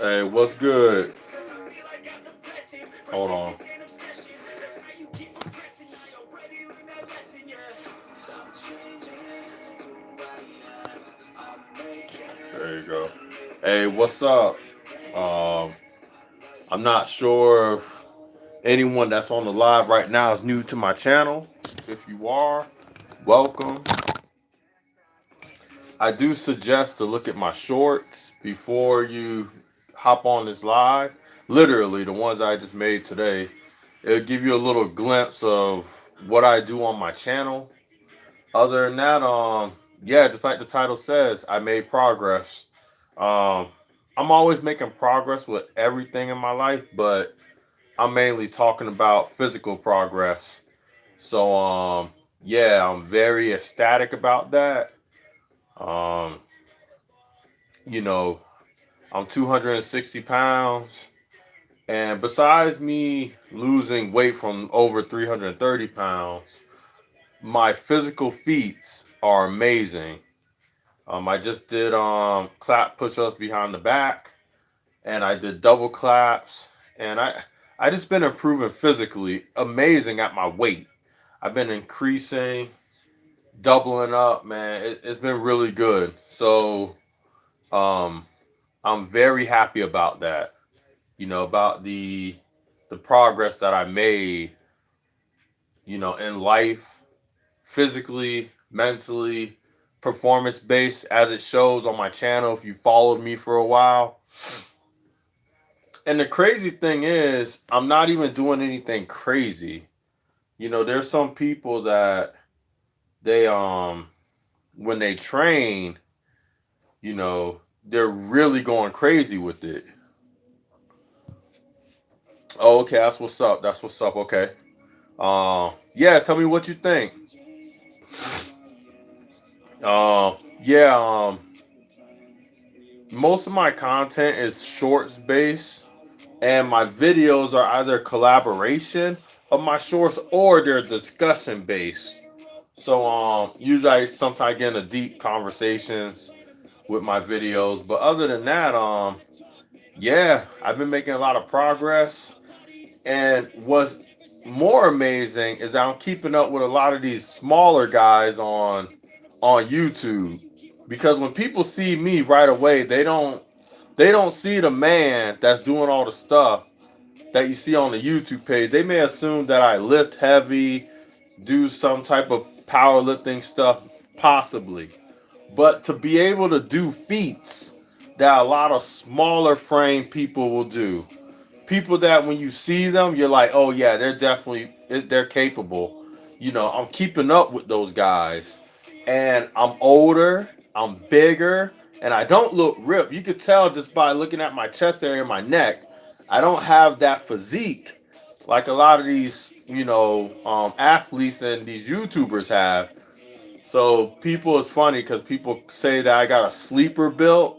Hey, what's good? Hold on. There you go. Hey, what's up? Um, I'm not sure if anyone that's on the live right now is new to my channel. If you are, welcome. I do suggest to look at my shorts before you hop on this live. Literally, the ones I just made today. It'll give you a little glimpse of what I do on my channel. Other than that, yeah, just like the title says, I made progress. Um, I'm always making progress with everything in my life, but I'm mainly talking about physical progress. So, yeah, I'm very ecstatic about that. Um, you know, I'm 260 pounds. And besides me losing weight from over 330 pounds, my physical feats are amazing. I just did clap push-ups behind the back, and I did double claps, and I just been improving physically, amazing at my weight. I've been increasing, doubling up, man. It's been really good. So um, I'm very happy about that. About the progress that I made, in life, physically, mentally, performance based, as it shows on my channel if you followed me for a while. And the crazy thing is, I'm not even doing anything crazy. There's some people that they when they train, they're really going crazy with it. Oh, okay, that's what's up. That's what's up. Okay. Yeah, tell me what you think. Yeah, most of my content is shorts based, and my videos are either collaboration of my shorts or they're discussion based. So usually sometimes I get into deep conversations with my videos, but other than that, yeah, I've been making a lot of progress. And what's more amazing is that I'm keeping up with a lot of these smaller guys on YouTube, because when people see me right away, they don't see the man that's doing all the stuff that you see on the YouTube page. They may assume that I lift heavy, do some type of powerlifting stuff, possibly. But to be able to do feats that a lot of smaller frame people will do, people that when you see them, you're like, oh yeah, they're capable. I'm keeping up with those guys, and I'm older, I'm bigger, and I don't look ripped. You could tell just by looking at my chest area and my neck. I don't have that physique like a lot of these, athletes and these YouTubers have. So people, it's funny because people say that I got a sleeper built,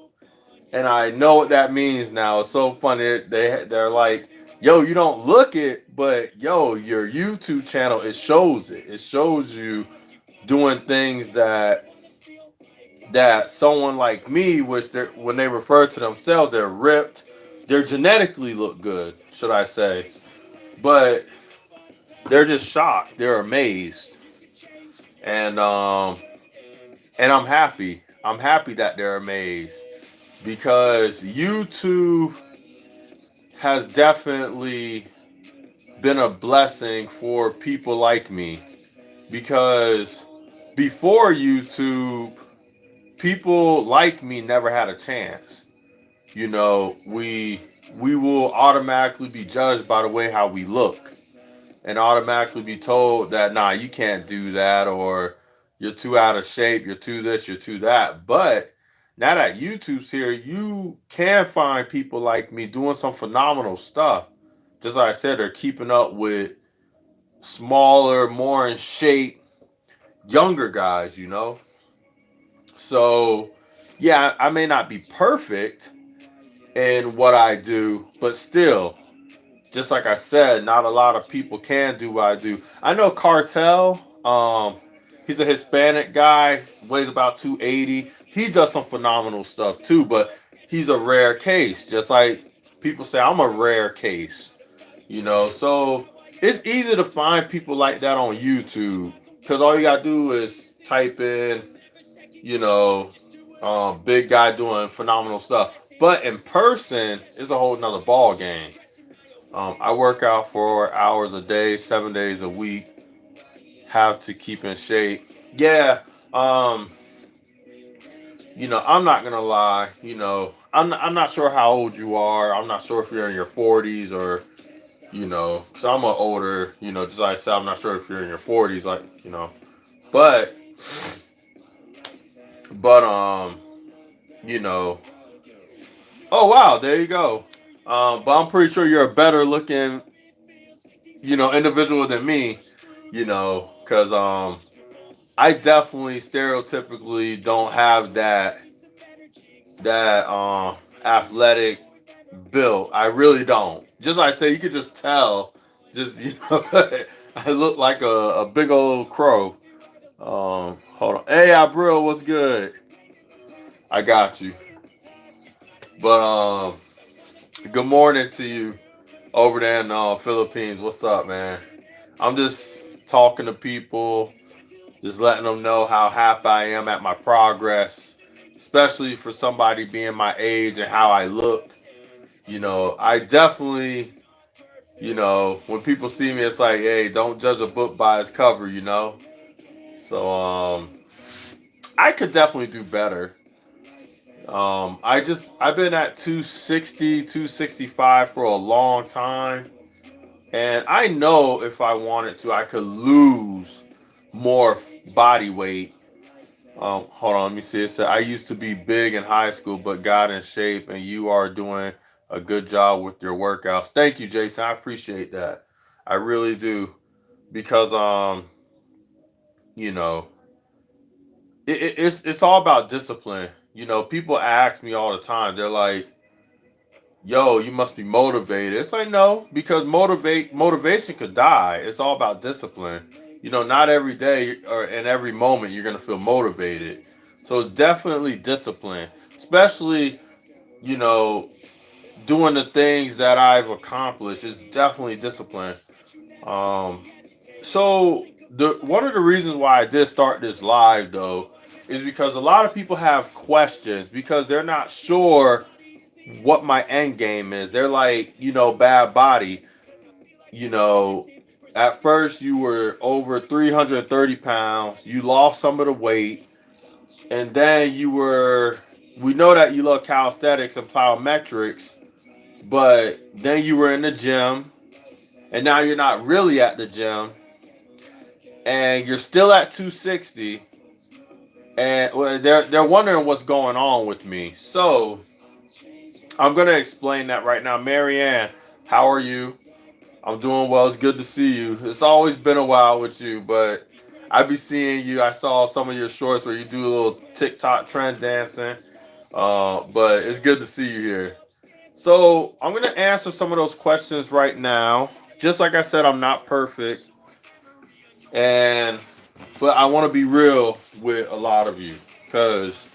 and I know what that means now. It's so funny. They're like, "Yo, you don't look it, but yo, your YouTube channel, it shows it. It shows you doing things that someone like me, which when they refer to themselves, they're ripped. They're genetically look good, should I say? But they're just shocked. They're amazed, and I'm happy. I'm happy that they're amazed because YouTube has definitely been a blessing for people like me. Because before YouTube, people like me never had a chance. We will automatically be judged by the way how we look, and automatically be told that nah, you can't do that, or you're too out of shape, you're too this, you're too that. But now that YouTube's here, you can find people like me doing some phenomenal stuff. Just like I said, they're keeping up with smaller, more in shape, younger guys. So yeah, I may not be perfect in what I do, but still, just like I said, not a lot of people can do what I do. I know Cartel. He's a Hispanic guy, weighs about 280. He does some phenomenal stuff too, but he's a rare case. Just like people say, I'm a rare case. So it's easy to find people like that on YouTube because all you gotta do is type in, you know, big guy doing phenomenal stuff. But in person, it's a whole nother ball game. I work out for hours a day, 7 days a week. Have to keep in shape. Yeah. Um, I'm not gonna lie. I'm not sure how old you are. I'm not sure if you're in your 40s or, so I'm a older. Just like I said, I'm not sure if you're in your 40s, but, but, you know, oh wow, there you go. But I'm pretty sure you're a better looking, individual than me, because I definitely stereotypically don't have that athletic build. I really don't. Just like I say, you could just tell. Just I look like a big old crow. Hold on. Hey, Abril, what's good? I got you. But good morning to you over there in Philippines. What's up, man? I'm just talking to people, just letting them know how happy I am at my progress, especially for somebody being my age and how I look. I definitely, when people see me, it's like, hey, don't judge a book by its cover. So, I could definitely do better. I've been at 260, 265 for a long time. And I know if I wanted to, I could lose more body weight. Hold on, let me see. It said, I used to be big in high school, but got in shape, and you are doing a good job with your workouts. Thank you, Jason. I appreciate that. I really do. Because you know, it's all about discipline. People ask me all the time. They're like, yo, you must be motivated. It's like, no, because motivation could die. It's all about discipline. Not every day or in every moment you're gonna feel motivated. So it's definitely discipline, especially you know doing the things that I've accomplished. Is definitely discipline. Um, so the one of the reasons why I did start this live though is because a lot of people have questions because they're not sure what my end game is. They're like, bad body. You know, at first you were over 330 pounds. You lost some of the weight, and then we know that you love calisthenics and plyometrics. but then you were in the gym, and now you're not really at the gym, and you're still at 260, and well, they're wondering what's going on with me. So I'm gonna explain that right now. Marianne, how are you? I'm doing well. It's good to see you. It's always been a while with you, but I be seeing you. I saw some of your shorts where you do a little TikTok trend dancing. But it's good to see you here. So I'm gonna answer some of those questions right now. Just like I said, I'm not perfect, and but I want to be real with a lot of you because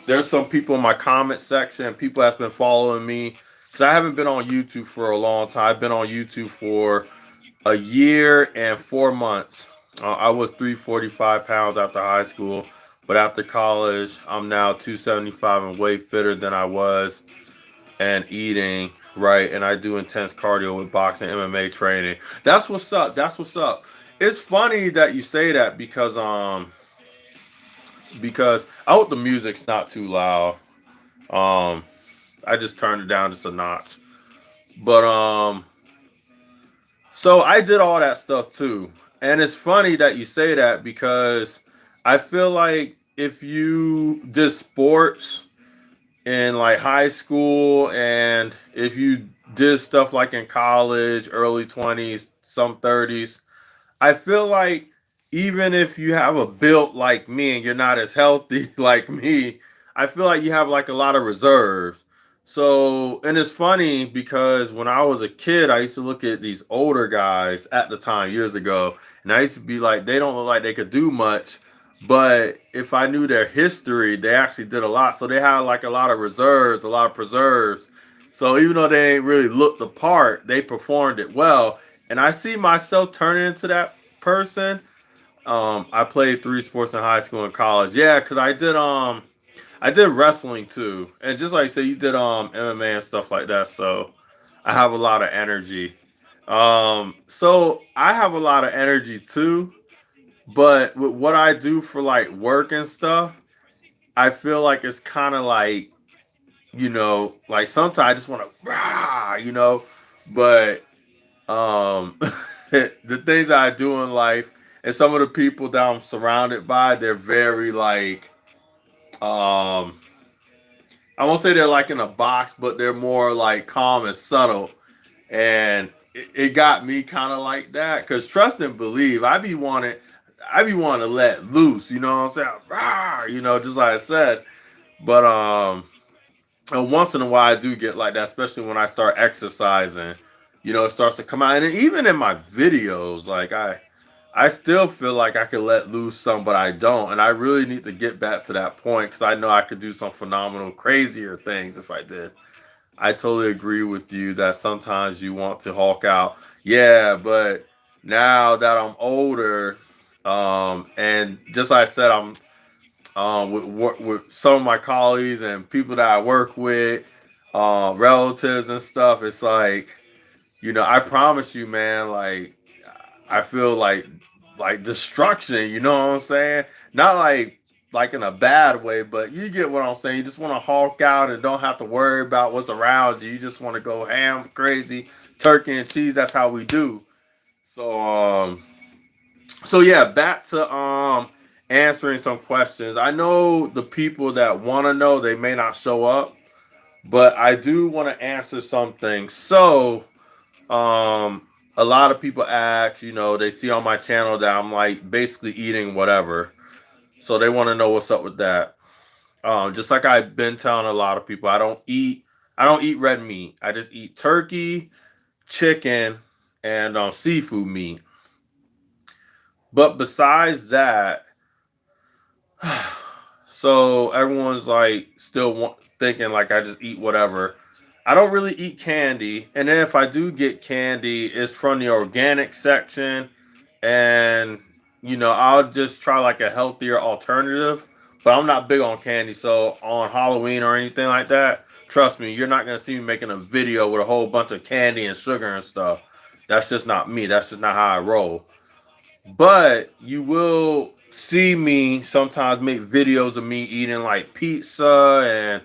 there's some people in my comment section, people that's been following me. Because I haven't been on YouTube for a long time. I've been on YouTube for a year and 4 months. I was 345 pounds after high school, but after college, I'm now 275 and way fitter than I was and eating right. And I do intense cardio with boxing, MMA training. That's what's up. That's what's up. It's funny that you say that because I hope the music's not too loud. Um, I just turned it down just a notch. But so I did all that stuff too. And it's funny that you say that because I feel like if you did sports in like high school and if you did stuff like in college, early 20s, some 30s, I feel like even if you have a build like me and you're not as healthy like me, I feel like you have like a lot of reserves. So, and it's funny because when I was a kid, I used to look at these older guys at the time years ago, and I used to be like, they don't look like they could do much. But if I knew their history, they actually did a lot. So they had like a lot of reserves, a lot of preserves. So even though they ain't really looked the part, they performed it well. And I see myself turning into that person. I played three sports in high school and college. Yeah, because I did wrestling too. And just like you said, you did MMA and stuff like that. So I have a lot of energy. So I have a lot of energy too. But with what I do for like work and stuff, I feel like it's kind of like, like sometimes I just want to but um the things that I do in life and some of the people that I'm surrounded by, they're very like um I won't say they're like in a box, but they're more like calm and subtle. And it got me kind of like that because trust and believe, I be wanting to let loose, you know what I'm saying? Just like I said. But and once in a while I do get like that, especially when I start exercising. It starts to come out, and even in my videos, like I still feel like I could let loose some, but I don't, and I really need to get back to that point because I know I could do some phenomenal, crazier things if I did. I totally agree with you that sometimes you want to hulk out. Yeah, but now that I'm older, and just like I said, I'm with some of my colleagues and people that I work with, relatives and stuff. It's like, I promise you, man, like I feel like destruction, you know what I'm saying? Not like in a bad way, but you get what I'm saying. You just want to hulk out and don't have to worry about what's around you. You just want to go ham crazy, turkey and cheese. That's how we do. So so yeah, back to answering some questions. I know the people that want to know, they may not show up, but I do want to answer something. So a lot of people ask, they see on my channel that I'm like basically eating whatever. So they want to know what's up with that. Just like I've been telling a lot of people, I don't eat red meat. I just eat turkey, chicken, and seafood meat. But besides that, so everyone's like still thinking like I just eat whatever. I don't really eat candy, and then if I do get candy, it's from the organic section, and I'll just try like a healthier alternative. But I'm not big on candy, so on Halloween or anything like that, trust me, you're not gonna see me making a video with a whole bunch of candy and sugar and stuff. That's just not me. That's just not how I roll. But you will see me sometimes make videos of me eating like pizza and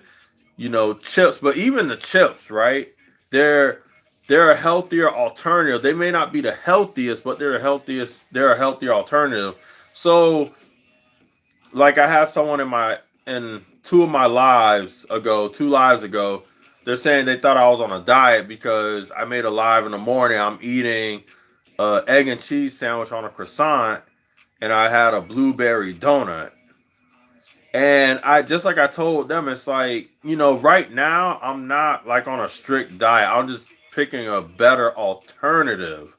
chips. But even the chips, right? They're they're a healthier alternative. They may not be the healthiest, but they're a healthier alternative. So like I had someone in two lives ago, they're saying they thought I was on a diet because I made a live in the morning. I'm eating a egg and cheese sandwich on a croissant, and I had a blueberry donut. And I just like I told them, it's like, right now I'm not like on a strict diet. I'm just picking a better alternative,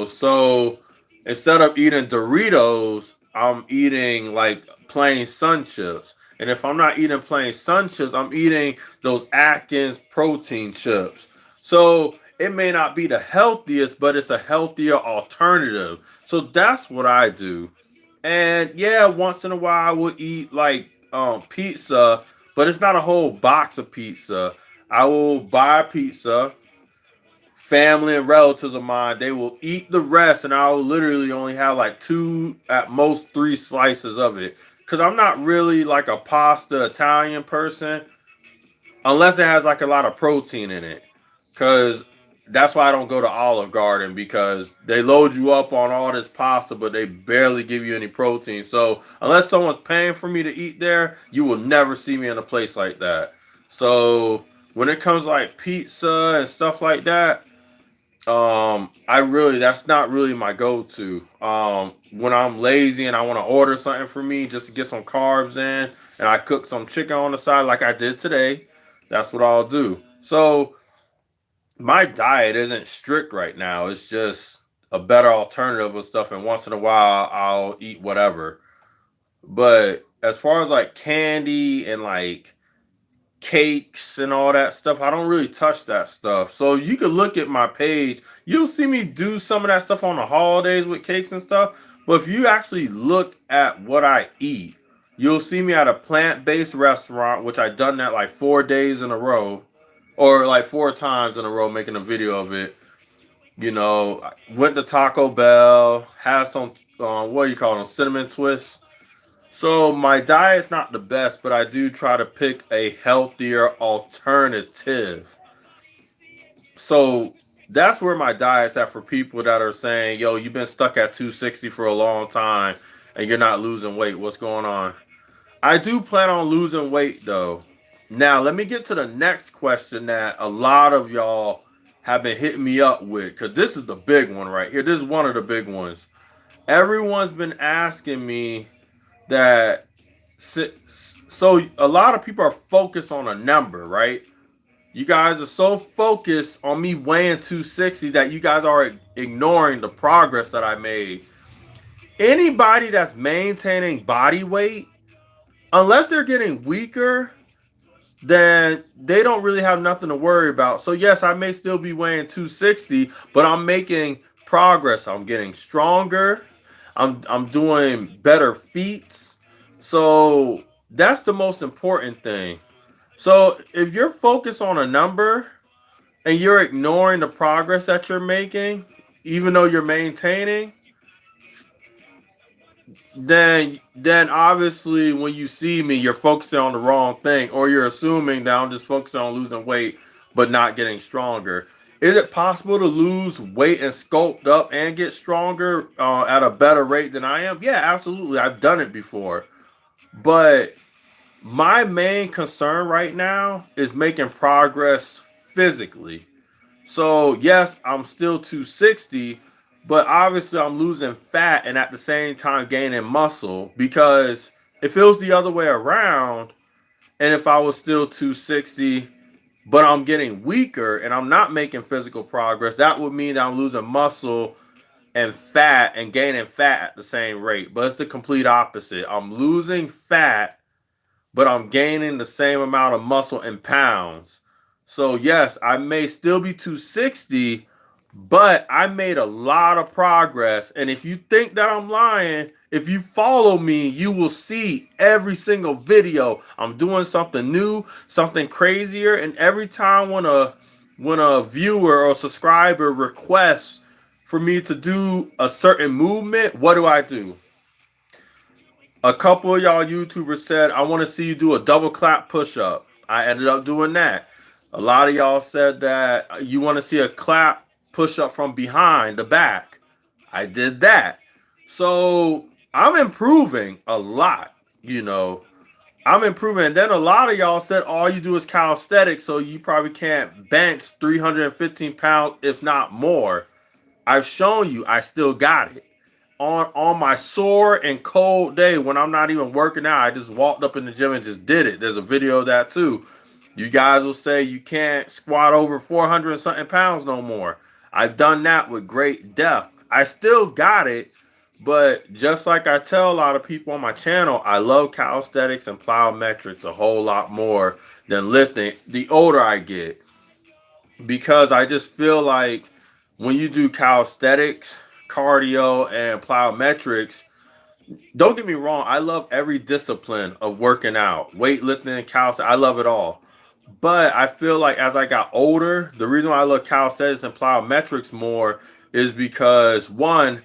So instead of eating Doritos, I'm eating like plain sun chips. And if I'm not eating plain sun chips, I'm eating those Atkins protein chips. So it may not be the healthiest, but it's a healthier alternative. So that's what I do. And yeah, once in a while I will eat like pizza, but it's not a whole box of pizza. I will buy pizza. Family and relatives of mine, they will eat the rest, and I will literally only have like two, at most three slices of it. Cause I'm not really like a pasta Italian person unless it has like a lot of protein in it. Cause that's why I don't go to Olive Garden, because they load you up on all this pasta, but they barely give you any protein. So unless someone's paying for me to eat there, you will never see me in a place like that. So when it comes to like pizza and stuff like that, that's not really my go-to. When I'm lazy and I want to order something for me just to get some carbs in, and I cook some chicken on the side like I did today, that's what I'll do. So my diet isn't strict right now. It's just a better alternative of stuff, and once in a while I'll eat whatever. But as far as like candy and like cakes and all that stuff, I don't really touch that stuff. So you could look at my page, you'll see me do some of that stuff on the holidays with cakes and stuff. But if you actually look at what I eat, you'll see me at a plant-based restaurant, which I've done that like 4 days in a row, or like 4 times in a row, making a video of it. I went to Taco Bell, had some what do you call them, cinnamon twists. So my diet's not the best, but I do try to pick a healthier alternative. So that's where my diet's at for people that are saying, yo, you've been stuck at 260 for a long time and you're not losing weight. What's going on? I do plan on losing weight though. Now, let me get to the next question that a lot of y'all have been hitting me up with, because this is the big one right here. This is one of the big ones. Everyone's been asking me that. So a lot of people are focused on a number, right? You guys are so focused on me weighing 260 that you guys are ignoring the progress that I made. Anybody that's maintaining body weight, unless they're getting weaker, then they don't really have nothing to worry about. So yes, I may still be weighing 260, but I'm making progress. I'm getting stronger. I'm doing better feats. So that's the most important thing. So if you're focused on a number and you're ignoring the progress that you're making, even though you're maintaining, then obviously when you see me, you're focusing on the wrong thing, or you're assuming that I'm just focused on losing weight but not getting stronger. Is it possible to lose weight and sculpt up and get stronger at a better rate than I am? Yeah, absolutely. I've done it before. But my main concern right now is making progress physically. So yes, I'm still 260, but obviously I'm losing fat and at the same time gaining muscle, because if it was the other way around, and if I was still 260 but I'm getting weaker and I'm not making physical progress, that would mean that I'm losing muscle and fat and gaining fat at the same rate. But it's the complete opposite. I'm losing fat, but I'm gaining the same amount of muscle in pounds. So yes, I may still be 260, but I made a lot of progress. And if you think that I'm lying, if you follow me, you will see every single video I'm doing something new, something crazier. And every time when a viewer or subscriber requests for me to do a certain movement, what do? A couple of y'all YouTubers said, I want to see you do a double clap push up. I ended up doing that. A lot of y'all said that you want to see a clap push up from behind the back. I did that. So I'm improving a lot, you know. I'm improving. And then a lot of y'all said all you do is calisthenics, so you probably can't bench 315 pounds, if not more. I've shown you I still got it. On my sore and cold day when I'm not even working out, I just walked up in the gym and just did it. There's a video of that too. You guys will say you can't squat over 400 and something pounds no more. I've done that with great depth. I still got it, but just like I tell a lot of people on my channel, I love calisthenics and plyometrics a whole lot more than lifting the older I get, because I just feel like when you do calisthenics, cardio, and plyometrics, don't get me wrong, I love every discipline of working out, weightlifting, calisthenics, I love it all. But I feel like as I got older, the reason why I love calisthenics and plyometrics more is because one,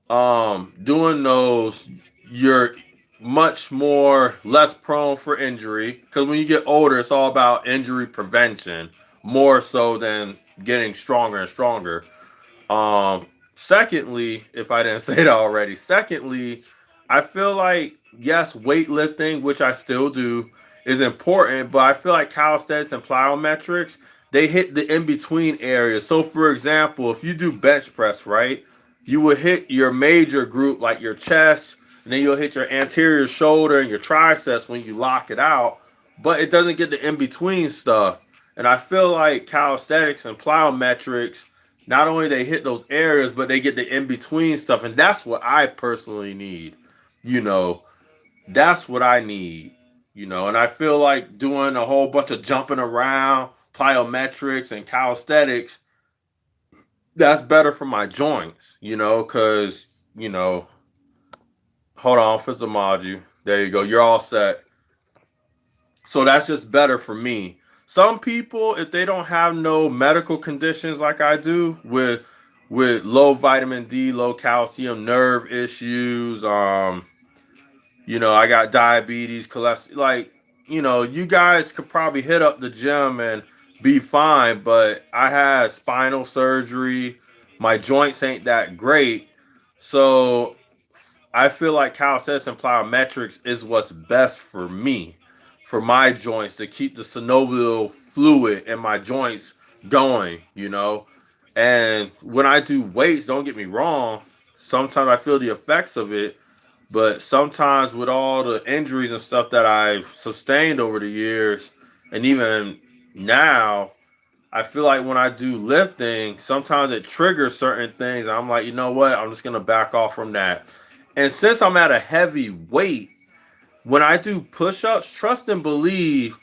doing those, you're much more less prone for injury, because when you get older, it's all about injury prevention more so than getting stronger and stronger. Secondly, if I didn't say that already, secondly, I feel like yes, weightlifting, which I still do, is important, but I feel like calisthenics and plyometrics, they hit the in-between areas. So for example, if you do bench press, right, you will hit your major group like your chest, and then you'll hit your anterior shoulder and your triceps when you lock it out, but it doesn't get the in-between stuff. And I feel like calisthenics and plyometrics, not only they hit those areas, but they get the in-between stuff. And that's what I personally need. You know, that's what I need. You know, and I feel like doing a whole bunch of jumping around, plyometrics and calisthenics, that's better for my joints, you know, because, you know, hold on, Fizzamaju. There you go. You're all set. So that's just better for me. Some people, if they don't have no medical conditions like I do, with low vitamin D, low calcium, nerve issues, you know, I got diabetes, cholesterol, like, you know, you guys could probably hit up the gym and be fine, but I had spinal surgery. My joints ain't that great. So I feel like calisthenics and plyometrics is what's best for me, for my joints, to keep the synovial fluid in my joints going, you know. And when I do weights, don't get me wrong, sometimes I feel the effects of it, but sometimes with all the injuries and stuff that I've sustained over the years, and even now, I feel like when I do lifting, sometimes it triggers certain things. And I'm like, you know what? I'm just going to back off from that. And since I'm at a heavy weight, when I do push-ups, trust and believe.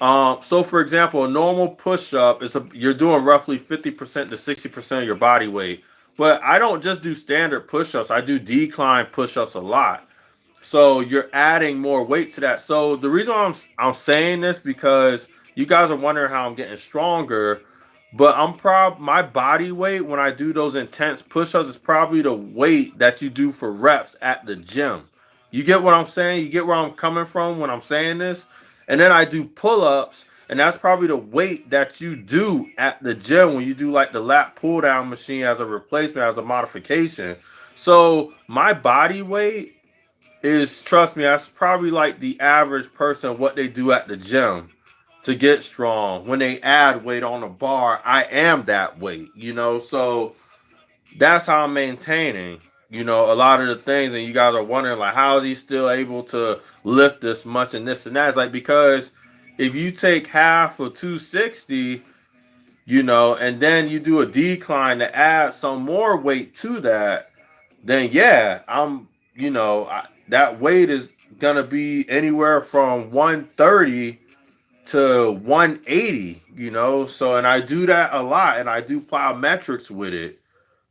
So for example, a normal push-up is you're doing roughly 50% to 60% of your body weight. But I don't just do standard push-ups. I do decline push-ups a lot. So you're adding more weight to that. So the reason why I'm saying this, because you guys are wondering how I'm getting stronger, but my body weight when I do those intense push-ups is probably the weight that you do for reps at the gym. You get what I'm saying? You get where I'm coming from when I'm saying this? And then I do pull-ups, and that's probably the weight that you do at the gym when you do like the lat pull-down machine as a replacement, as a modification. So my body weight is, trust me, that's probably like the average person, what they do at the gym to get strong. When they add weight on the bar, I am that weight, you know. So that's how I'm maintaining, you know, a lot of the things. And you guys are wondering, like, how is he still able to lift this much and this and that? It's like, because if you take half of 260, you know, and then you do a decline to add some more weight to that, then yeah, you know, that weight is gonna be anywhere from 130 to 180, you know. So, and I do that a lot, and I do plyometrics with it.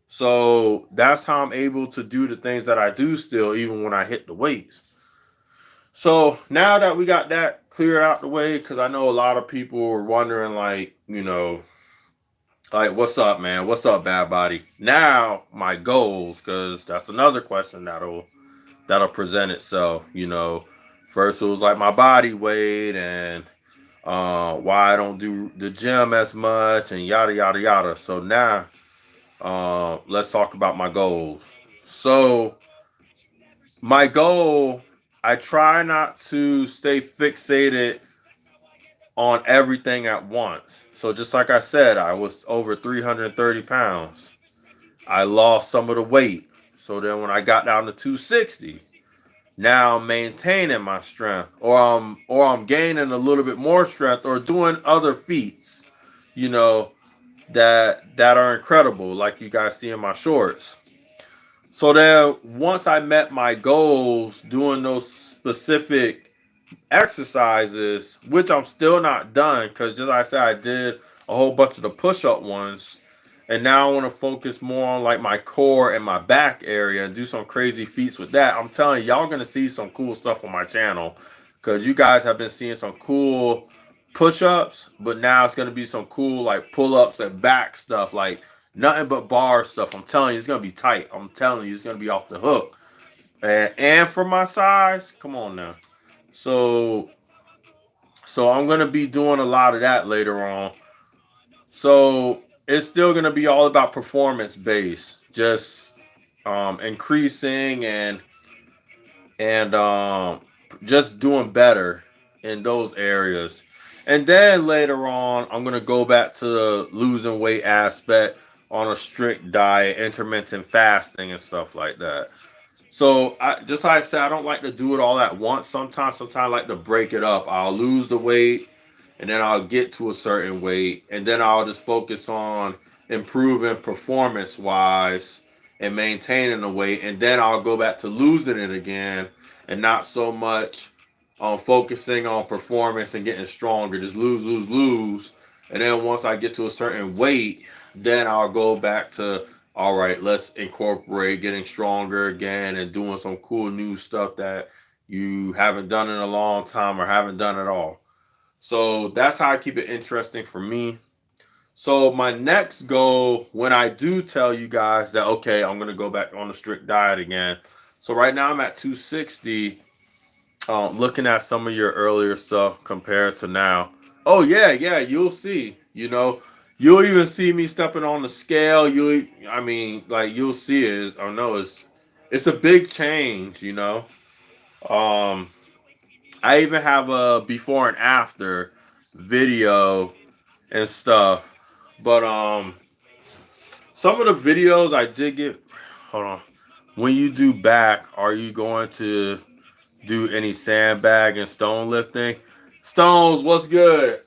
So that's how I'm able to do the things that I do still, even when I hit the weights. So now that we got that cleared out the way, because I know a lot of people were wondering, like, you know, like, what's up, man? What's up, Bad Body? Now my goals, because that's another question that'll present itself. You know, first it was like my body weight and why I don't do the gym as much, and yada yada yada. So now, let's talk about my goals. So my goal, I try not to stay fixated on everything at once. So just like I said, I was over 330 pounds. I lost some of the weight. So then when I got down to 260, now I'm maintaining my strength, or I'm gaining a little bit more strength, or doing other feats, you know, that are incredible, like you guys see in my shorts. So then once I met my goals doing those specific exercises, which I'm still not done, because just like I said, I did a whole bunch of the push-up ones, and now I want to focus more on like my core and my back area and do some crazy feats with that. I'm telling you, y'all gonna see some cool stuff on my channel, because you guys have been seeing some cool push-ups, but now it's gonna be some cool like pull-ups and back stuff, like nothing but bar stuff. I'm telling you, it's gonna be tight. I'm telling you, it's gonna be off the hook. And for my size, come on now. So so I'm gonna be doing a lot of that later on. So it's still gonna be all about performance based, just increasing and just doing better in those areas. And then later on, I'm gonna go back to the losing weight aspect on a strict diet, intermittent fasting, and stuff like that. So just like I said, I don't like to do it all at once. Sometimes I like to break it up. I'll lose the weight, and then I'll get to a certain weight, and then I'll just focus on improving performance wise and maintaining the weight, and then I'll go back to losing it again, and not so much on focusing on performance and getting stronger. Just lose, lose, lose, and then once I get to a certain weight, then I'll go back to, all right, let's incorporate getting stronger again and doing some cool new stuff that you haven't done in a long time or haven't done at all. So that's how I keep it interesting for me. So my next goal, when I do tell you guys that, okay, I'm gonna go back on a strict diet again. So right now I'm at 260. Looking at some of your earlier stuff compared to now. Oh yeah, yeah, you'll see. You'll even see me stepping on the scale. I mean, like you'll see it. I know it's a big change. Um, I even have a before and after video and stuff. But some of the videos I did get. Hold on. When you do back, are you going to do any sandbag and stone lifting? Stones, what's good?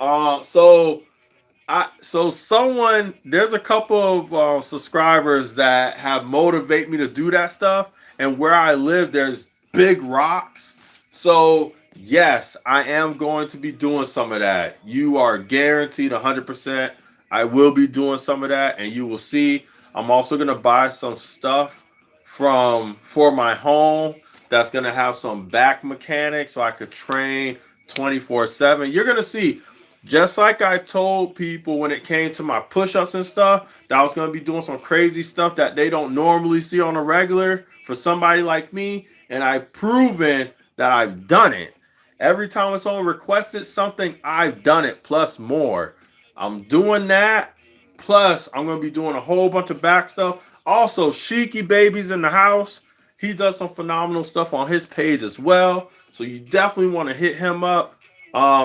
There's a couple of subscribers that have motivated me to do that stuff, and where I live, there's big rocks. So yes, I am going to be doing some of that. You are guaranteed 100%. I will be doing some of that, and you will see. I'm also gonna buy some stuff for my home that's gonna have some back mechanics, so I could train 24/7. You're gonna see, just like I told people when it came to my push-ups and stuff, that I was gonna be doing some crazy stuff that they don't normally see on a regular for somebody like me, and I've proven that I've done it. Every time someone requested something, I've done it plus more. I'm doing that. Plus, I'm gonna be doing a whole bunch of back stuff. Also, Sheiky Baby's in the house. He does some phenomenal stuff on his page as well. So you definitely want to hit him up.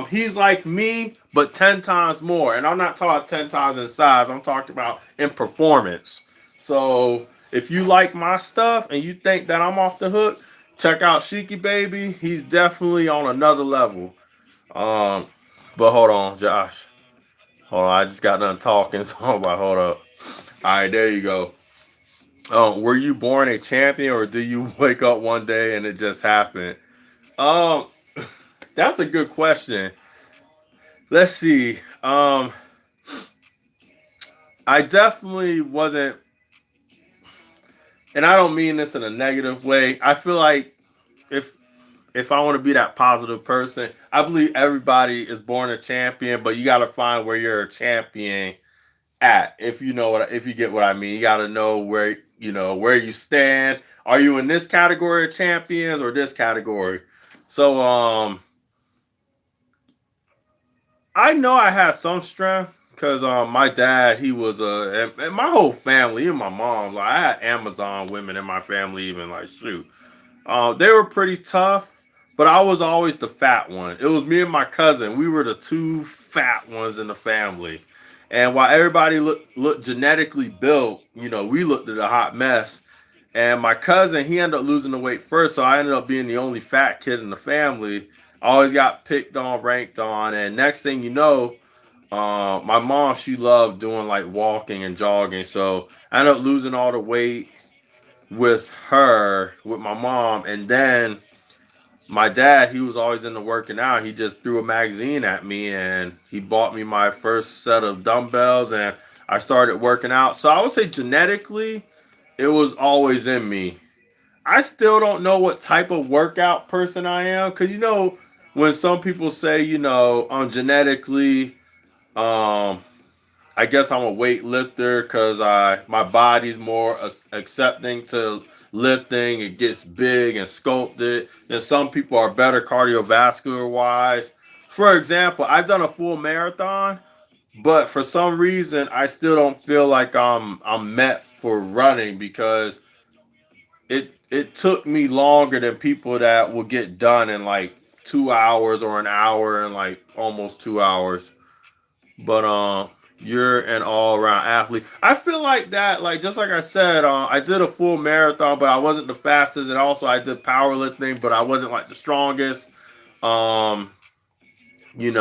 He's like me, but 10 times more. And I'm not talking 10 times in size. I'm talking about in performance. So if you like my stuff and you think that I'm off the hook, check out Sheiky Baby. He's definitely on another level. Um, but hold on, Josh. Hold on, I just got done talking, so I'm like, hold up. All right, there you go. Were you born a champion, or do you wake up one day and it just happened? Um, that's a good question. Let's see. I definitely wasn't, and I don't mean this in a negative way. I feel like if if I want to be that positive person, I believe everybody is born a champion, but you got to find where you're a champion at. If you get what I mean, you got to know where you stand. Are you in this category of champions or this category? So I know I had some strength because my dad, he was and my whole family, even my mom, like I had Amazon women in my family, even like shoot. They were pretty tough, but I was always the fat one. It was me and my cousin. We were the two fat ones in the family. And while everybody looked genetically built, we looked at a hot mess. And my cousin, he ended up losing the weight first, so I ended up being the only fat kid in the family. I always got picked on, ranked on, and next thing you know, my mom, she loved doing like walking and jogging, so I ended up losing all the weight with her, with my mom, and then my dad, he was always into working out. He just threw a magazine at me and he bought me my first set of dumbbells and I started working out. So I would say genetically, it was always in me. I still don't know what type of workout person I am because when some people say genetically, um I guess I'm a weightlifter because my body's more accepting to lifting. It gets big and sculpted. And some people are better cardiovascular wise. For example, I've done a full marathon, but for some reason I still don't feel like I'm met for running because it took me longer than people that will get done in like 2 hours or an hour and like almost 2 hours. But you're an all around athlete. I feel like that, like just like I said, I did a full marathon, but I wasn't the fastest, and also I did powerlifting, but I wasn't like the strongest. Um, and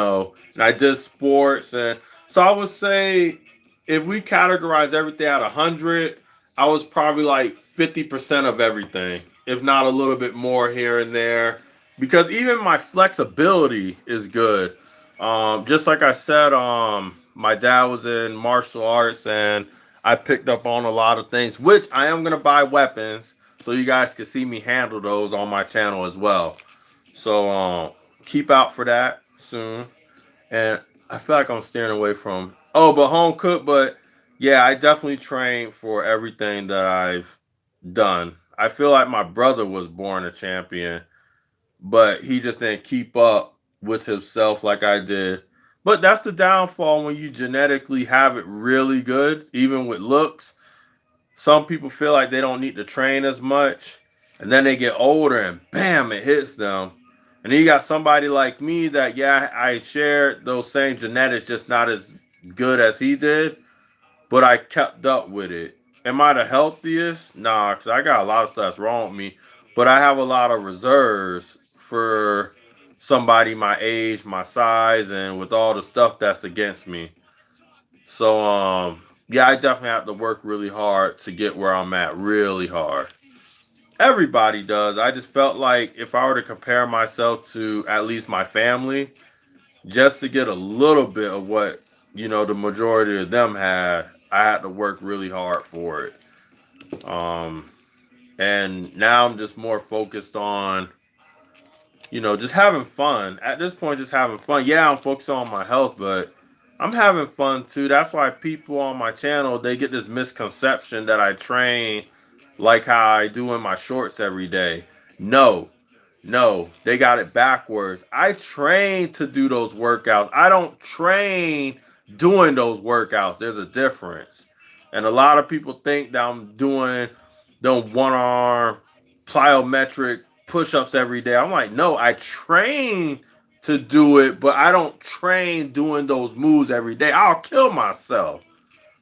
I did sports, and so I would say if we categorize everything at 100, I was probably like 50% of everything, if not a little bit more here and there, because even my flexibility is good. Just like I said, my dad was in martial arts, and I picked up on a lot of things, which I am gonna buy weapons so you guys can see me handle those on my channel as well. So keep out for that soon. And I feel like I'm steering away from but home cook, but yeah, I definitely train for everything that I've done. I feel like my brother was born a champion, but he just didn't keep up with himself like I did. But that's the downfall when you genetically have it really good, even with looks. Some people feel like they don't need to train as much, and then they get older and bam, it hits them. And then you got somebody like me that, yeah, I shared those same genetics, just not as good as he did, but I kept up with it. Am I the healthiest? Nah, because I got a lot of stuff wrong with me, but I have a lot of reserves for somebody my age, my size, and with all the stuff that's against me. So, yeah, I definitely have to work really hard to get where I'm at, really hard. Everybody does. I just felt like if I were to compare myself to at least my family, just to get a little bit of what, the majority of them had, I had to work really hard for it. Um, and now I'm just more focused on, just having fun. At this point, just having fun. Yeah, I'm focused on my health, but I'm having fun too. That's why people on my channel, they get this misconception that I train like how I do in my shorts every day. No, no, they got it backwards. I train to do those workouts. I don't train doing those workouts. There's a difference. And a lot of people think that I'm doing the one arm plyometric push ups every day. I'm like, no, I train to do it, but I don't train doing those moves every day. I'll kill myself.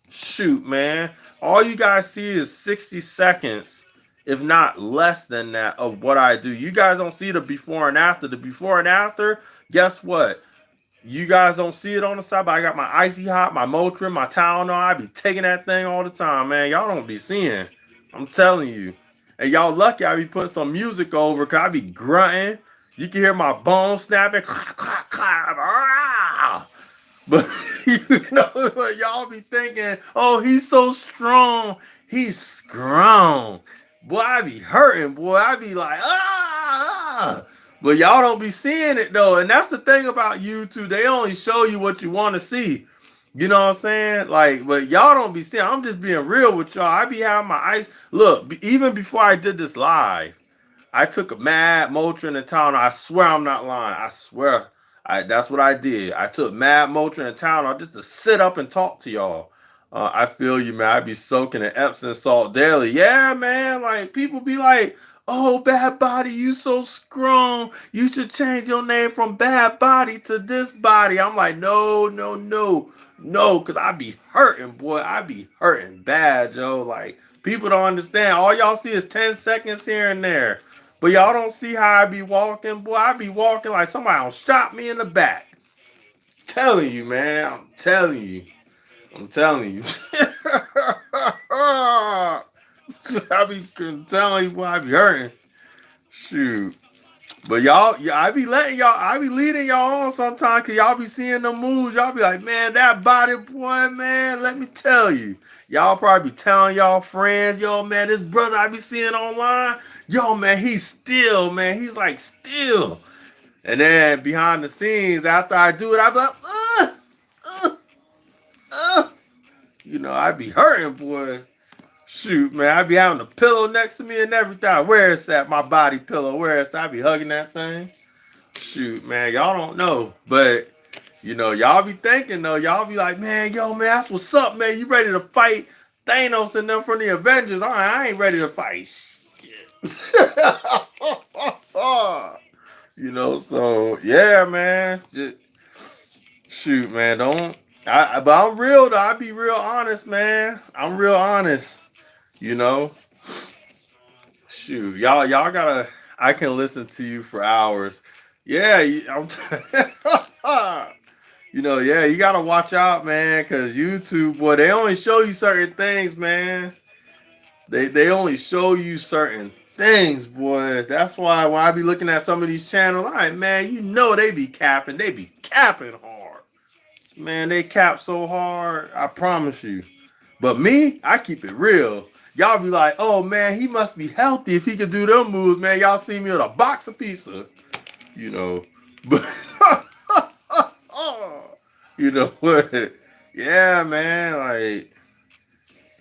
Shoot, man. All you guys see is 60 seconds, if not less than that, of what I do. You guys don't see the before and after. The before and after, guess what? You guys don't see it on the side, but I got my Icy Hot, my Motrin, my Tylenol. I be taking that thing all the time, man. Y'all don't be seeing. I'm telling you. And y'all lucky I be putting some music over because I be grunting. You can hear my bones snapping. Clap, clap, clap. Ah! But y'all be thinking, oh, he's so strong. He's strong. Boy, I be hurting, boy. I be like, ah. But y'all don't be seeing it though. And that's the thing about YouTube. They only show you what you want to see. You know what I'm saying? Like, but y'all don't be seeing. I'm just being real with y'all. I be having my ice. Look, even before I did this live, I took a Mad Motrin and Tylenol. I swear I'm not lying. I swear. That's what I did. I took mad Motrin and Tylenol just to sit up and talk to y'all. I feel you, man. I be soaking in Epsom salt daily. Yeah, man. Like people be like, "Oh, Bad Body, you so strong. You should change your name from Bad Body to this body." I'm like, no, no, no, no, cause I be hurting, boy. I be hurting bad, Joe. Like people don't understand. All y'all see is 10 seconds here and there. But y'all don't see how I be walking, boy. I be walking like somebody don't shot me in the back. Telling you, man. I'm telling you. I'm telling you. I be telling you, boy, I be hurting. Shoot. But y'all, yeah, I be leading y'all on sometimes because y'all be seeing the moves. Y'all be like, man, that body boy, man, let me tell you. Y'all probably be telling y'all friends, yo, man, this brother I be seeing online, yo, man, he's like still. And then behind the scenes, after I do it, I be like, uh, uh. I be hurting, boy. Shoot, man, I be having a pillow next to me and everything. Where is that? My body pillow. Where is that? I be hugging that thing. Shoot, man, y'all don't know, but y'all be thinking though. Y'all be like, man, yo, man, that's what's up, man. You ready to fight Thanos and them from the Avengers? All right, I ain't ready to fight. Shit. So yeah, man. Just, shoot, man, don't. But I'm real though. I be real honest, man. I'm real honest. You know. Shoot, y'all gotta. I can listen to you for hours. Yeah, I'm. Yeah, you gotta watch out, man, because YouTube, boy, they only show you certain things, man. They only show you certain things, boy. That's why when I be looking at some of these channels, I'm like, man, they be capping. They be capping hard. Man, they cap so hard, I promise you. But me, I keep it real. Y'all be like, oh man, he must be healthy if he could do them moves, man. Y'all see me with a box of pizza, But what? Yeah, man. Like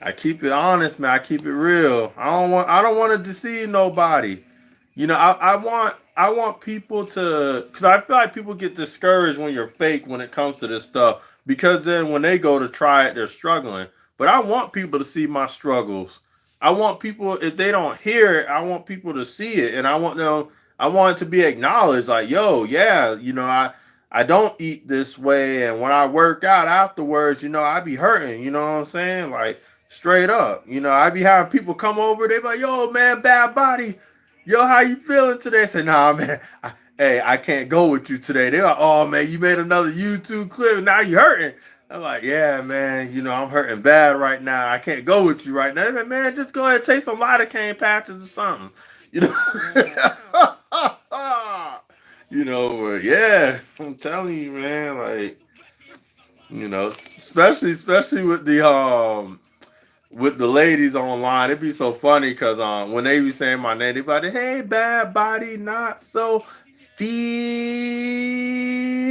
I keep it honest, man. I keep it real. I don't want to deceive nobody. I want people to, because I feel like people get discouraged when you're fake when it comes to this stuff, because then when they go to try it, they're struggling. But I want people to see my struggles. I want people, if they don't hear it, I want people to see it, and I want it to be acknowledged. Like, yo, yeah, I don't eat this way, and when I work out afterwards, I be hurting. You know what I'm saying? Like straight up. I be having people come over. They be like, yo, man, Bad Body. Yo, how you feeling today? I say, nah, man. Hey, I can't go with you today. They're like, oh, man, you made another YouTube clip. Now you hurting. I'm like, yeah, man. I'm hurting bad right now. I can't go with you right now. They're like, man, just go ahead and take some lidocaine patches or something. But yeah, I'm telling you, man. Like, especially with the ladies online, it'd be so funny because when they be saying my name, they be like, hey, Bad Body, not so fee.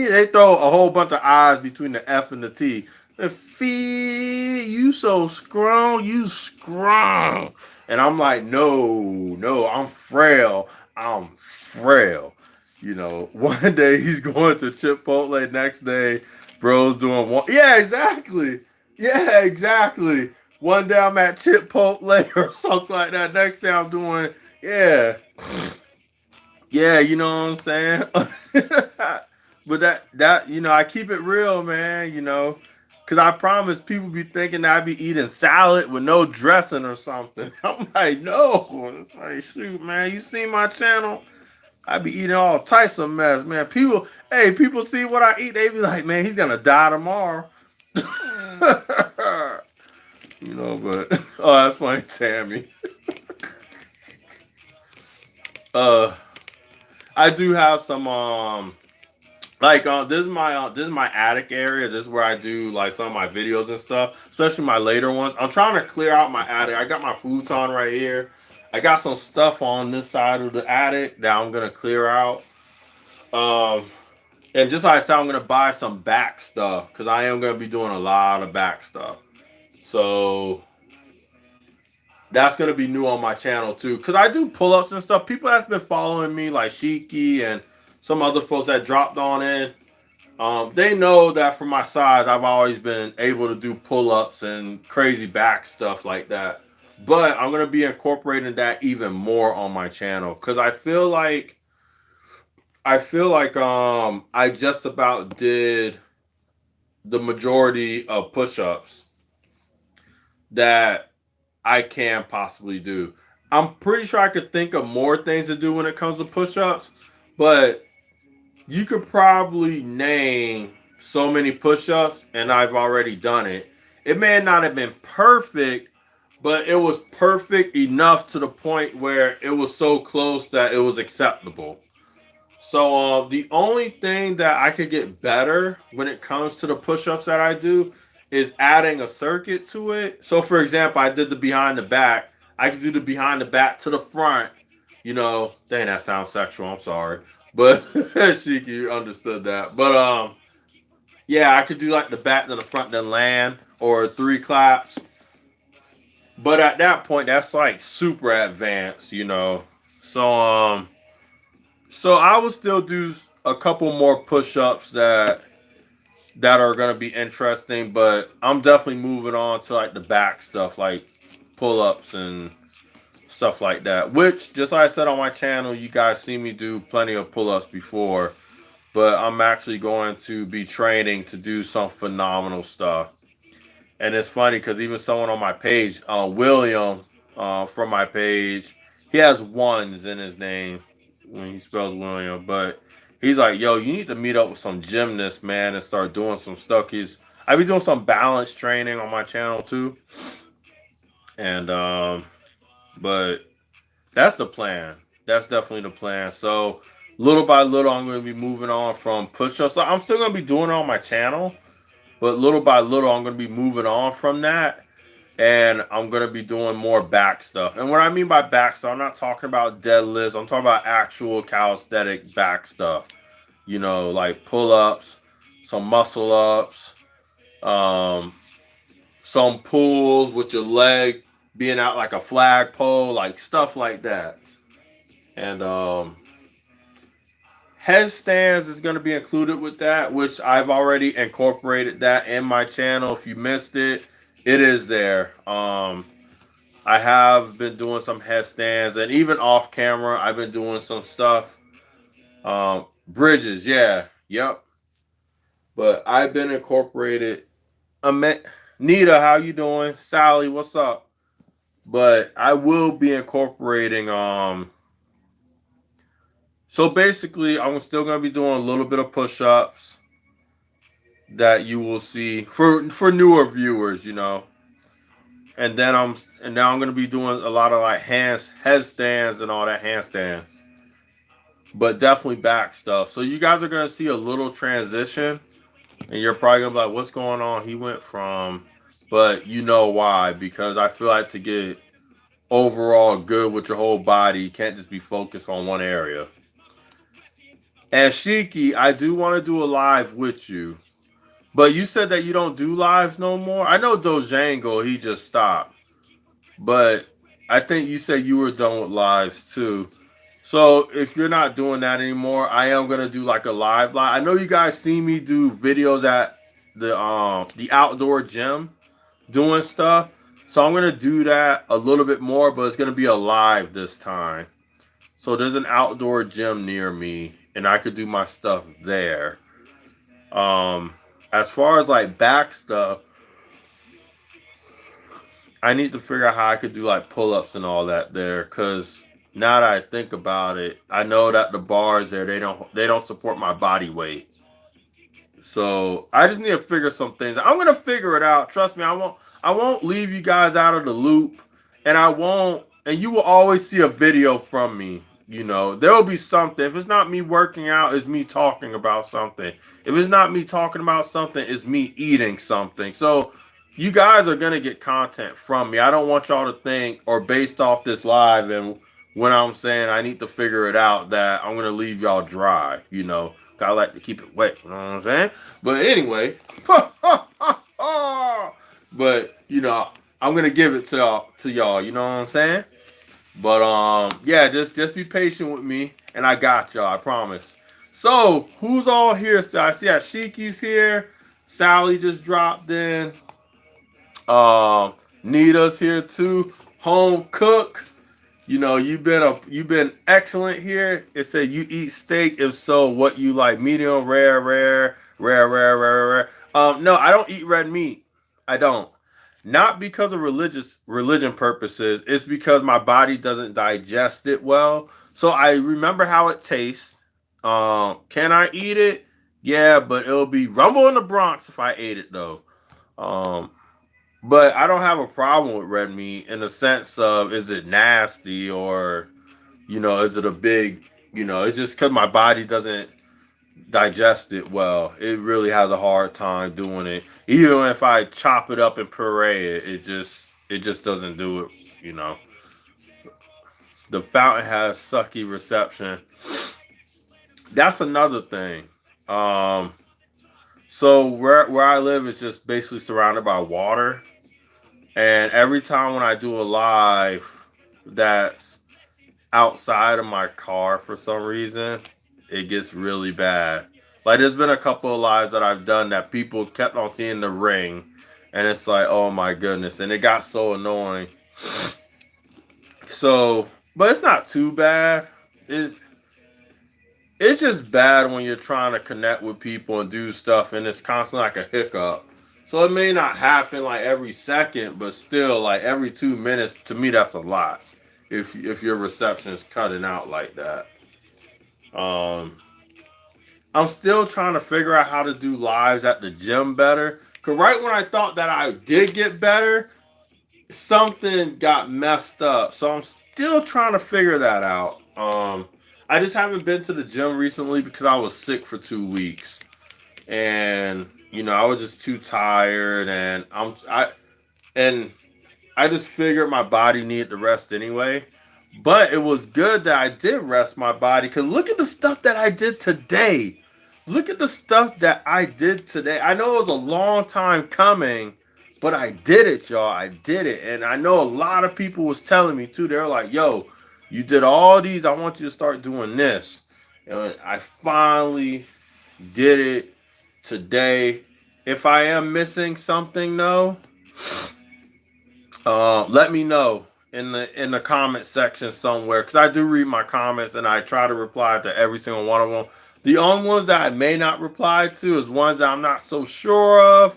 They throw a whole bunch of I's between the F and the T. Fee, you so strong, you strong. And I'm like, no, I'm frail. I'm frail. One day he's going to Chipotle, next day, bro's doing one. Yeah, exactly. Yeah, exactly. One day I'm at Chipotle or something like that. Next day I'm doing, yeah. Yeah, you know what I'm saying? But I keep it real, man, because I promise people be thinking that I be eating salad with no dressing or something. I'm like, no. It's like, shoot, man, you see my channel? I be eating all types of mess, man. People see what I eat. They be like, man, he's going to die tomorrow. But oh, that's funny, Tammy. I do have some this is my attic area. This is where I do like some of my videos and stuff, especially my later ones. I'm trying to clear out my attic. I got my futon right here. I got some stuff on this side of the attic that I'm gonna clear out. And just like I said, I'm gonna buy some back stuff because I am gonna be doing a lot of back stuff. So that's gonna be new on my channel too, because I do pull-ups and stuff. People that's been following me, like Shiki and some other folks that dropped on in, They know that for my size, I've always been able to do pull-ups and crazy back stuff like that. But I'm gonna be incorporating that even more on my channel because I feel like I just about did the majority of push-ups that I can possibly do. I'm pretty sure I could think of more things to do when it comes to push-ups, but you could probably name so many push-ups, and I've already done it. It may not have been perfect, but it was perfect enough to the point where it was so close that it was acceptable. So the only thing that I could get better when it comes to the push-ups that I do is adding a circuit to it. So for example, I did the behind the back. I could do the behind the back to the front. Dang, that sounds sexual. I'm sorry, but Shiki understood that. But yeah, I could do like the back to the front, then land, or three claps. But at that point, that's like super advanced. So so I would still do a couple more push-ups that are gonna be interesting, but I'm definitely moving on to like the back stuff, like pull-ups and stuff like that. Which, just like I said on my channel, you guys see me do plenty of pull-ups before, but I'm actually going to be training to do some phenomenal stuff. And it's funny because even someone on my page, William, from my page, he has ones in his name when he spells William, but he's like, "Yo, you need to meet up with some gymnasts, man, and start doing some stuff." I be doing some balance training on my channel too, and but that's the plan. That's definitely the plan. So little by little, I'm going to be moving on from push-ups. So I'm still going to be doing it on my channel, but little by little, I'm going to be moving on from that. And I'm going to be doing more back stuff. And what I mean by back stuff, I'm not talking about deadlifts. I'm talking about actual calisthenic back stuff. Like pull-ups, some muscle-ups, um, some pulls with your leg being out like a flagpole, like stuff like that. And headstands is going to be included with that, which I've already incorporated that in my channel. If you missed it, it is there. I have been doing some headstands, and even off camera, I've been doing some stuff. Bridges, yeah, yep. But I've been incorporated. Nita, how you doing? Sally, what's up? But I will be incorporating. So basically, I'm still gonna be doing a little bit of push-ups that you will see for newer viewers. And now I'm gonna be doing a lot of like headstands and all that handstands, but definitely back stuff. So you guys are gonna see a little transition, and you're probably gonna be like, "What's going on?" He went from, but you know why? Because I feel like to get overall good with your whole body, you can't just be focused on one area. And Shiki, I do want to do a live with you. But you said that you don't do lives no more. I know Dojango, he just stopped. But I think you said you were done with lives too. So if you're not doing that anymore, I am gonna do like a live. I know you guys see me do videos at the outdoor gym doing stuff. So I'm gonna do that a little bit more, but it's gonna be a live this time. So there's an outdoor gym near me, and I could do my stuff there. Um, as far as like back stuff, I need to figure out how I could do like pull-ups and all that there. Cause now that I think about it, I know that the bars there they don't support my body weight. So I just need to figure some things. I'm gonna figure it out. Trust me, I won't leave you guys out of the loop, and I won't. And you will always see a video from me. There will be something. If it's not me working out, it's me talking about something. If it's not me talking about something, it's me eating something. So you guys are gonna get content from me. I don't want y'all to think or based off this live and when I'm saying I need to figure it out that I'm gonna leave y'all dry. I like to keep it wet. You know what I'm saying? But anyway, but I'm gonna give it to y'all. You know what I'm saying? But yeah, just be patient with me, and I got y'all. I promise. So, who's all here? So I see Ashiki's here. Sally just dropped in. Um, Nita's here too. Home cook. You've been excellent here. It said you eat steak. If so, what you like? Medium, rare, rare, rare, rare, rare, rare. No, I don't eat red meat. I don't. Not because of religion purposes. It's because my body doesn't digest it well. So I remember how it tastes. Can I eat it? Yeah, but it'll be Rumble in the Bronx if I ate it though. Um, but I don't have a problem with red meat in the sense of is it nasty or is it a big it's just because my body doesn't digest it well. It really has a hard time doing it. Even if I chop it up and puree it, it just doesn't do it. You know, the fountain has sucky reception. That's another thing. Um, so where I live is just basically surrounded by water, and every time when I do a live that's outside of my car for some reason, it gets really bad. Like there's been a couple of lives that I've done that people kept on seeing the ring, and it's like, oh my goodness, and it got so annoying. So, but it's not too bad. It's it's just bad when you're trying to connect with people and do stuff, and it's constantly like a hiccup. So it may not happen like every second, but still, like every 2 minutes, to me, that's a lot. If your reception is cutting out like that. Um, I'm still trying to figure out how to do lives at the gym better. Cause right when I thought that I did get better, something got messed up. So I'm still trying to figure that out. I just haven't been to the gym recently because I was sick for 2 weeks, and I was just too tired, and and I just figured my body needed to rest anyway. But it was good that I did rest my body because look at the stuff that I did today. Look at the stuff that I did today. I know it was a long time coming, but I did it, y'all. I did it. And I know a lot of people was telling me too. They're like, yo, you did all these. I want you to start doing this. And I finally did it today. If I am missing something though, let me know in the comment section somewhere because I do read my comments and I try to reply to every single one of them. The only ones that I may not reply to is ones that I'm not so sure of,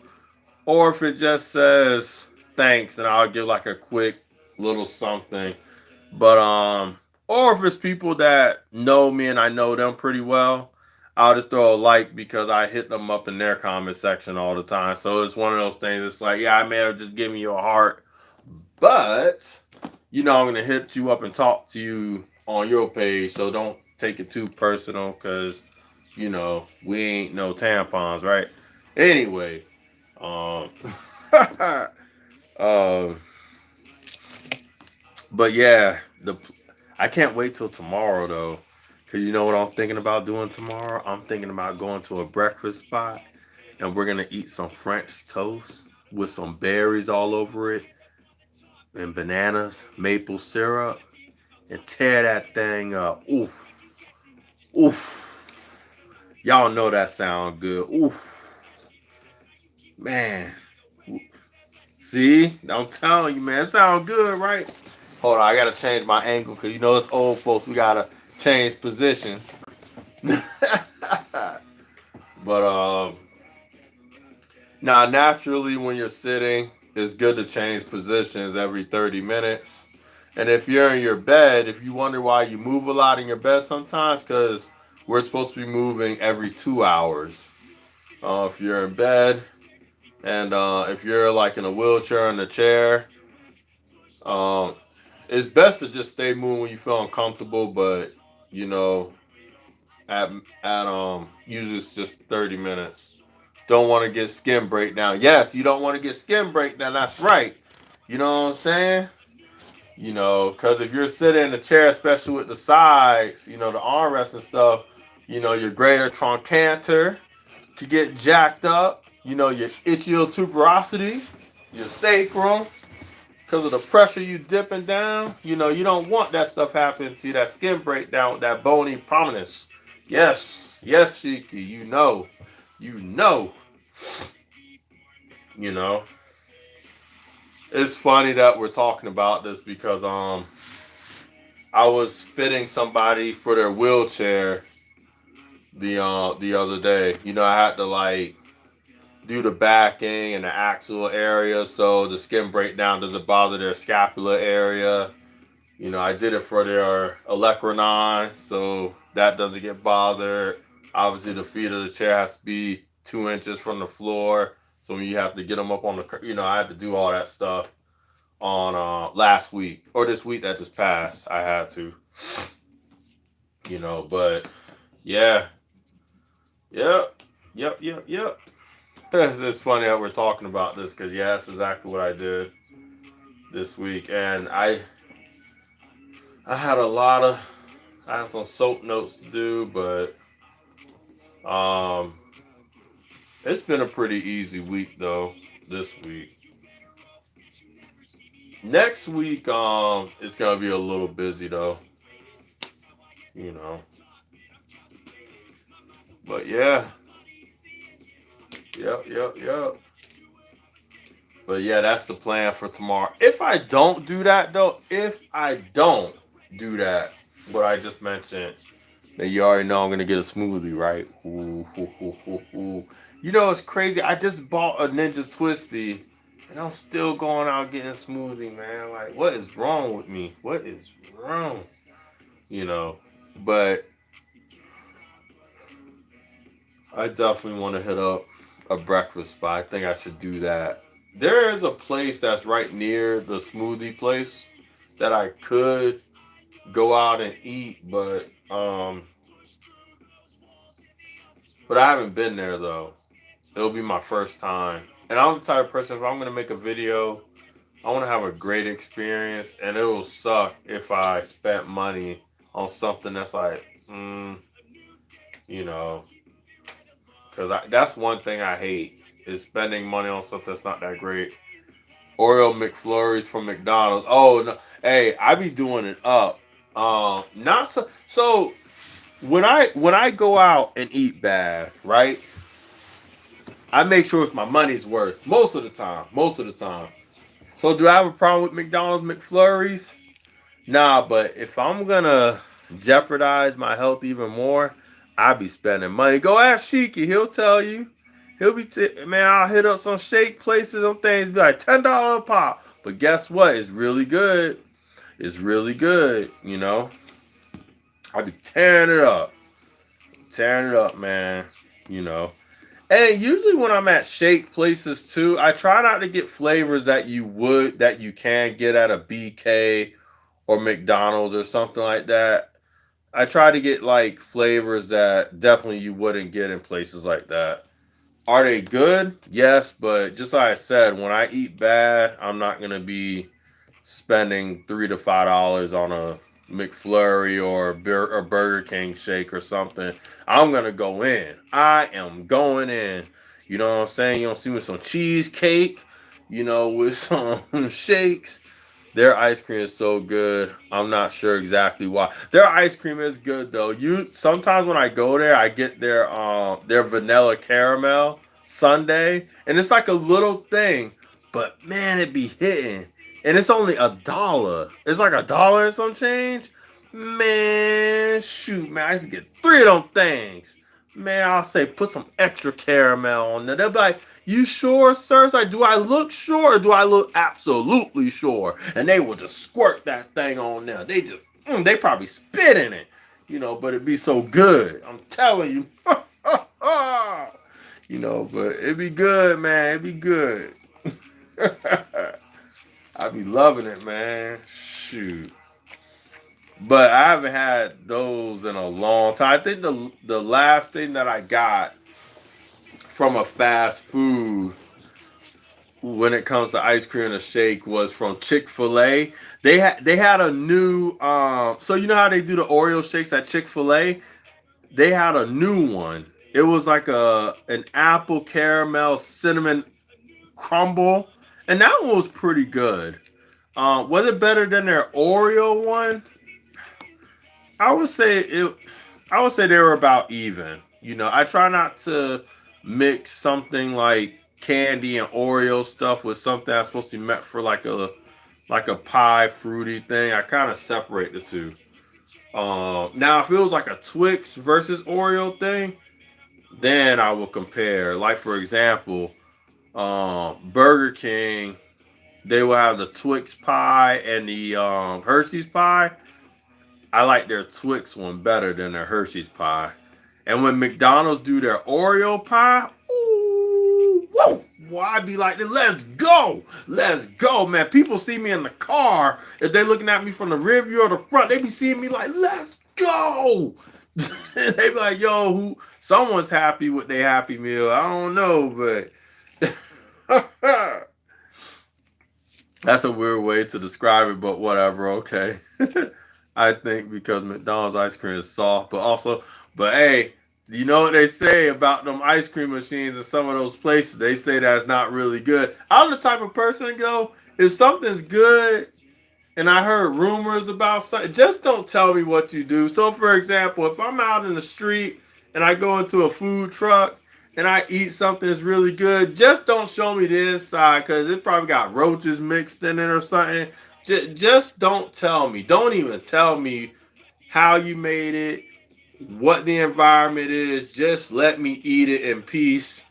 or if it just says thanks and I'll give like a quick little something. But or if it's people that know me and I know them pretty well, I'll just throw a like because I hit them up in their comment section all the time. So it's one of those things. It's like, yeah, I may have just given you a heart, but I'm gonna hit you up and talk to you on your page. So don't take it too personal, because we ain't no tampons, right? Anyway, um, um, but yeah, I can't wait till tomorrow though, because you know what I'm thinking about doing tomorrow? I'm thinking about going to a breakfast spot and we're gonna eat some French toast with some berries all over it and bananas, maple syrup, and tear that thing up. Oof, oof. Y'all know that sound good. Oof, man. See, I'm telling you, man, it sound good, right? Hold on, I gotta change my angle because it's old folks. We gotta change positions. But now naturally, when you're sitting, it's good to change positions every 30 minutes. And if you're in your bed, if you wonder why you move a lot in your bed sometimes, because we're supposed to be moving every 2 hours. If you're in bed, and if you're like in a wheelchair or in a chair, um, it's best to just stay moving when you feel uncomfortable. But you know, at usually it's just 30 minutes. Don't want to get skin breakdown. Yes, you don't want to get skin breakdown. That's right. You know what I'm saying? Because if you're sitting in a chair, especially with the sides, the armrests and stuff, your greater trochanter could get jacked up. Your ischial tuberosity, your sacrum, because of the pressure you dipping down. You don't want that stuff happening to you, that skin breakdown with that bony prominence. Yes. Yes, Shiki, you know, you know. It's funny that we're talking about this because I was fitting somebody for their wheelchair the other day. You know, I had to like do the backing and the axle area so the skin breakdown doesn't bother their scapular area. You know, I did it for their olecranon so that doesn't get bothered. Obviously, the feet of the chair has to be 2 inches from the floor. So when you have to get them up on the, I had to do all that stuff on last week or this week that just passed. I had to, but yeah, yep, yep. It's funny how we're talking about this because yeah, that's exactly what I did this week, and I had I had some soap notes to do, but um, it's been a pretty easy week though. This week, next week, it's gonna be a little busy though, you know. But yeah, yep. But yeah, that's the plan for tomorrow. If I don't do that though, if I don't do that, what I just mentioned, then you already know I'm gonna get a smoothie, right? Ooh, ooh, ooh, ooh, ooh. You know it's crazy. I just bought a Ninja Twisty, and I'm still going out getting a smoothie, man. Like, what is wrong with me? What is wrong? You know. But I definitely want to hit up a breakfast spot. I think I should do that. There is a place that's right near the smoothie place that I could go out and eat, but I haven't been there though. It'll be my first time. And I'm the type of person, if I'm gonna make a video, I want to have a great experience, and it will suck if I spent money on something that's like, you know, because that's one thing I hate is spending money on something that's not that great. Oreo McFlurries from McDonald's. Oh no, hey, I be doing it up. Not so. When I go out and eat bad, right? I make sure it's my money's worth most of the time. Most of the time. So do I have a problem with McDonald's McFlurries? Nah, but if I'm gonna jeopardize my health even more, I be spending money. Go ask Sheiky, he'll tell you. He'll be man. I'll hit up some shake places. Them things be like $10 a pop. But guess what? It's really good. It's really good. I be tearing it up, man. You know. And usually when I'm at shake places too, I try not to get flavors that you can get at a BK or McDonald's or something like that. I try to get like flavors that definitely you wouldn't get in places like that. Are they good? Yes, but just like I said, when I eat bad, I'm not gonna be spending $3 to $5 on a McFlurry or a Burger King shake or something. I'm gonna go in. I am going in. You know what I'm saying? You don't see me with some cheesecake, with some shakes. Their ice cream is so good. I'm not sure exactly why. Their ice cream is good though. You sometimes when I go there, I get their vanilla caramel sundae, and it's like a little thing, but man, it be hitting. And it's only $1. It's like $1 and some change. Man, shoot, man, I used to get 3 of them things. Man, I'll say put some extra caramel on there. They'll be like, you sure, sir? It's like, do I look sure or do I look absolutely sure? And they will just squirt that thing on there. They probably spit in it, but it'd be so good. I'm telling you. But it'd be good, man. It'd be good. I be loving it, man. Shoot. But I haven't had those in a long time. I think the last thing that I got from a fast food when it comes to ice cream and a shake was from Chick-fil-A. They had a new so you know how they do the Oreo shakes at Chick-fil-A? They had a new one. It was like an apple caramel cinnamon crumble, and that one was pretty good. Was it better than their Oreo one? I would say it. I would say they were about even. You know, I try not to mix something like candy and Oreo stuff with something that's supposed to be meant for like a pie fruity thing. I kind of separate the two. Now if it was like a Twix versus Oreo thing, then I will compare. Like for example, Burger King, they will have the Twix pie and the Hershey's pie. I like their Twix one better than their Hershey's pie. And when McDonald's do their Oreo pie, ooh, whoa, well, I'd be like, let's go, man. People see me in the car, if they looking at me from the rear view or the front, they be seeing me like, let's go. They be like, yo, someone's happy with their Happy Meal. I don't know, but that's a weird way to describe it, but whatever, okay. I think because McDonald's ice cream is soft, but hey, you know what they say about them ice cream machines in some of those places? They say that it's not really good. I'm the type of person to go, if something's good and I heard rumors about something, just don't tell me what you do. So, for example, if I'm out in the street and I go into a food truck and I eat something that's really good, just don't show me the inside because it probably got roaches mixed in it or something. Just don't tell me. Don't even tell me how you made it, what the environment is. Just let me eat it in peace.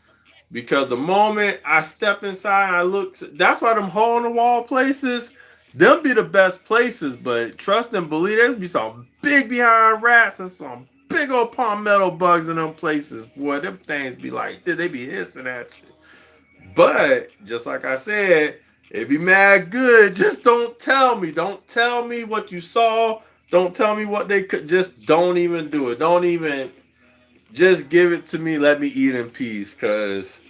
Because the moment I step inside and I look, that's why them hole in the wall places, them be the best places. But trust and believe, there be some big behind rats and some big old palmetto bugs in them places. Boy, them things be like, they be hissing at you. But just like I said, it be mad good. Just don't tell me. Don't tell me what you saw. Don't tell me what they could. Just don't even do it. Don't even. Just give it to me. Let me eat in peace. Cause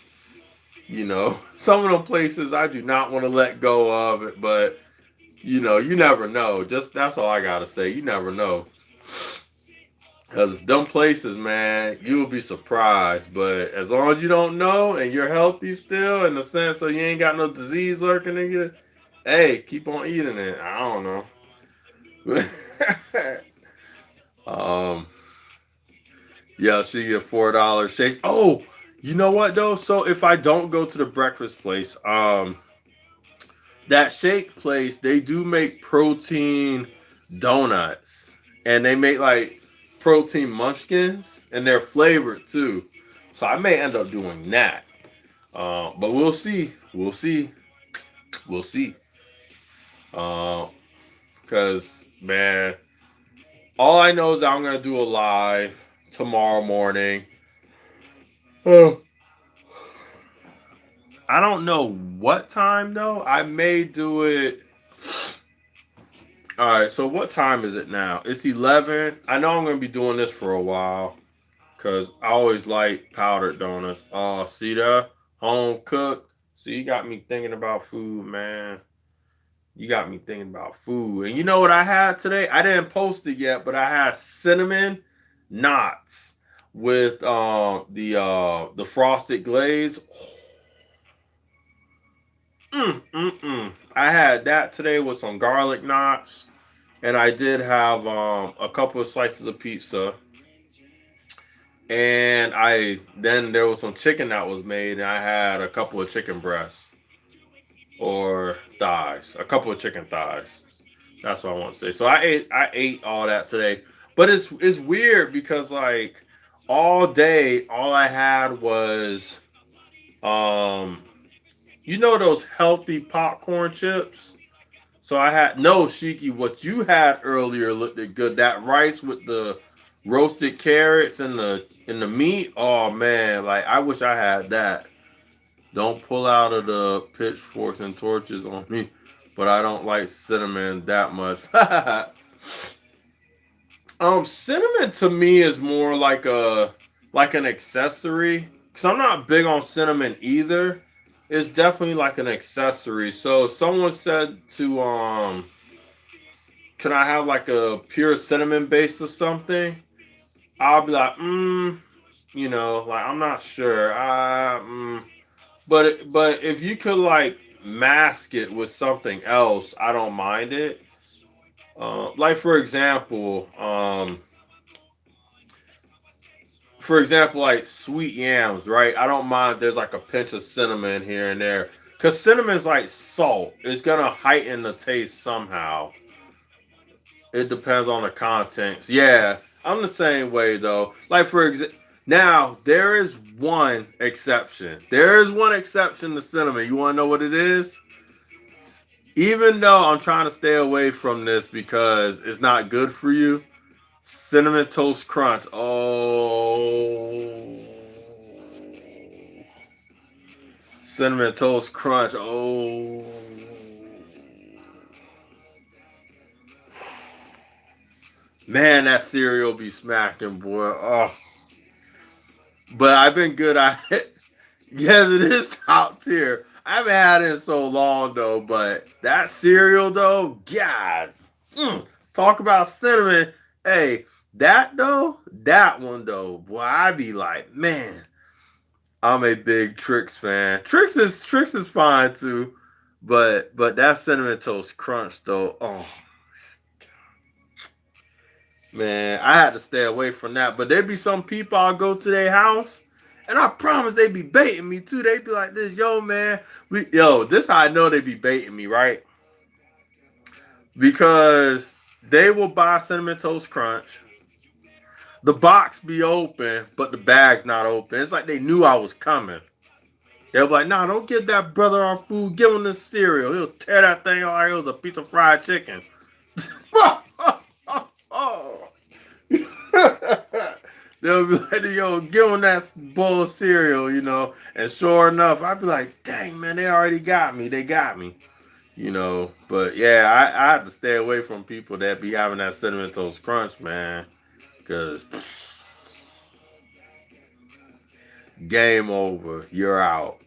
some of them places I do not want to let go of it. But you never know. Just that's all I gotta say. You never know. Because them places, man, you will be surprised. But as long as you don't know and you're healthy still, in the sense of you ain't got no disease lurking in you, hey, keep on eating it. I don't know. um, yeah, she get $4 shakes. Oh, you know what though? So if I don't go to the breakfast place, that shake place, they do make protein donuts. And they make like protein munchkins and they're flavored too. So I may end up doing that. But we'll see. We'll see. We'll see. Because, man, all I know is that I'm going to do a live tomorrow morning. I don't know what time though. I may do it. All right, so what time is it now? It's 11. I know I'm going to be doing this for a while because I always like powdered donuts. Oh, see that? Home cooked. See, you got me thinking about food, man. You got me thinking about food. And you know what I had today? I didn't post it yet, but I had cinnamon knots with the frosted glaze. I had that today with some garlic knots, and I did have a couple of slices of pizza, and then there was some chicken that was made, and I had a couple of chicken breasts or thighs, a couple of chicken thighs. That's what I want to say. So I ate all that today, but it's weird because like all day all I had was those healthy popcorn chips. So I had no Shiki. What you had earlier looked good. That rice with the roasted carrots and the meat. Oh man, like I wish I had that. Don't pull out of the pitchforks and torches on me, but I don't like cinnamon that much. Cinnamon to me is more like an accessory. Cause I'm not big on cinnamon either. It's definitely like an accessory. So someone said can I have like a pure cinnamon base or something? I'll be like, like I'm not sure. But if you could like mask it with something else, I don't mind it. Like for example, for example, like sweet yams, right? I don't mind if there's like a pinch of cinnamon here and there. Because cinnamon is like salt. It's going to heighten the taste somehow. It depends on the contents. Yeah, I'm the same way though. Like for example, now there is one exception. There is one exception to cinnamon. You want to know what it is? Even though I'm trying to stay away from this because it's not good for you, cinnamon toast crunch. Oh, cinnamon toast crunch. Oh, man, that cereal be smacking, boy. Oh, but I've been good at it. Yes, it is top tier. I haven't had it in so long though, but that cereal though, God, talk about cinnamon. Hey, that though, that one though, boy, I be like, man, I'm a big Trix fan. Trix is fine too, but that cinnamon toast crunch though, oh man, I had to stay away from that. But there'd be some people I'll go to their house, and I promise they be baiting me too. They be like this, yo, man, this how I know they be baiting me, right? Because they will buy cinnamon toast crunch. The box be open, but the bag's not open. It's like they knew I was coming. They'll be like, nah, don't give that brother our food. Give him this cereal. He'll tear that thing out like it was a piece of fried chicken. Oh. They'll be like, yo, give them that bowl of cereal, And sure enough, I'd be like, dang, man, they already got me. They got me, But yeah, I have to stay away from people that be having that cinnamon toast crunch, man. Because game over. You're out.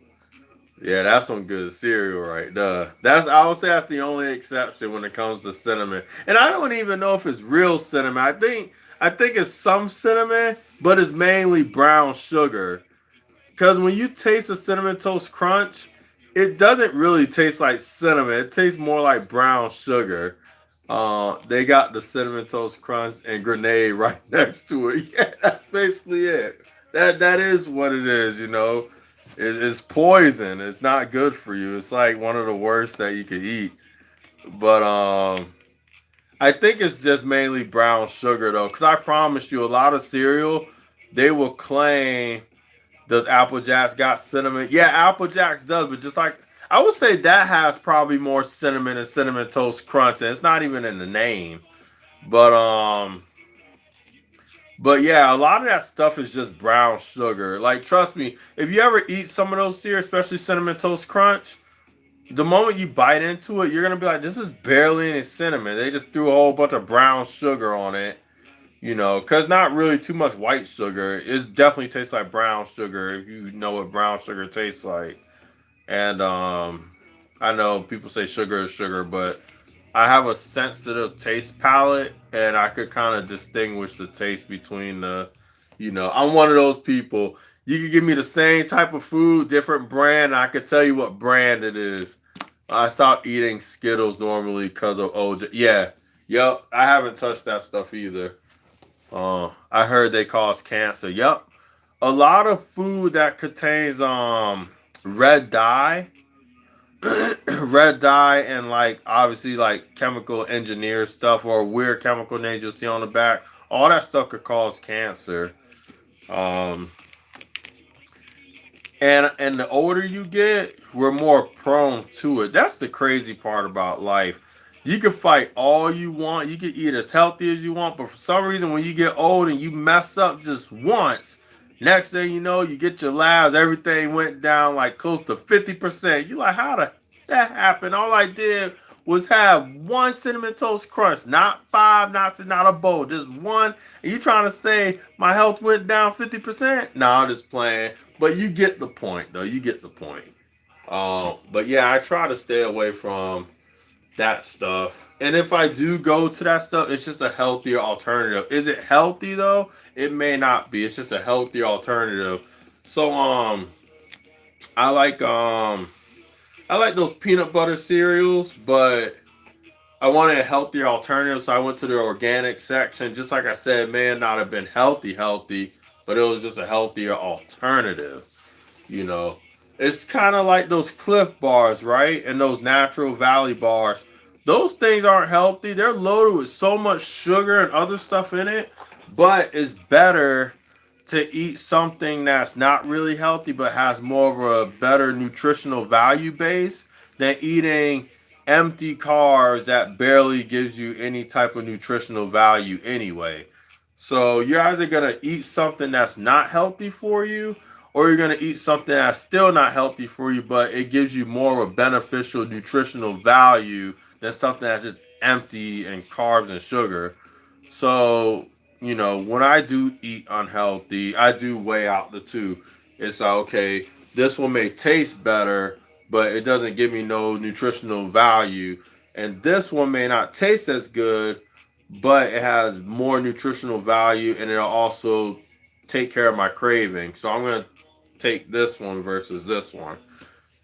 Yeah, that's some good cereal right there. I would say that's the only exception when it comes to cinnamon. And I don't even know if it's real cinnamon. I think it's some cinnamon, but it's mainly brown sugar. Because when you taste a cinnamon toast crunch, it doesn't really taste like cinnamon. It tastes more like brown sugar. They got the cinnamon toast crunch and grenade right next to it. Yeah, that's basically it. That is what it is, It's poison. It's not good for you. It's like one of the worst that you could eat. But I think it's just mainly brown sugar though, because I promise you, a lot of cereal, they will claim, does Apple Jacks got cinnamon? Yeah, Apple Jacks does, but just like I would say that has probably more cinnamon and cinnamon toast crunch, and it's not even in the name. But but yeah, a lot of that stuff is just brown sugar. Like, trust me, if you ever eat some of those cereals, especially cinnamon toast crunch, the moment you bite into it, you're gonna be like, this is barely any cinnamon. They just threw a whole bunch of brown sugar on it, because not really too much white sugar. It definitely tastes like brown sugar if you know what brown sugar tastes like. And I know people say sugar is sugar, but I have a sensitive taste palate, and I could kind of distinguish the taste between I'm one of those people. You can give me the same type of food, different brand, and I could tell you what brand it is. I stopped eating Skittles normally because of OJ. Yeah, yep. I haven't touched that stuff either. I heard they cause cancer. Yep. A lot of food that contains red dye, red dye, and like obviously like chemical engineered stuff or weird chemical names you'll see on the back. All that stuff could cause cancer. Um, and the older you get, we're more prone to it. That's the crazy part about life. You can fight all you want. You can eat as healthy as you want, but for some reason, when you get old and you mess up just once, next thing you know, you get your labs, everything went down like close to 50%. You're like, how did that happen? All I did was have one cinnamon toast crunch, not five, not a bowl, just one. And you trying to say my health went down 50%? No, I'm just playing. But you get the point, though. You get the point. But yeah, I try to stay away from that stuff. And if I do go to that stuff, it's just a healthier alternative. Is it healthy though? It may not be. It's just a healthier alternative. So I like those peanut butter cereals, but I wanted a healthier alternative, so I went to the organic section. Just like I said, may not have been healthy, but it was just a healthier alternative. You know, it's kind of like those Cliff bars, right? And those Natural Valley bars. Those things aren't healthy. They're loaded with so much sugar and other stuff in it, but it's better to eat something that's not really healthy but has more of a better nutritional value base than eating empty carbs that barely gives you any type of nutritional value anyway. So you're either going to eat something that's not healthy for you, or you're going to eat something that's still not healthy for you but it gives you more of a beneficial nutritional value than something that's just empty and carbs and sugar. So, when I do eat unhealthy, I do weigh out the two. It's like, okay, this one may taste better, but it doesn't give me no nutritional value. And this one may not taste as good, but it has more nutritional value and it'll also take care of my craving. So I'm going to take this one versus this one,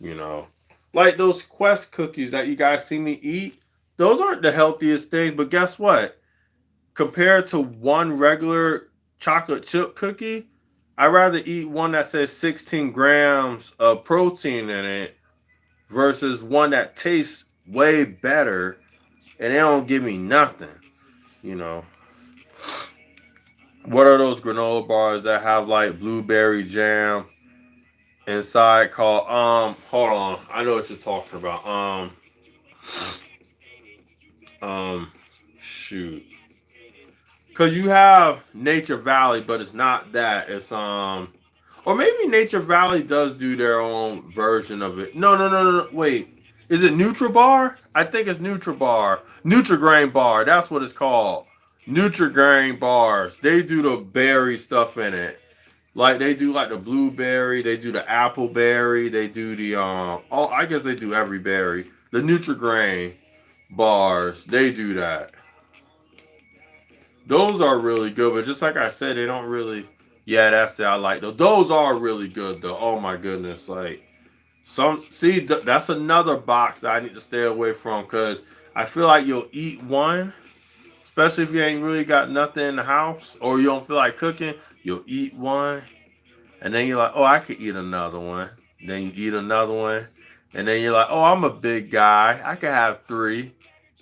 you know. Like those Quest cookies that you guys see me eat, those aren't the healthiest thing, but guess what? Compared to one regular chocolate chip cookie, I'd rather eat one that says 16 grams of protein in it versus one that tastes way better and they don't give me nothing. You know, what are those granola bars that have like blueberry jam inside called hold on, I know what you're talking about. Um shoot. Cause you have Nature Valley, but it's not that. It's or maybe Nature Valley does do their own version of it. No. Wait, is it NutriBar? I think it's NutriBar, Nutrigrain bar. That's what it's called. Nutrigrain bars. They do the berry stuff in it. Like they do like the blueberry, they do the appleberry, they do the oh I guess they do every berry. The Nutrigrain bars, they do that. Those are really good, but just like I said, they don't really. Yeah, that's it. I like those. Those are really good though. Oh my goodness, like that's another box that I need to stay away from because I feel like you'll eat one, especially if you ain't really got nothing in the house or you don't feel like cooking. You'll eat one, and then you're like, oh, I could eat another one. Then you eat another one, and then you're like, oh, I'm a big guy. I could have three.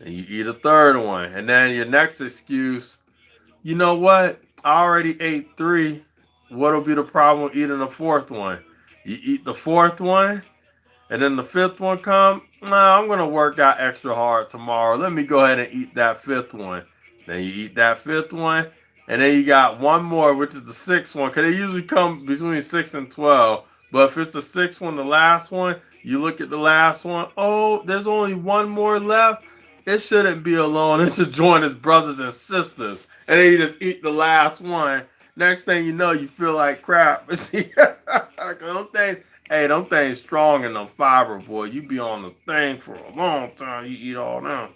And you eat a third one, and then your next excuse. You know what? I already ate three. What'll be the problem with eating the fourth one? You eat the fourth one, and then the fifth one come. Nah, I'm gonna work out extra hard tomorrow. Let me go ahead and eat that fifth one. Then you eat that fifth one, and then you got one more, which is the sixth one. Cause they usually come between 6 and 12. But if it's the sixth one, the last one, you look at the last one. Oh, there's only one more left. It shouldn't be alone. It should join its brothers and sisters. And then you just eat the last one. Next thing you know, you feel like crap. See, them things, hey, them things strong in them fiber, boy. You be on the thing for a long time. You eat all them.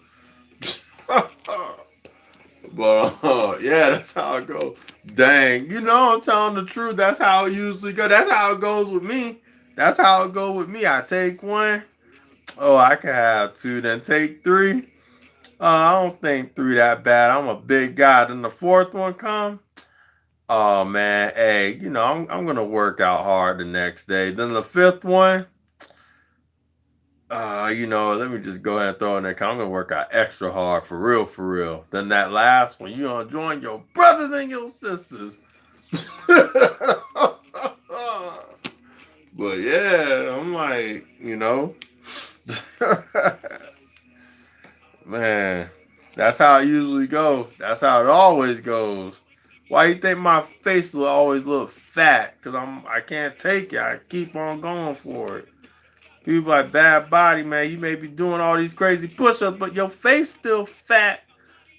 But yeah, that's how it goes. Dang, I'm telling the truth. That's how it usually goes. That's how it goes with me. That's how it goes with me. I take one. Oh, I can have two. Then take three. I don't think three that bad. I'm a big guy. Then the fourth one come. Oh man, hey, I'm gonna work out hard the next day. Then the fifth one, let me just go ahead and throw in there. I'm gonna work out extra hard for real, for real. Then that last one, you gonna join your brothers and your sisters. But yeah, I'm like, man, that's how it usually goes. That's how it always goes. Why you think my face will always look fat? Cause I can't take it. I keep on going for it. People like bad body, man. You may be doing all these crazy push-ups, but your face still fat.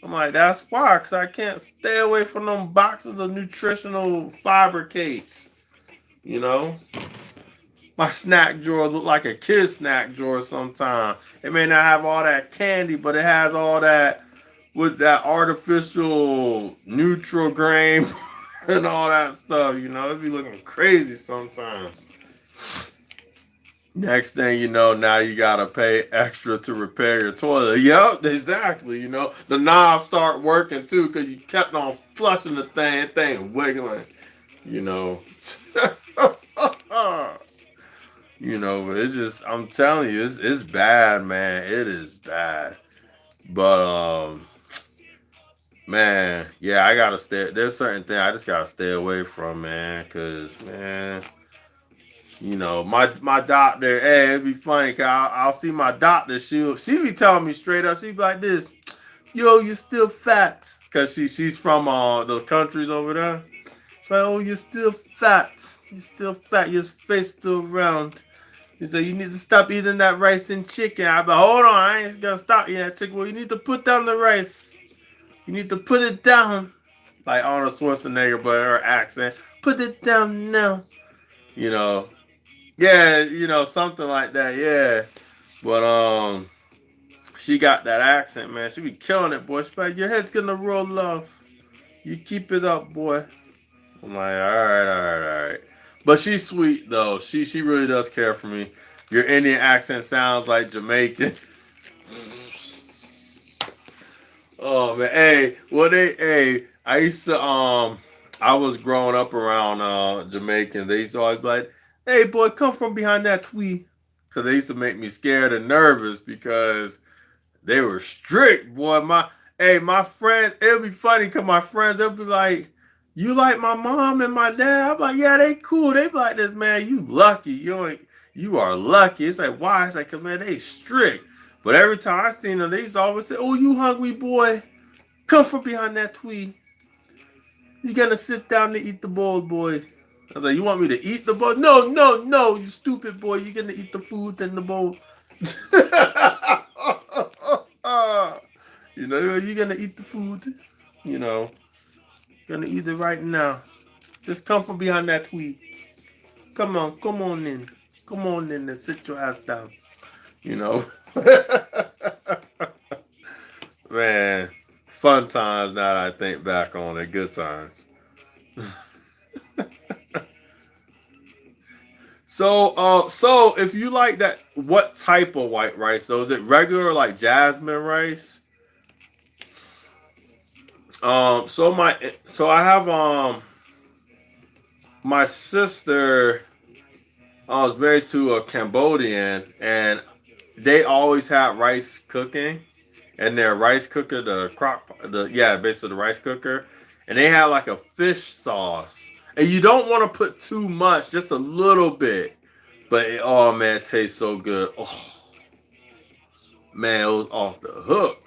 I'm like, that's why, cause I can't stay away from them boxes of nutritional fiber cakes. My snack drawer look like a kid's snack drawer sometimes. It may not have all that candy, but it has all that with that artificial neutral grain and all that stuff. It be looking crazy sometimes. Next thing you know, now you gotta pay extra to repair your toilet. Yep, exactly. The knobs start working too because you kept on flushing the thing wiggling. you know. You know, but it's just, I'm telling you, it's bad, man. It is bad. But man, yeah, I gotta stay. There's certain things I just gotta stay away from, man. Cause man, you know, my doctor, hey, it'd be funny. Cause I'll see my doctor. She be telling me straight up. She be like this, yo, you're still fat. Cause she's from the countries over there. She's like, oh, you're still fat. You're still fat. Your face still round. He said, you need to stop eating that rice and chicken. I'm like, hold on, I ain't gonna stop eating that chicken. Well, you need to put down the rice. You need to put it down. Like Arnold Schwarzenegger, but her accent. Put it down now. You know. Yeah, you know, something like that, yeah. But she got that accent, man. She be killing it, boy. She's like, your head's gonna roll off. You keep it up, boy. I'm like, all right. But she's sweet though. She really does care for me. Your Indian accent sounds like Jamaican. Oh man, hey, I used to I was growing up around Jamaican. They used to always be like, hey boy, come from behind that tree. Cause they used to make me scared and nervous because they were strict, boy. My friends, it'll be funny because my friends, they'll be like, you like my mom and my dad? I'm like, yeah, they cool. They be like this, man, you lucky. You are lucky. It's like, why? It's like, cause man, they strict. But every time I seen them, they used to always say, oh, you hungry, boy? Come from behind that tree. You gotta sit down to eat the bowl, boy. I was like, you want me to eat the bowl? No, you stupid boy. You're gonna eat the food in the bowl. You know, you're gonna eat the food. You know, you're gonna eat it right now. Just come from behind that tree. Come on in. Come on in and sit your ass down. You know. Man, fun times now that I think back on it. Good times. So if you like that, what type of white rice? So is it regular like jasmine rice? So I have my sister was married to a Cambodian, and they always had rice cooking, and their rice cooker, basically the rice cooker, and they had like a fish sauce, and you don't want to put too much, just a little bit, but oh man, it tastes so good. Oh man, it was off the hook.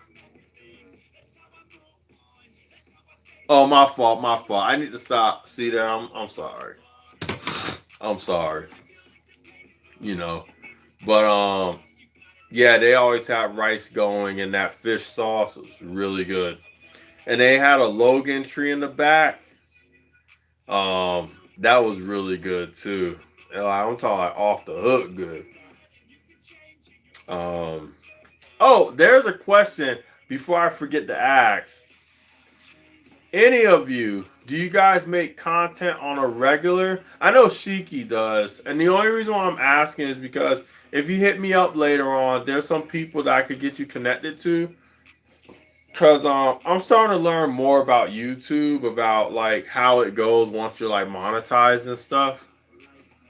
Oh, my fault. I need to stop. See there, I'm sorry. I'm sorry. You know, but yeah, they always had rice going, and that fish sauce was really good. And they had a Logan tree in the back. That was really good too. And, like, I'm talking like off the hook good. Um, oh, there's a question before I forget to ask. Any of you, do you guys make content on a regular? I know Shiki does, and the only reason why I'm asking is because if you hit me up later on, there's some people that I could get you connected to. Cause I'm starting to learn more about YouTube, about like how it goes once you're like monetized and stuff.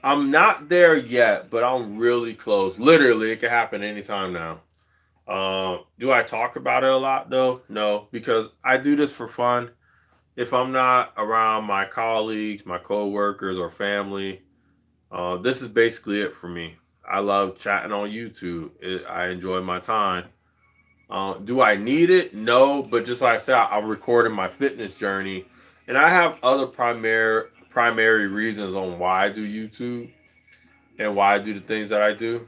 I'm not there yet, but I'm really close. Literally, it could happen anytime now. Do I talk about it a lot though? No, because I do this for fun. If I'm not around my colleagues, my coworkers, or family, this is basically it for me. I love chatting on YouTube. I enjoy my time. Do I need it? No, but just like I said, I'm recording my fitness journey, and I have other primary reasons on why I do YouTube and why I do the things that I do.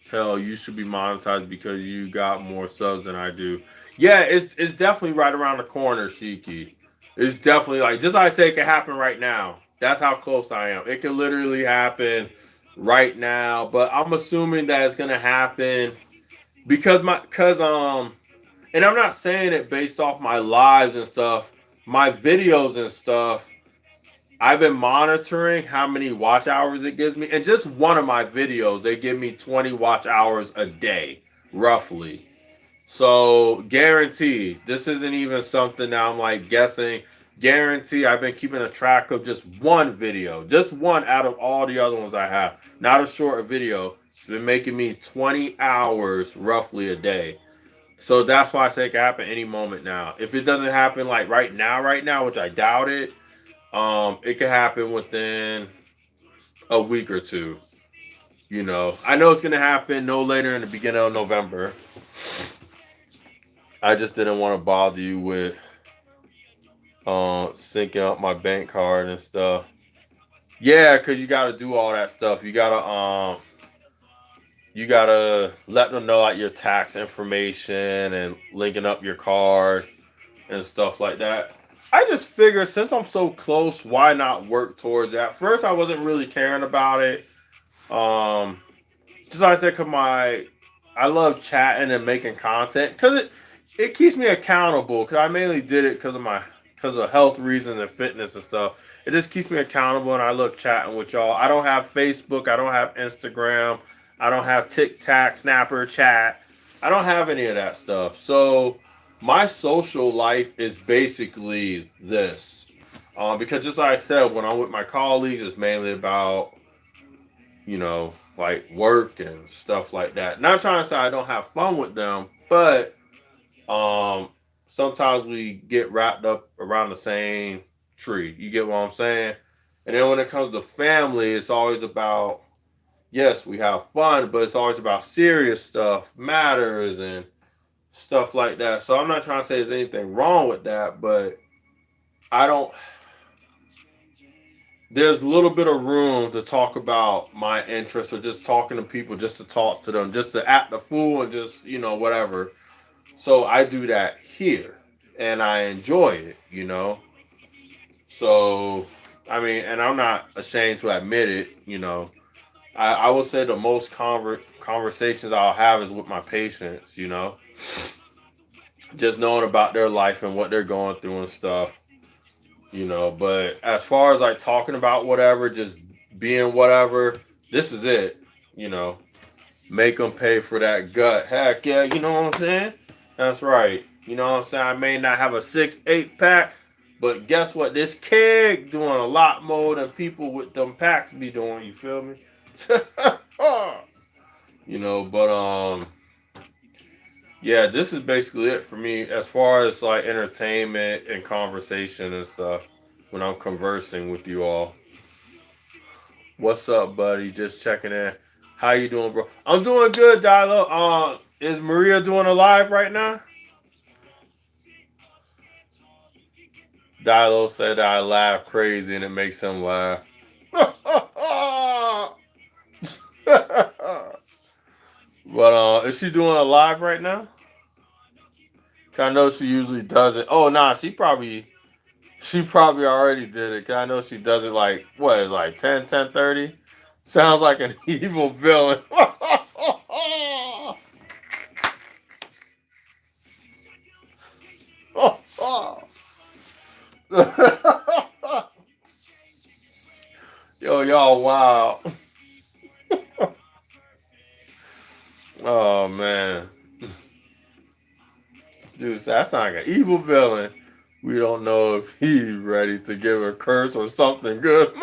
Hell, you should be monetized because you got more subs than I do. Yeah, it's definitely right around the corner, Shiki. It's definitely like just like I say, it can happen right now. That's how close I am. It can literally happen right now. But I'm assuming that it's gonna happen because and I'm not saying it based off my lives and stuff, my videos and stuff. I've been monitoring how many watch hours it gives me. And just one of my videos, they give me 20 watch hours a day, roughly. So guaranteed, this isn't even something that I'm like guessing. Guarantee I've been keeping a track of just one video, just one out of all the other ones I have. Not a short video. It's been making me 20 hours roughly a day. So that's why I say it can happen any moment now. If it doesn't happen like right now, which I doubt it, it could happen within a week or two. You know, I know it's gonna happen no later in the beginning of November. I just didn't want to bother you with syncing up my bank card and stuff. Yeah, cause you gotta do all that stuff. You gotta let them know like your tax information and linking up your card and stuff like that. I just figured since I'm so close, why not work towards that? First, I wasn't really caring about it. Um, just like I said, I love chatting and making content because it keeps me accountable. Because I mainly did it because of health reasons and fitness and stuff. It just keeps me accountable, and I love chatting with y'all. I don't have Facebook. I don't have Instagram. I don't have TikTok, Snapper, Chat. I don't have any of that stuff. So my social life is basically this. Because just like I said, when I'm with my colleagues, it's mainly about, like work and stuff like that. Not trying to say I don't have fun with them, but sometimes we get wrapped up around the same tree. You get what I'm saying? And then when it comes to family, it's always about, yes, we have fun, but it's always about serious stuff, matters, and stuff like that. So I'm not trying to say there's anything wrong with that, but I don't. There's a little bit of room to talk about my interests or just talking to people just to talk to them, just to act the fool and just, whatever. So I do that here and I enjoy it. So, I mean, and I'm not ashamed to admit it. I will say the most conversations I'll have is with my patients. Just knowing about their life and what they're going through and stuff. But as far as like talking about whatever, just being whatever, this is it. Make them pay for that gut. Heck yeah, you know what I'm saying? That's right. You know what I'm saying? I may not have a 6-8 pack, but guess what? This keg doing a lot more than people with them packs be doing. You feel me? But yeah, this is basically it for me as far as like entertainment and conversation and stuff when I'm conversing with you all. What's up, buddy? Just checking in. How you doing, bro? I'm doing good, Dilo. Is Maria doing a live right now? Dilo said I laugh crazy and it makes him laugh. But is she doing a live right now? 'Cause I know she usually does it. Oh nah, she probably already did it. 'Cause I know she does it like what is like 10:30. Sounds like an evil villain. Yo, y'all, wow. Oh man, dude, that sounds like an evil villain. We don't know if he's ready to give a curse or something good.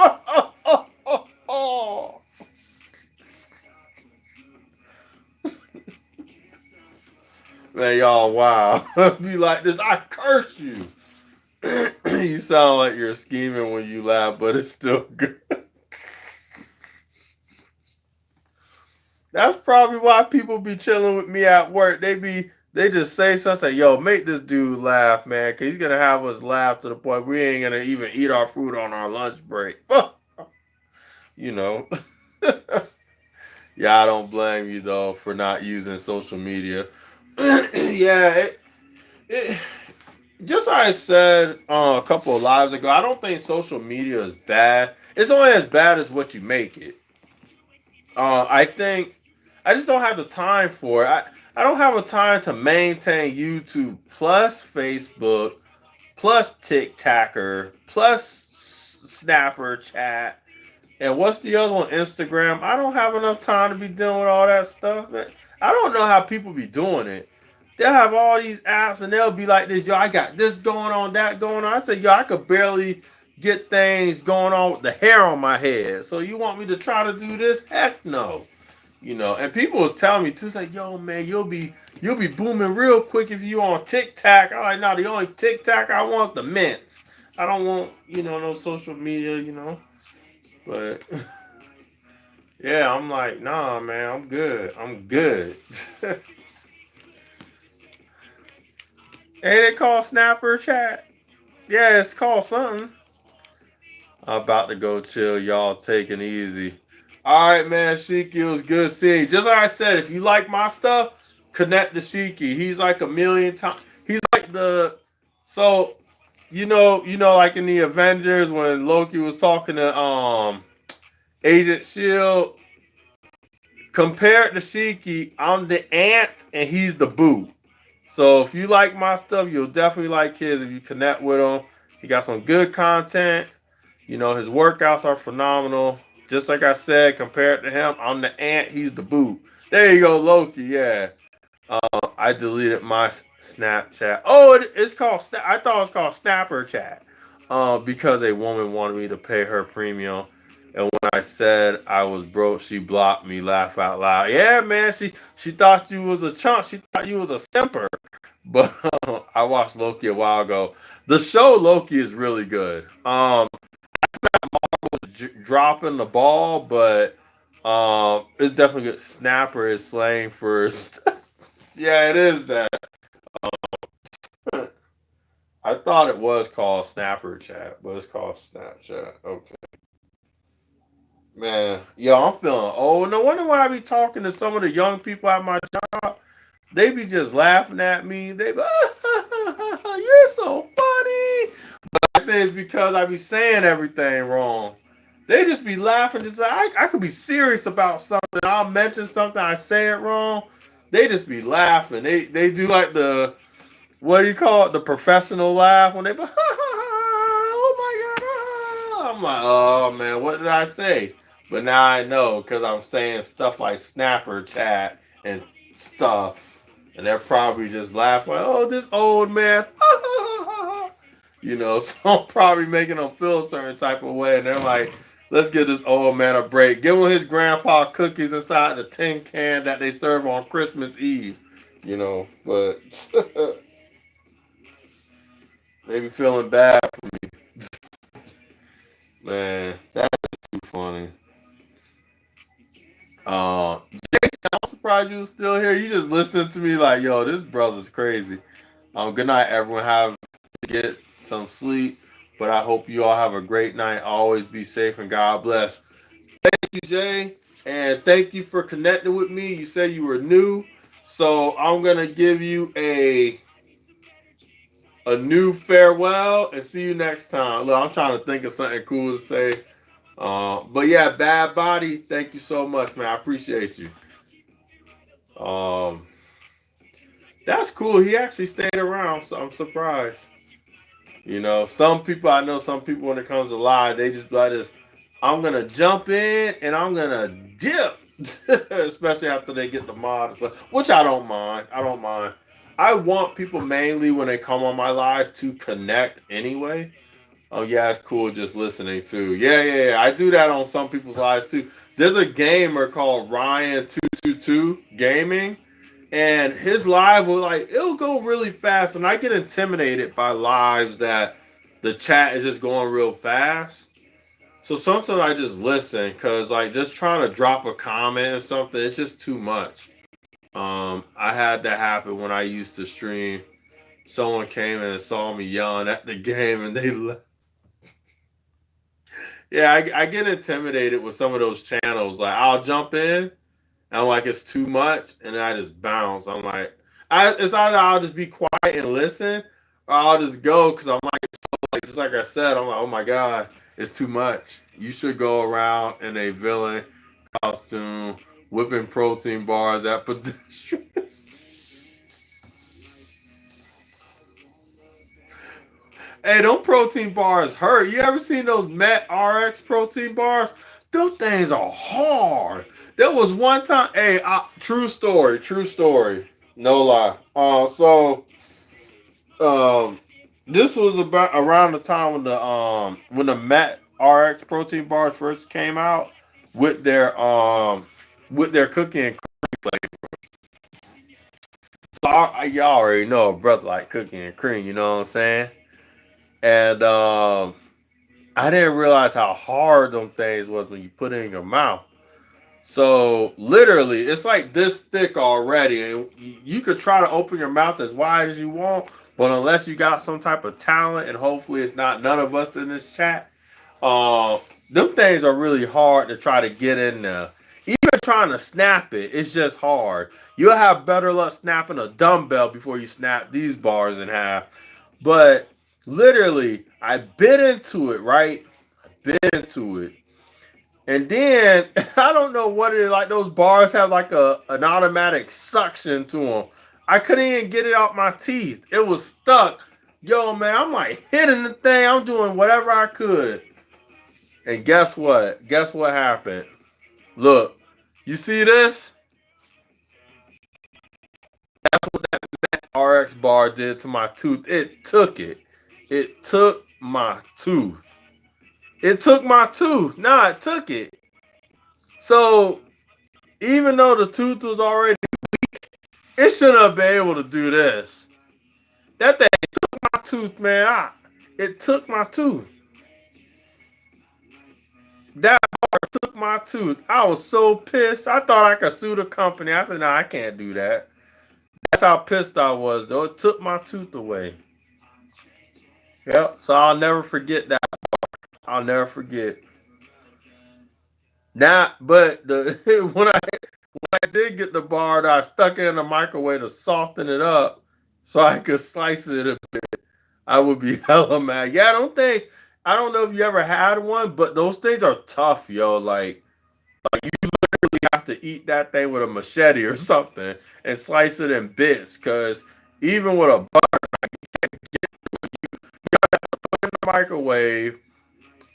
Man, y'all, wow. Be like this, I curse you. You sound like you're scheming when you laugh, but it's still good. That's probably why people be chilling with me at work. They just say something, say, yo, make this dude laugh, man, because he's gonna have us laugh to the point we ain't gonna even eat our food on our lunch break. you know. Yeah, I don't blame you though for not using social media. Yeah, it just like I said a couple of lives ago, I don't think social media is bad. It's only as bad as what you make it. I think I just don't have the time for it. I don't have the time to maintain YouTube plus Facebook plus TikToker plus Snapper chat. And what's the other one? Instagram. I don't have enough time to be dealing with all that stuff. I don't know how people be doing it. They'll have all these apps and they'll be like this, yo, I got this going on, that going on. I said, yo, I could barely get things going on with the hair on my head. So you want me to try to do this? Heck no. And people was telling me too, it's like, yo, man, you'll be booming real quick if you on TikTok. I'm like, no, the only TikTok I want is the mints. I don't want, no social media. But yeah, I'm like, nah, man, I'm good. I'm good. Ain't it called Snapper Chat? Yeah, it's called something. I'm about to go chill, y'all. Take it easy. All right, man. Shiki, it was good seeing you. Just like I said, if you like my stuff, connect to Shiki. He's like a million times. He's like so like in the Avengers when Loki was talking to Agent Shield. Compared to Shiki, I'm the ant and he's the boo. So if you like my stuff, you'll definitely like his if you connect with him. He got some good content. His workouts are phenomenal. Just like I said, compared to him, I'm the ant, he's the boo. There you go, Loki. Yeah. I deleted my Snapchat. Oh, it's called. I thought it was called Snapper Chat. Because a woman wanted me to pay her premium, and when I said I was broke, she blocked me. Laugh out loud. Yeah, man. She thought you was a chump. She thought you was a simper. But I watched Loki a while ago. The show Loki is really good. Dropping the ball, but it's definitely good. Snapper is slang for. Yeah, it is that. I thought it was called Snapper Chat, but it's called Snapchat. Okay. Man, yo, I'm feeling old. No wonder why I be talking to some of the young people at my job. They be just laughing at me. They be, you're so funny. I think it's because I be saying everything wrong. They just be laughing. Just like, I could be serious about something. I'll mention something. I say it wrong. They just be laughing. They do like what do you call it? The professional laugh when they be, oh my God. I'm like, oh man, what did I say? But now I know because I'm saying stuff like Snapper Chat and stuff. And they're probably just laughing like, oh, this old man. So I'm probably making them feel a certain type of way. And they're like, let's give this old man a break. Give him his grandpa cookies inside the tin can that they serve on Christmas Eve. But they be feeling bad for me. Man, that is too funny. Jason, I'm surprised you was still here. You just listened to me like, yo, this brother's crazy. Good night, everyone. Have to get some sleep. But I hope you all have a great night. Always be safe and God bless. Thank you, Jay. And thank you for connecting with me. You said you were new. So I'm going to give you a new farewell and see you next time. Look, I'm trying to think of something cool to say. But yeah, Bad Body, thank you so much, man. I appreciate you. That's cool. He actually stayed around, so I'm surprised. Some people when it comes to live, they just be like this. I'm gonna jump in and I'm gonna dip, especially after they get the mod and stuff, which I don't mind. I want people mainly when they come on my lives to connect anyway. Oh yeah, it's cool just listening too. Yeah. I do that on some people's lives too. There's a gamer called Ryan222 Gaming, and his live will it'll go really fast, and I get intimidated by lives that the chat is just going real fast. So sometimes I just listen because just trying to drop a comment or something, it's just too much. I had that happen when I used to stream. Someone came in and saw me yelling at the game, and they left. Yeah, I get intimidated with some of those channels. Like I'll jump in, and I'm like it's too much, and then I just bounce. I'm like, it's either I'll just be quiet and listen, or I'll just go because I'm just like I said, I'm like, oh my God, it's too much. You should go around in a villain costume, whipping protein bars at pedestrians. Hey, them protein bars hurt. You ever seen those Met RX protein bars? Those things are hard. There was one time, hey, true story. No lie. Um, this was about around the time when the Met RX protein bars first came out with their cookie and cream flavor. So y'all already know a brother like cookie and cream. You know what I'm saying? And I didn't realize how hard them things was when you put it in your mouth. So literally, it's like this thick already, and you could try to open your mouth as wide as you want, but unless you got some type of talent, and hopefully it's not none of us in this chat, uh, them things are really hard to try to get in there. Even trying to snap it, it's just hard. You'll have better luck snapping a dumbbell before you snap these bars in half. But literally, I bit into it, right? Bit into it. And then I don't know what it is. Like those bars have like an automatic suction to them. I couldn't even get it out my teeth. It was stuck. Yo, man, I'm like hitting the thing. I'm doing whatever I could. And guess what? Guess what happened? Look, you see this? That's what that RX bar did to my tooth. It took it. It took my tooth. It took my tooth. Nah, it took it. So even though the tooth was already, it shouldn't have been able to do this. That thing took my tooth, man. It took my tooth. That bar took my tooth. I was so pissed. I thought I could sue the company. I said, "No, I can't do that." That's how pissed I was, though. It took my tooth away. Yep. So I'll never forget that. I'll never forget. Now, but the when I did get the bar, I stuck it in the microwave to soften it up so I could slice it a bit. I would be hella mad. Yeah, them things. I don't know if you ever had one, but those things are tough, yo. Like you literally have to eat that thing with a machete or something and slice it in bits. Cause even with a butter, in the microwave,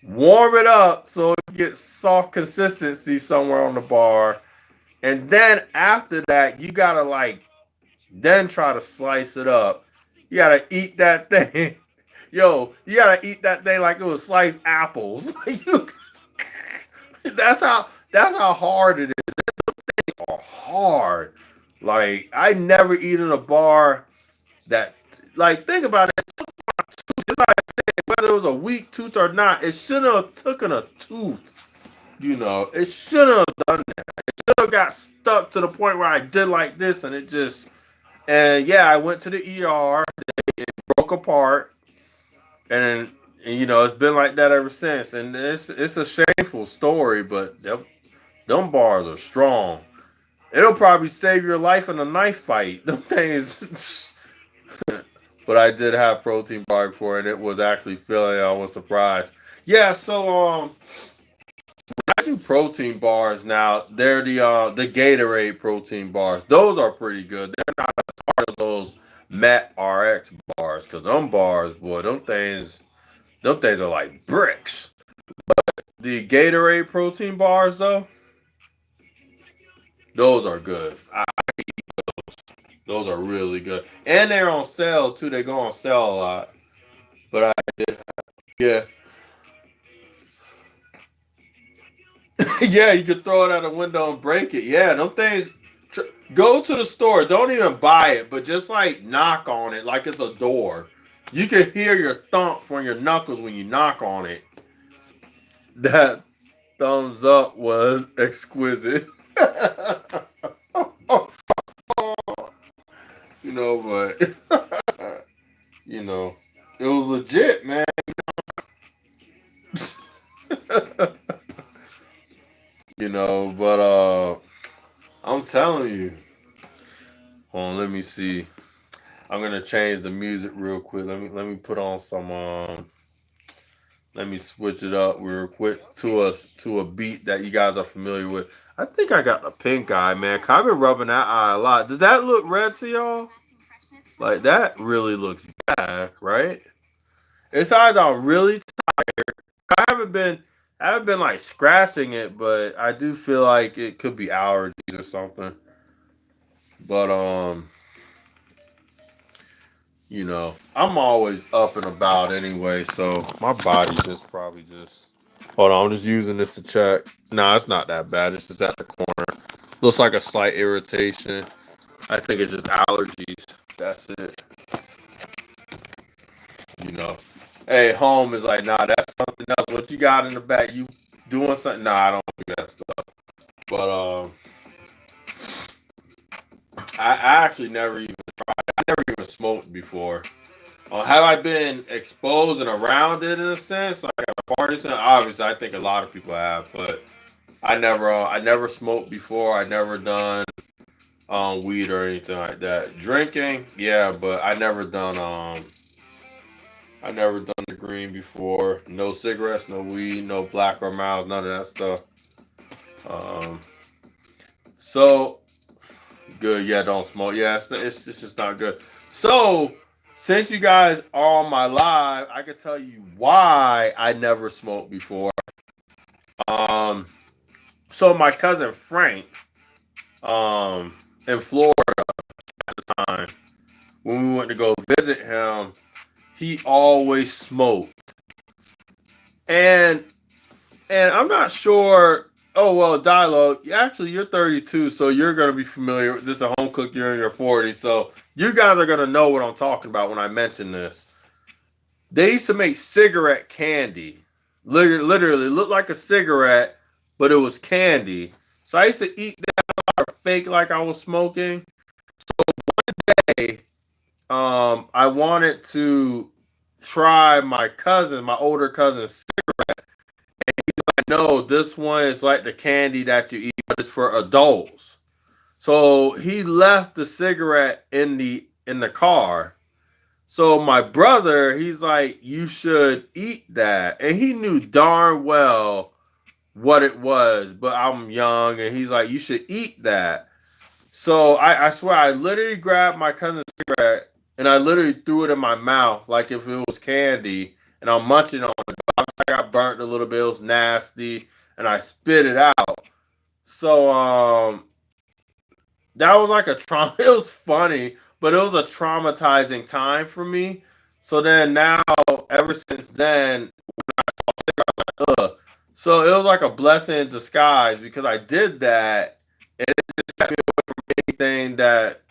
warm it up so it gets soft consistency somewhere on the bar, and then after that, you gotta like then try to slice it up. You gotta eat that thing. Yo, you gotta eat that thing like it was sliced apples. That's how hard it is. Hard. Like I never eaten a bar that like think about it. It's like whether it was a weak tooth or not, it shouldn't have taken a tooth. You know, it shouldn't have done that. It should have got stuck to the point where I did like this and it just and yeah, I went to the ER, broke apart, and you know, it's been like that ever since. And it's a shameful story, but them bars are strong. It'll probably save your life in a knife fight. Them things. But I did have protein bar before, and it was actually filling. I was surprised. Yeah, so I do protein bars now. They're the Gatorade protein bars. Those are pretty good. They're not as hard as those Met RX bars, cause them bars, boy, them things are like bricks. The Gatorade protein bars, though, those are good. Those are really good, and they're on sale too. They go on sale a lot. But yeah, yeah, you could throw it out a window and break it. Yeah, them things. Tr- Go to the store. Don't even buy it, but just like knock on it like it's a door. You can hear your thump from your knuckles when you knock on it. That thumbs up was exquisite. you know, but you know, it was legit, man. But I'm telling you. Hold on, let me see. I'm gonna change the music real quick. Let me put on some let me switch it up real quick to a beat that you guys are familiar with. I think I got the pink eye, man. 'Cause I've been rubbing that eye a lot. Does that look red to y'all? Like that really looks bad, right? It's either I'm really I haven't been I haven't been like scratching it, but I do feel like it could be allergies or something. But I'm always up and about anyway, so my body just probably just. Hold on, I'm just using this to check. Nah, it's not that bad. It's just at the corner. Looks like a slight irritation. I think it's just allergies. That's it. You know. Hey, home is like, nah, that's something else. What you got in the back? You doing something? Nah, I don't do that stuff. But I actually never even tried. I never even smoked before. Have I been exposed and around it in a sense, like at a party? Obviously, I think a lot of people have, but I never smoked before. I never done weed or anything like that. Drinking, yeah, but I never done the green before. No cigarettes, no weed, no black or mild, none of that stuff. Um, so good, yeah, don't smoke. Yeah, it's just not good. So since you guys are on my live, I can tell you why I never smoked before. Um, so my cousin Frank, in Florida at the time, when we went to go visit him, he always smoked. And I'm not sure. Oh well, dialogue. Actually, you're 32, so you're gonna be familiar. This is a home cook. You're in your 40s, so you guys are gonna know what I'm talking about when I mention this. They used to make cigarette candy. Literally looked like a cigarette, but it was candy. So I used to eat that fake like I was smoking. Hey, I wanted to try my older cousin's. I know this one is like the candy that you eat, but it's for adults. So he left the cigarette in the car. So my brother, he's like, you should eat that. And he knew darn well what it was, but I'm young, and he's like, you should eat that. So I swear, I literally grabbed my cousin's cigarette and I literally threw it in my mouth like if it was candy, and I'm munching on it. I got burnt a little bit, it was nasty, and I spit it out. So that was like a trauma. It was funny, but it was a traumatizing time for me. So then now, ever since then, ugh. So it was like a blessing in disguise because I did that, and it just kept me away from anything that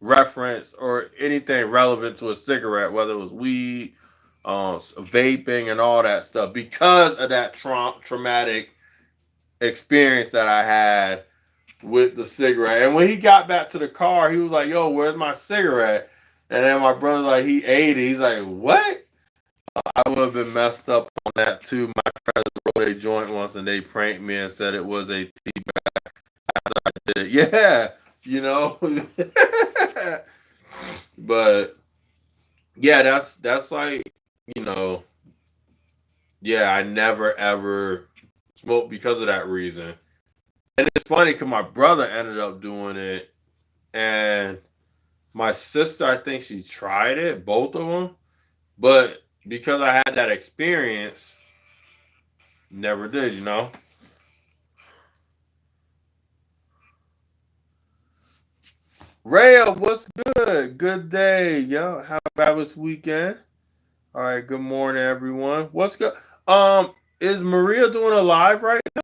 reference or anything relevant to a cigarette, whether it was weed, vaping, and all that stuff, because of that traumatic experience that I had with the cigarette. And when he got back to the car, he was like, "Yo, where's my cigarette?" And then my brother, like, he ate it. He's like, "What?" I would have been messed up on that too. My friends rolled a joint once, and they pranked me and said it was a tea bag. Yeah, you know. But yeah, that's like, you know, yeah, I never ever smoked because of that reason. And it's funny because my brother ended up doing it, and my sister, I think she tried it, both of them, but because I had that experience, never did, you know. Rhea, what's good? Good day, yo. Have a fabulous weekend. All right, good morning, everyone. What's good? Is Maria doing a live right now?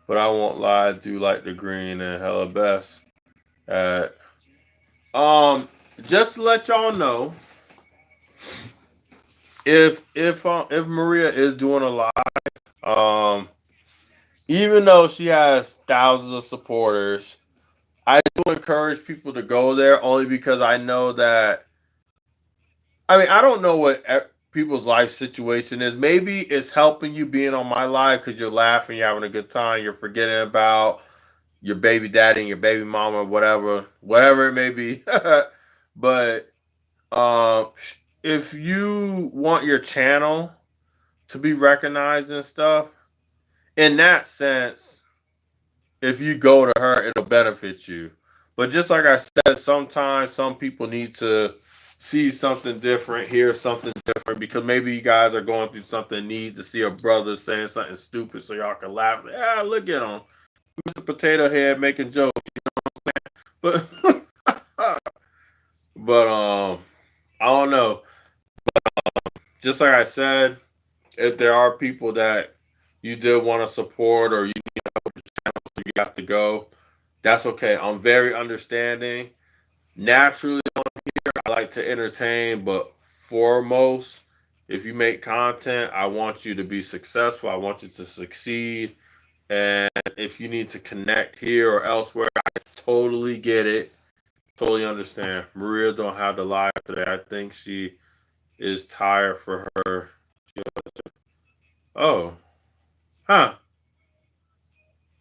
But I won't lie, I do like the green and hella best. Uh, um, just to let y'all know, if Maria is doing a live, even though she has thousands of supporters, I do encourage people to go there only because I know that. I mean, I don't know what people's life situation is. Maybe it's helping you being on my live because you're laughing, you're having a good time, you're forgetting about your baby daddy and your baby mama, whatever it may be. But um, if you want your channel to be recognized and stuff, in that sense, if you go to her, it'll benefit you. But just like I said, sometimes some people need to see something different, hear something different, because maybe you guys are going through something, need to see a brother saying something stupid so y'all can laugh. Yeah, look at him, Mr. Potato Head making jokes. But But I don't know. Just like I said, if there are people that you did want to support or you have to go, that's okay. I'm very understanding. Naturally, I like to entertain, but foremost, if you make content, I want you to be successful. I want you to succeed. And if you need to connect here or elsewhere, I totally get it. Totally understand. Maria don't have the live today. I think she is tired for her. Oh, huh.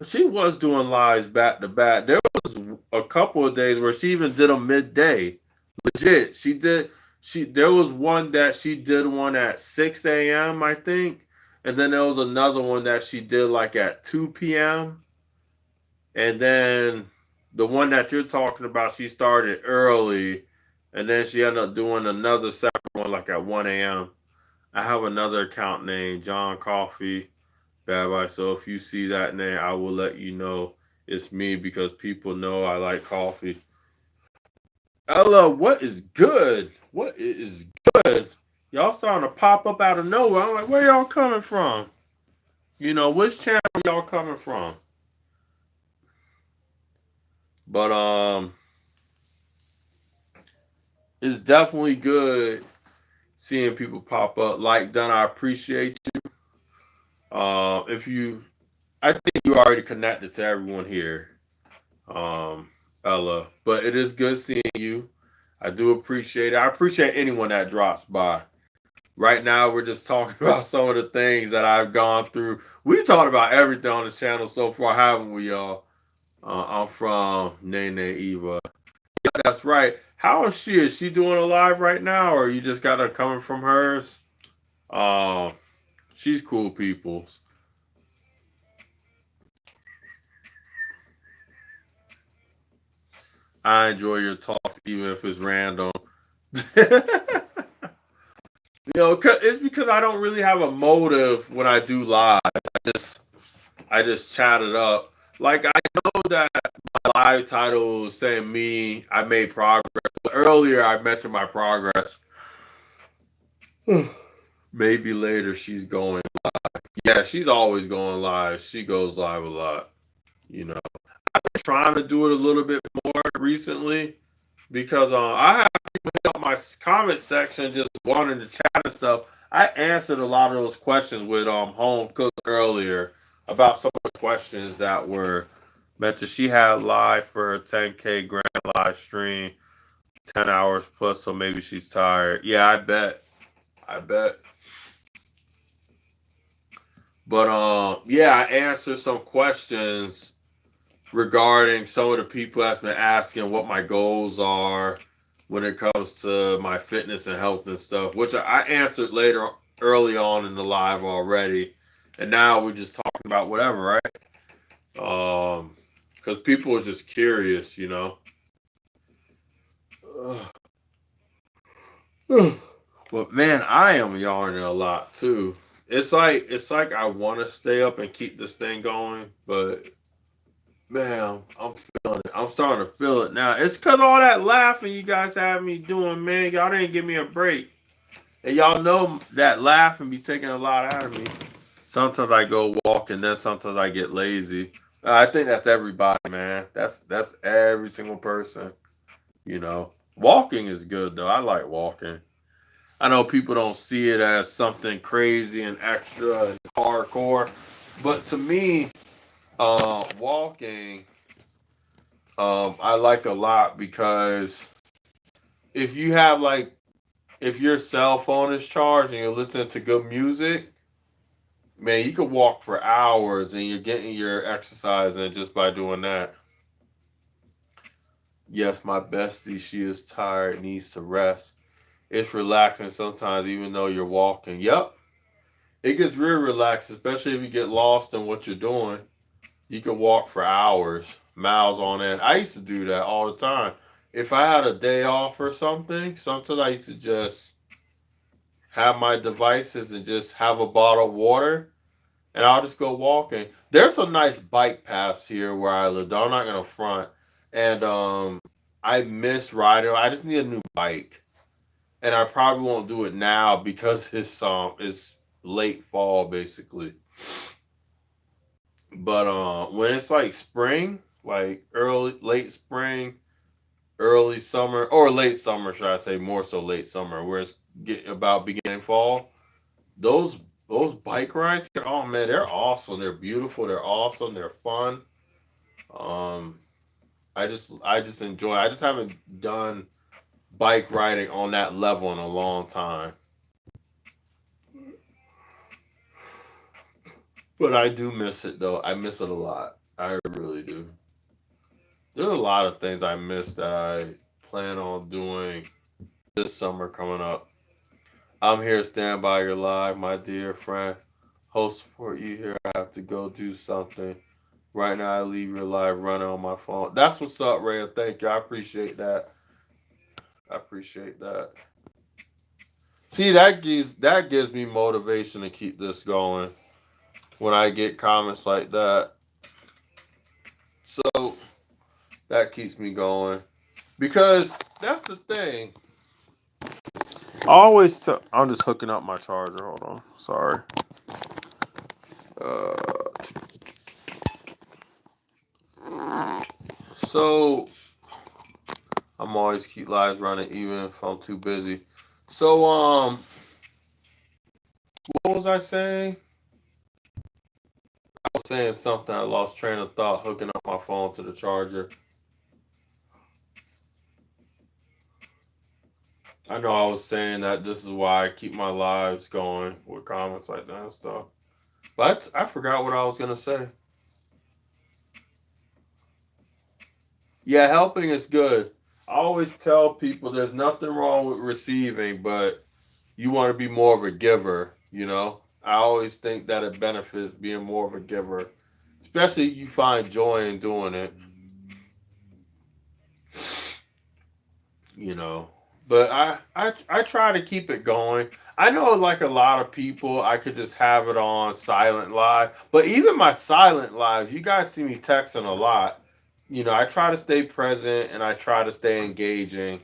She was doing lives back to back. There was a couple of days where she even did them midday. Legit. She did there was one that she did one at 6 a.m. I think. And then there was another one that she did like at 2 p.m. And then the one that you're talking about, she started early and then she ended up doing another separate one like at 1 a.m. I have another account named John Coffee Bad Boy. So if you see that name, I will let you know it's me because people know I like coffee. Ella, what is good? What is good? Y'all starting to pop up out of nowhere. I'm like, where y'all coming from? You know, which channel y'all coming from? But it's definitely good seeing people pop up. Like Dunn, I appreciate you. If you I think you already connected to everyone here. Ella. But it is good seeing you. I do appreciate it. I appreciate anyone that drops by. Right now, we're just talking about some of the things that I've gone through. We talked about everything on the channel so far, haven't we, y'all? I'm from Nene Eva. Yeah, that's right. How is she? Is she doing a live right now, or you just got her coming from hers? Um, she's cool, people. I enjoy your talks, even if it's random. It's because I don't really have a motive when I do live. I just chat it up. Like I know that my live title is saying me, I made progress. But earlier I mentioned my progress. Maybe later she's going. Yeah, she's always going live. She goes live a lot. You know, trying to do it a little bit more recently because I have people hit up my comment section just wanting to chat and stuff. I answered a lot of those questions with Home Cook earlier about some of the questions that were mentioned. She had live for her 10K grand live stream, 10 hours plus, so maybe she's tired. Yeah, I bet. I bet. But yeah, I answered some questions regarding some of the people that's been asking what my goals are when it comes to my fitness and health and stuff, which I answered later early on in the live already. And now we're just talking about whatever, right? Because people are just curious, you know. But man, I am yarning a lot too. It's like I want to stay up and keep this thing going, but man, I'm feeling it. I'm starting to feel it now. It's because all that laughing you guys have me doing, man. Y'all didn't give me a break. And y'all know that laughing be taking a lot out of me. Sometimes I go walk and then sometimes I get lazy. I think that's everybody, man. That's every single person, you know. Walking is good though. I like walking. I know people don't see it as something crazy and extra and hardcore, but to me, walking I like a lot because if you have like if your cell phone is charged and you're listening to good music, man, you could walk for hours and you're getting your exercise in just by doing that. Yes, my bestie, she is tired, needs to rest. It's relaxing sometimes, even though you're walking. Yep, it gets real relaxed, especially if you get lost in what you're doing. You can walk for hours, miles on end. I used to do that all the time. If I had a day off or something, sometimes I used to just have my devices and just have a bottle of water and I'll just go walking. There's some nice bike paths here where I live. I'm not gonna front. And I miss riding. I just need a new bike, and I probably won't do it now because it's late fall basically. But when it's like spring, like early late spring, early summer, or late summer, should I say, more so late summer, where it's about beginning fall. Those those bike rides, oh man, they're awesome. They're beautiful. They're awesome. They're fun. Um, I just enjoy. I just haven't done bike riding on that level in a long time, but I do miss it though. I miss it a lot. I really do. There's a lot of things I miss that I plan on doing this summer coming up. I'm here to stand by your live, my dear friend. Host support you here. I have to go do something. Right now, I leave your live running on my phone. That's what's up, Ray. Thank you. I appreciate that. I appreciate that. See, that gives me motivation to keep this going when I get comments like that. So that keeps me going because that's the thing. I'm just hooking up my charger. Hold on. Sorry. Uh, so I'm always keep lives running even if I'm too busy. So what was I saying? I was saying something. I lost train of thought hooking up my phone to the charger. I know I was saying that this is why I keep my lives going with comments like that and stuff. But I forgot what I was gonna say. Yeah, helping is good. I always tell people there's nothing wrong with receiving, but you want to be more of a giver, you know? I always think that it benefits being more of a giver, especially if you find joy in doing it, you know. But I try to keep it going. I know like a lot of people I could just have it on silent live. But even my silent lives, you guys see me texting a lot. You know, I try to stay present and I try to stay engaging.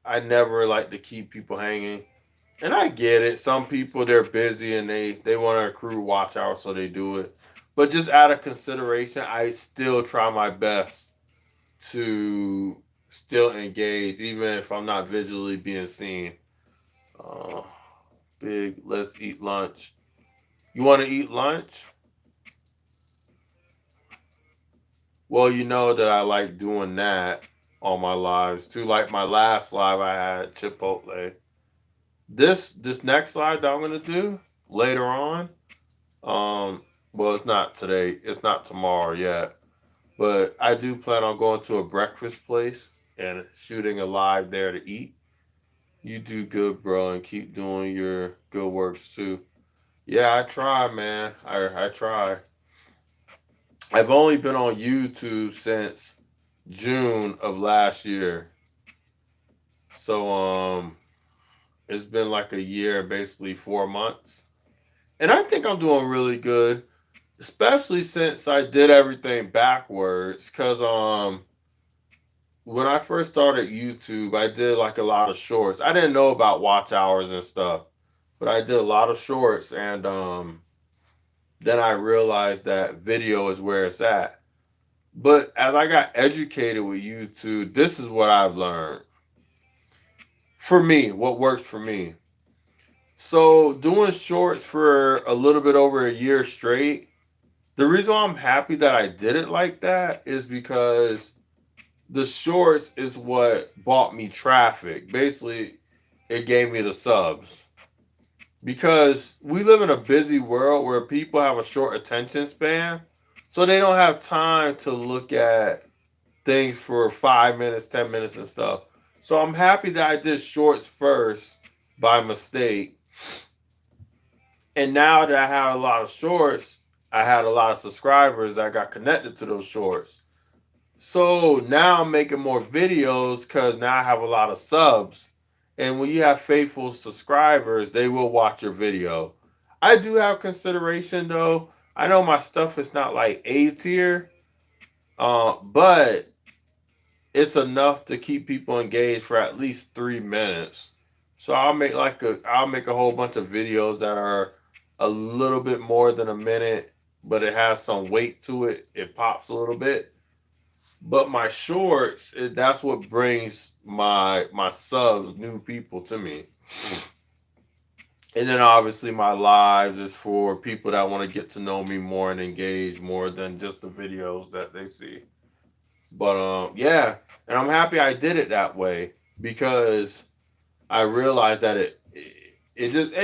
I never like to keep people hanging. And I get it. Some people they're busy and they want to accrue watch hours, so they do it. But just out of consideration, I still try my best to still engage, even if I'm not visually being seen. Uh, big, let's eat lunch. You want to eat lunch? Well, you know that I like doing that on my lives too. Like my last live, I had Chipotle. This next live that I'm gonna do later on. Um, well, it's not today. It's not tomorrow yet. But I do plan on going to a breakfast place and shooting a live there to eat. You do good, bro, and keep doing your good works too. Yeah, I try, man. I try. I've only been on YouTube since June of last year. So it's been like a year, basically 4 months. And I think I'm doing really good, especially since I did everything backwards. Cause when I first started YouTube, I did like a lot of shorts. I didn't know about watch hours and stuff, but I did a lot of shorts, and then I realized that video is where it's at. But as I got educated with YouTube, this is what I've learned. For me, what works for me. So doing shorts for a little bit over a year straight, the reason why I'm happy that I did it like that is because the shorts is what bought me traffic. Basically, it gave me the subs. Because we live in a busy world where people have a short attention span. So they don't have time to look at things for 5 minutes, 10 minutes, and stuff. So I'm happy that I did shorts first by mistake. And now that I have a lot of shorts, I had a lot of subscribers that got connected to those shorts. So now I'm making more videos because now I have a lot of subs. And when you have faithful subscribers, they will watch your video. I do have consideration though. I know my stuff is not like A tier, but it's enough to keep people engaged for at least 3 minutes. So I'll make a whole bunch of videos that are a little bit more than a minute, but it has some weight to it. It pops a little bit. But my shorts, that's what brings my subs, new people to me. And then obviously my lives is for people that want to get to know me more and engage more than just the videos that they see. But yeah, and I'm happy I did it that way because I realized that it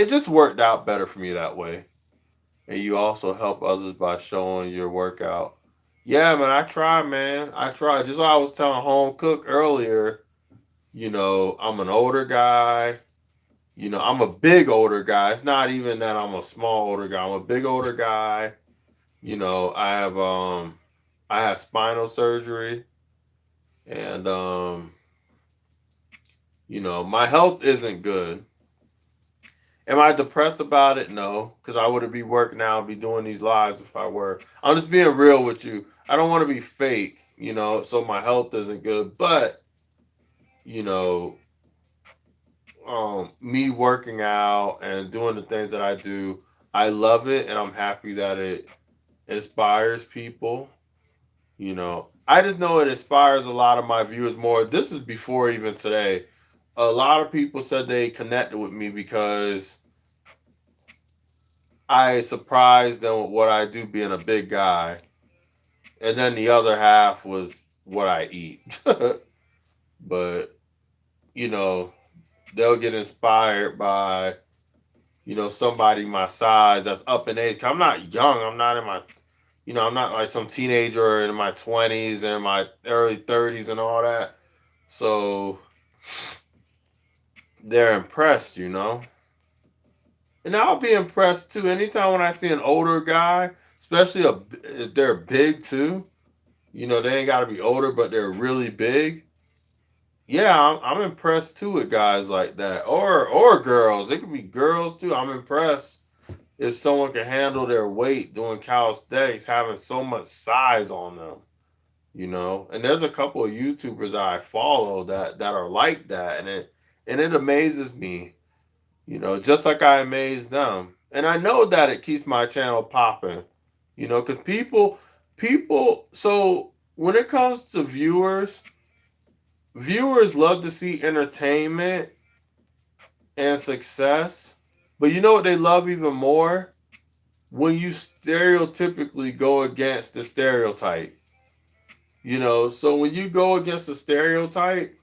just worked out better for me that way. And you also help others by showing your workout. Yeah, man, I try, man. I try. Just like I was telling Home Cook earlier, I'm an older guy. I'm a big older guy. It's not even that I'm a small older guy. I'm a big older guy. I have spinal surgery, and my health isn't good. Am I depressed about it? No, because I wouldn't be working now and be doing these lives if I were. I'm just being real with you. I don't want to be fake, so my health isn't good. But, you know, me working out and doing the things that I do, I love it and I'm happy that it inspires people. I just know it inspires a lot of my viewers more. This is before even today. A lot of people said they connected with me because I surprised them with what I do being a big guy. And then the other half was what I eat. But, you know, they'll get inspired by, somebody my size that's up in age. 'Cause I'm not young. I'm not in my, I'm not like some teenager in my 20s and my early 30s and all that. So they're impressed. And I'll be impressed too. Anytime when I see an older guy, especially if they're big too, they ain't got to be older, but they're really big. Yeah, I'm impressed too with guys like that, or girls. It could be girls too. I'm impressed if someone can handle their weight doing calisthenics, having so much size on them. And there's a couple of YouTubers I follow that are like that, and it amazes me. Just like I amaze them, and I know that it keeps my channel popping. Because people. So when it comes to viewers love to see entertainment and success, but you know what they love even more? When you stereotypically go against the stereotype. So when you go against the stereotype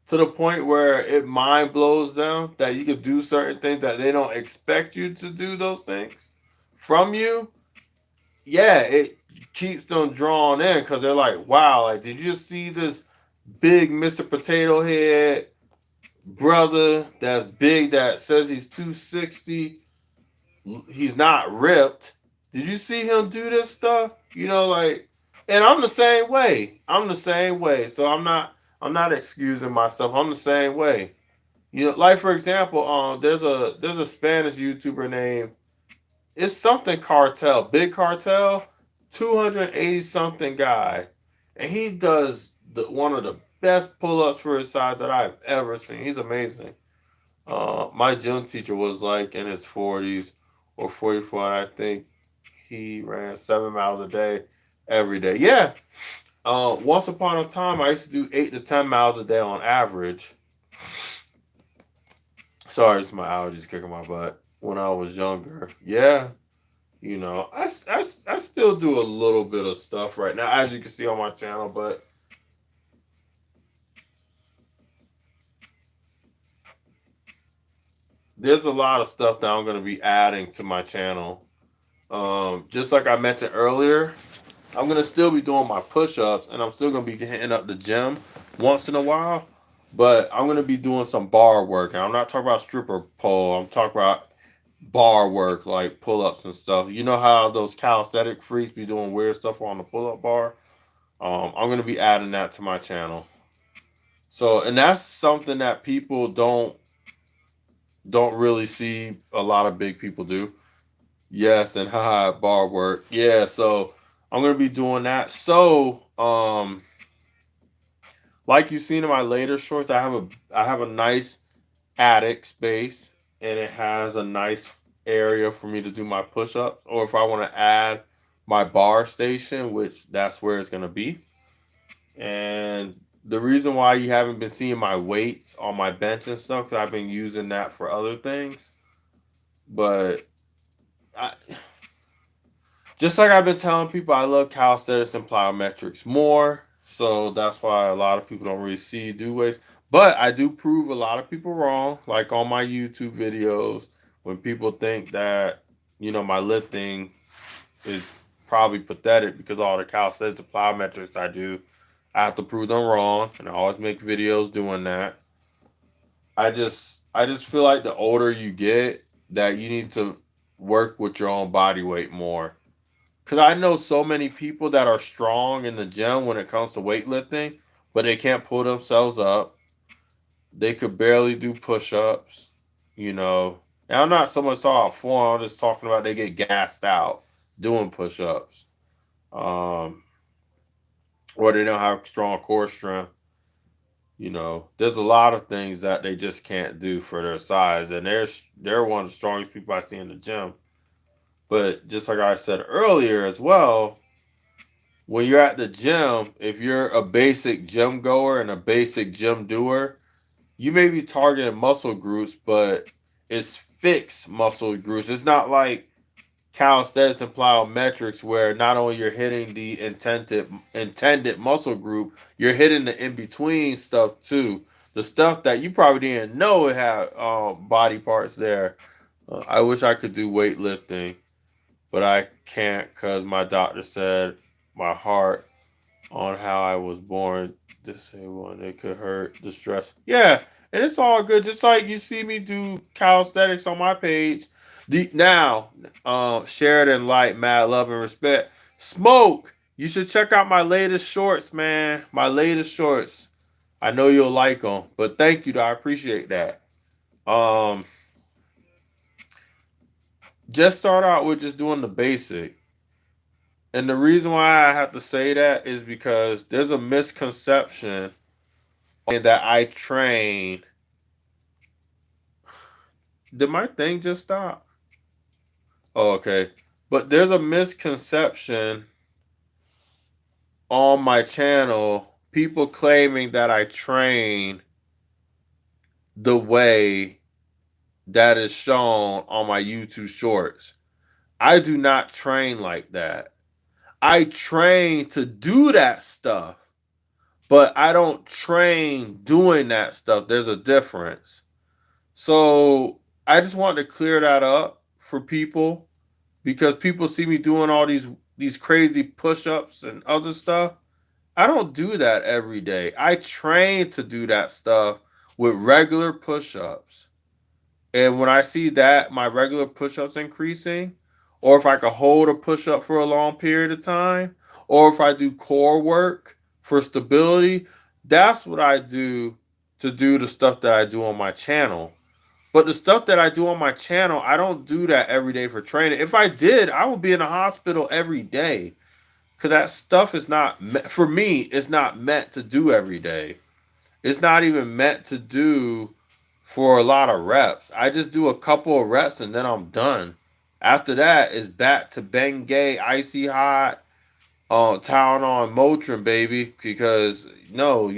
to the point where it mind blows them that you can do certain things that they don't expect you to do those things from you, yeah, it keeps them drawn in because they're like, wow, like, did you see this big Mr. Potato Head brother that's big that says he's 260? He's not ripped. Did you see him do this stuff? And I'm the same way. I'm the same way. So I'm not excusing myself. I'm the same way. Like for example, there's a Spanish YouTuber named, it's something Cartel, Big Cartel, 280 something guy, and he does one of the best pull-ups for his size that I've ever seen. He's amazing. My gym teacher was like in his 40s or 44, and I think he ran 7 miles a day every day. Yeah. Once upon a time, I used to do 8 to 10 miles a day on average. Sorry, it's my allergies kicking my butt. When I was younger, yeah, I still do a little bit of stuff right now, as you can see on my channel, but there's a lot of stuff that I'm going to be adding to my channel. Just like I mentioned earlier, I'm going to still be doing my push-ups, and I'm still going to be hitting up the gym once in a while, but I'm going to be doing some bar work. And I'm not talking about stripper pole. I'm talking about bar work, like pull-ups and stuff. You know how those calisthenic freaks be doing weird stuff on the pull-up bar? I'm going to be adding that to my channel. So, and that's something that people don't really see a lot of big people do. Yes, and haha, bar work. Yeah, so I'm gonna be doing that. So, Like you've seen in my later shorts, I have a nice attic space, and it has a nice area for me to do my push-ups, or if I want to add my bar station, which that's where it's going to be. And the reason why you haven't been seeing my weights on my bench and stuff, because I've been using that for other things. But I, just like I've been telling people, I love calisthenics and plyometrics more. So that's why a lot of people don't really see do weights. But I do prove a lot of people wrong, like on my YouTube videos, when people think that, my lifting is probably pathetic because all the calisthenics and plyometrics I do, I have to prove them wrong, and I always make videos doing that. I just feel like the older you get, that you need to work with your own body weight more. Cause I know so many people that are strong in the gym when it comes to weightlifting, but they can't pull themselves up. They could barely do push-ups, you know. And I'm not so much talking about form. I'm just talking about they get gassed out doing push-ups, um, or they don't have strong core strength. There's a lot of things that they just can't do for their size, and they're one of the strongest people I see in the gym. But just like I said earlier as well, when you're at the gym, if you're a basic gym goer and a basic gym doer, you may be targeting muscle groups, but it's fixed muscle groups. It's not like calisthenics and plyometrics where not only you're hitting the intended muscle group, you're hitting the in between stuff too. The stuff that you probably didn't know it had body parts there. I wish I could do weightlifting, but I can't because my doctor said my heart on how I was born disabled and it could hurt the stress. Yeah, and it's all good. Just like you see me do calisthenics on my page. Now, shared in light, mad love and respect. Smoke. You should check out my latest shorts, man. My latest shorts. I know you'll like them, but thank you. I appreciate that. Um, just start out with just doing the basic. And the reason why I have to say that is because there's a misconception that I train. Did my thing just stop? Oh, okay. But there's a misconception on my channel, people claiming that I train the way that is shown on my YouTube shorts. I do not train like that. I train to do that stuff, but I don't train doing that stuff. There's a difference. So I just wanted to clear that up for people because people see me doing all these crazy push-ups and other stuff. I don't do that every day. I train to do that stuff with regular push-ups. And when I see that my regular push-ups increasing, or if I can hold a push-up for a long period of time, or if I do core work for stability, that's what I do to do the stuff that I do on my channel. But the stuff that I do on my channel, I don't do that every day for training. If I did, I would be in the hospital every day. Because that stuff is not, for me, it's not meant to do every day. It's not even meant to do for a lot of reps. I just do a couple of reps and then I'm done. After that, it's back to Bengay, Icy Hot, Tylenol, Motrin, baby. Because, no,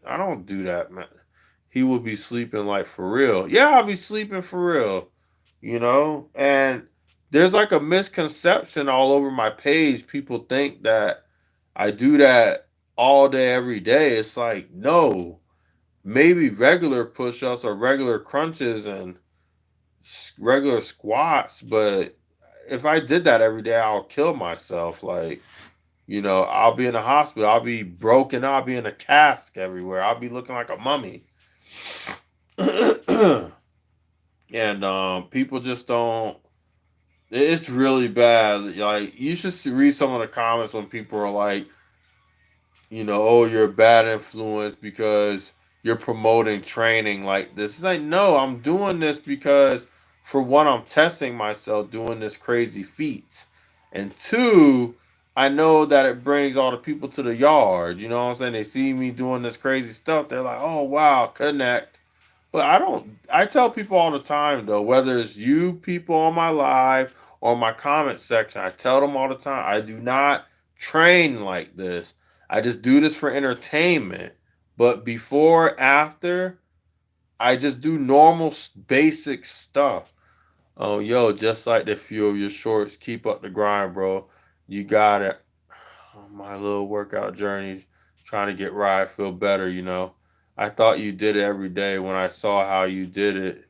I don't do that, man. He will be sleeping like for real. Yeah, I'll be sleeping for real. And there's like a misconception all over my page. People think that I do that all day, every day. It's like, no, maybe regular push-ups or regular crunches and regular squats. But if I did that every day, I'll kill myself. Like, I'll be in the hospital. I'll be broken. I'll be in a cask everywhere. I'll be looking like a mummy. And people just don't. It's really bad. Like, you should read some of the comments when people are like, oh, you're a bad influence because you're promoting training like this. It's like, no, I'm doing this because, for one, I'm testing myself doing this crazy feat. And two, I know that it brings all the people to the yard. You know what I'm saying? They see me doing this crazy stuff. They're like, oh, wow, connect. But I don't, I tell people all the time, though, whether it's you people on my live or my comment section, I tell them all the time, I do not train like this. I just do this for entertainment. But before, after, I just do normal, basic stuff. Oh, yo, just like the few of your shorts, keep up the grind, bro. You got it. My little workout journey, trying to get right, feel better. I thought you did it every day when I saw how you did it.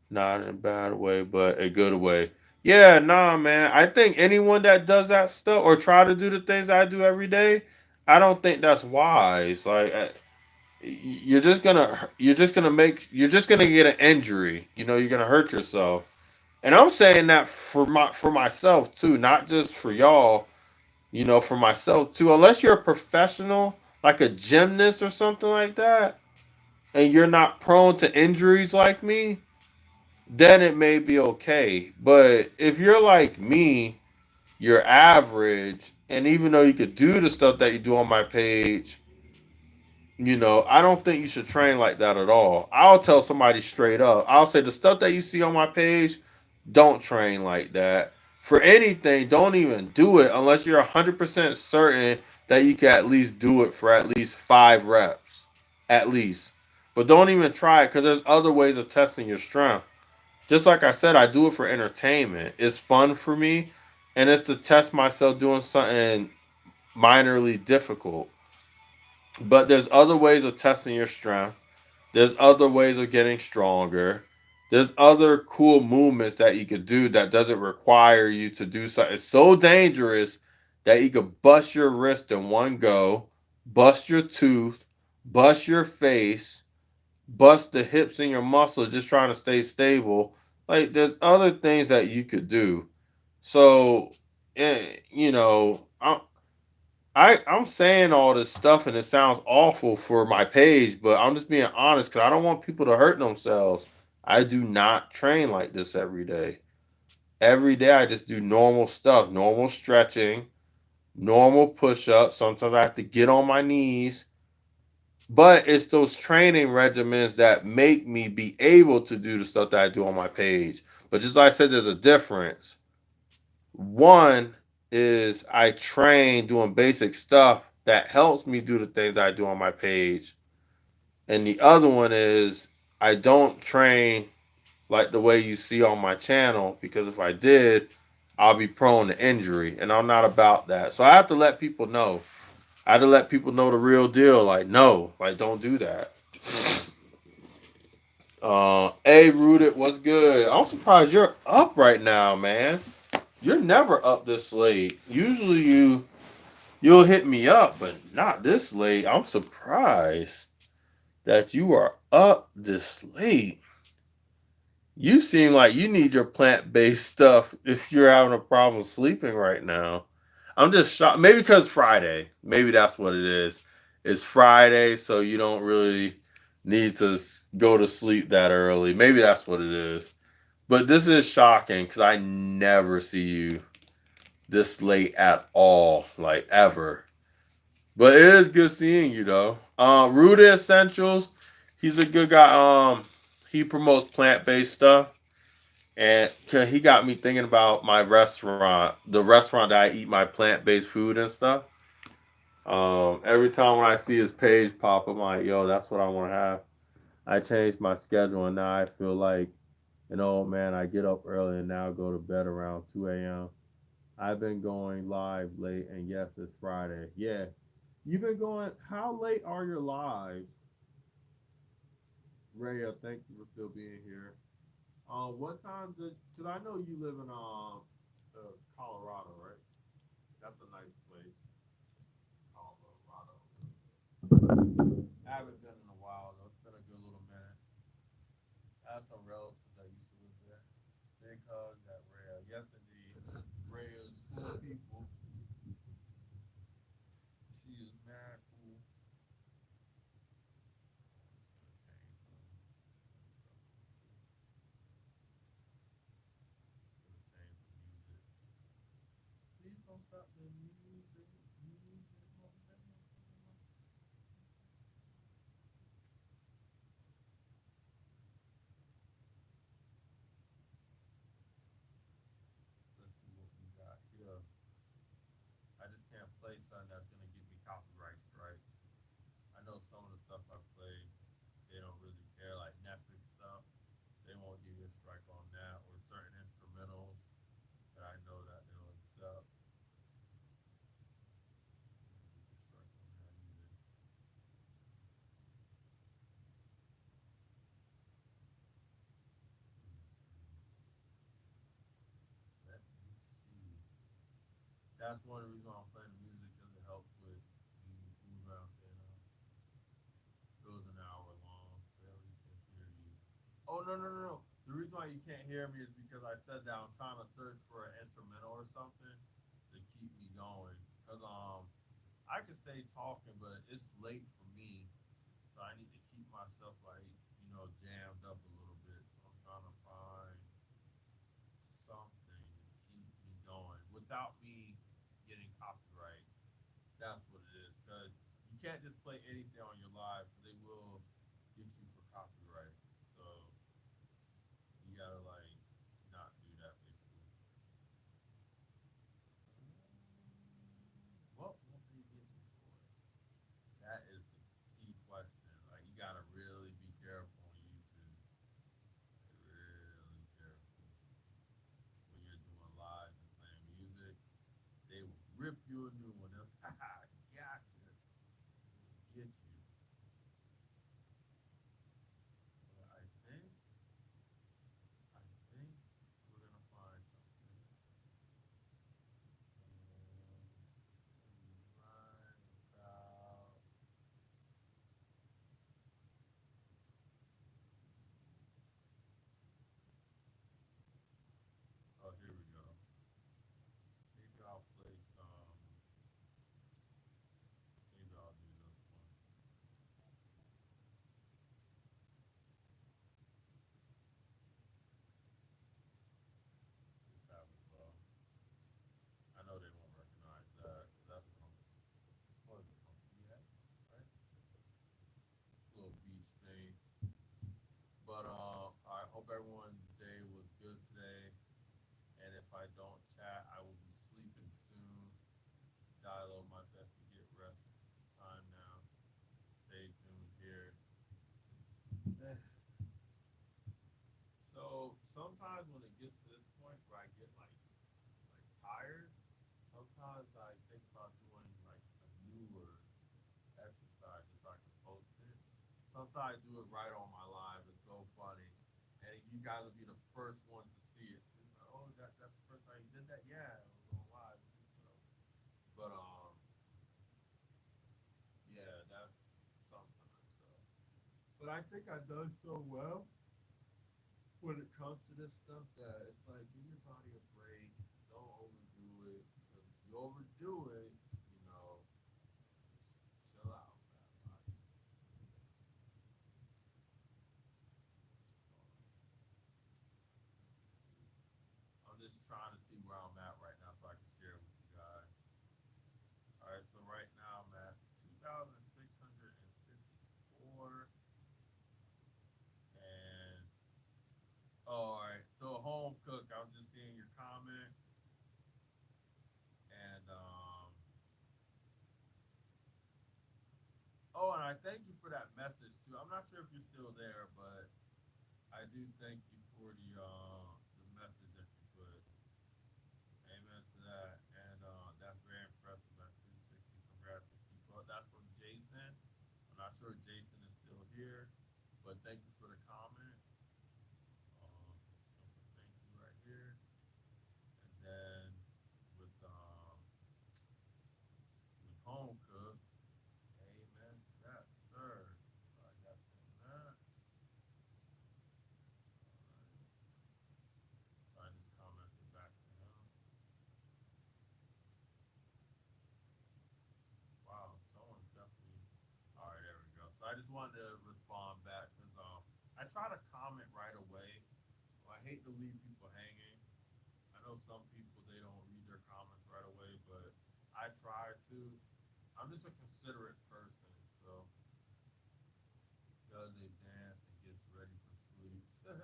Not in a bad way, but a good way. Yeah, nah, man. I think anyone that does that stuff or try to do the things I do every day, I don't think that's wise. Like, you're just gonna get an injury. You're gonna hurt yourself. And I'm saying that for myself too, not just for y'all. For myself too. Unless you're a professional, like a gymnast or something like that, and you're not prone to injuries like me, then it may be okay. But if you're like me, you're average, and even though you could do the stuff that you do on my page, I don't think you should train like that at all. I'll tell somebody straight up. I'll say the stuff that you see on my page, don't train like that. For anything, don't even do it unless you're 100% certain that you can at least do it for at least 5 reps. At least. But don't even try it because there's other ways of testing your strength. Just like I said, I do it for entertainment. It's fun for me, and it's to test myself doing something minorly difficult. But there's other ways of testing your strength. There's other ways of getting stronger. There's other cool movements that you could do that doesn't require you to do something so dangerous that you could bust your wrist in one go, bust your tooth, bust your face, bust the hips in your muscles just trying to stay stable. Like there's other things that you could do. So, I'm saying all this stuff and it sounds awful for my page, but I'm just being honest because I don't want people to hurt themselves. I do not train like this every day. Every day I just do normal stuff, normal stretching, normal push ups. Sometimes I have to get on my knees, but it's those training regimens that make me be able to do the stuff that I do on my page. But just like I said, there's a difference. One is I train doing basic stuff that helps me do the things I do on my page. And the other one is I don't train like the way you see on my channel because if I did, I'll be prone to injury. And I'm not about that. So I have to let people know. I have to let people know the real deal. Like, no, like, don't do that. A Rooted, what's good? I'm surprised you're up right now, man. You're never up this late. Usually you'll hit me up, but not this late. I'm surprised that you are up this late. You seem like you need your plant-based stuff if you're having a problem sleeping right now. I'm just shocked. Maybe because Friday. Maybe that's what it is. It's Friday, so you don't really need to go to sleep that early. Maybe that's what it is. But this is shocking because I never see you this late at all, like ever. But it is good seeing you though. Ruda Essentials, he's a good guy. He promotes plant based stuff, and he got me thinking about my restaurant, the restaurant that I eat my plant based food and stuff. Every time when I see his page pop, I'm like, yo, that's what I want to have. I changed my schedule, and now I feel like an old man. I get up early and now go to bed around 2 a.m. I've been going live late, and yes, it's Friday. Yeah, you've been going. How late are your lives? Raya, thank you for still being here. What time did? Cause I know you live in Colorado, right? That's a nice place, Colorado. I haven't been in a while though. It's been a good little minute. I have some relatives that used to live there. Big hugs at Raya. Yes, indeed. Raya's cool people. She is mad cool. Please don't stop the music. That's one of the reasons why I'm playing the music because it helps with me moving around. It was an hour long. Barely can hear you. Oh no no no no! The reason why you can't hear me is because I said that I'm trying to search for an instrumental or something to keep me going. Cause I can stay talking, but it's late for me, so I need to keep myself like jammed up a little bit. So I'm trying to find something to keep me going without me getting copyright. That's what it is. Cause you can't just play anything on your live, so they will get you for copyright. So you gotta like not do that basically. What won't they get me for? That is the key question. Like you gotta really be careful on YouTube. Like, really careful when you're doing live and playing music. They will rip you a new one. They'll say, "Ha, gotcha." Get you. But I think we're gonna find something. Right about. Oh, here we go. Maybe I'll play some. Maybe I'll do this one. Just have it low. I know they won't recognize that. That's from what is it from PX, right? Little beach thing. But I hope everyone's day was good today. And if I don't chat, I will be sleeping soon. Dial my best to get rest time now. Stay tuned here. So sometimes when it gets to this point where I get like tired, sometimes I think about doing like a newer exercise if I can post it. Sometimes I do it right on my live. It's so funny, and you guys will be the first ones to see it. It's like, oh, that's the first time you did that. Yeah, it was on live. So, but yeah, that's sometimes. So, but I think I've done so well when it comes to this stuff that it's like give your body a break. Don't overdo it because if you overdo it, you know, just chill out, man. Body. I'm just trying to see where I'm at right now so I can share it with you guys. All right, so right now I'm at 2,654, and oh, all right. So home cook, I was just seeing your comment, and oh, and I thank you for that message too. I'm not sure if you're still there, but I do thank you for the message that you put. Amen to that. And that's very impressive at 260. Congrats to keep up. That's from Jason. I'm not sure if Jason is still here, but thank you for the comment. So thank you right here. And then with with home cook, amen to that, sir. So I got from that. All right. So I just commented back to him. Wow, someone's definitely. All right, there we go. So I just wanted to respond back because I try to comment right away. Well, I hate to leave people hanging. I know some people they don't read their comments right away, but I try to. I'm just a considerate person, so does a dance and gets ready for sleep. But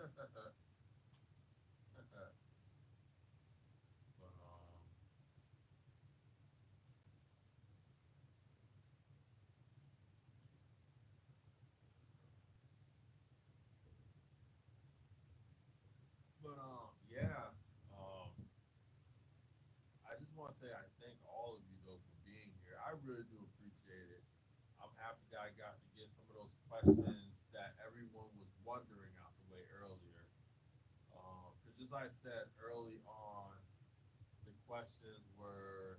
yeah. I just want to say I thank all of you though for being here. I really do appreciate it. I'm happy that I got to get some of those questions that everyone was wondering out the way earlier. Because just like I said early on, the questions were.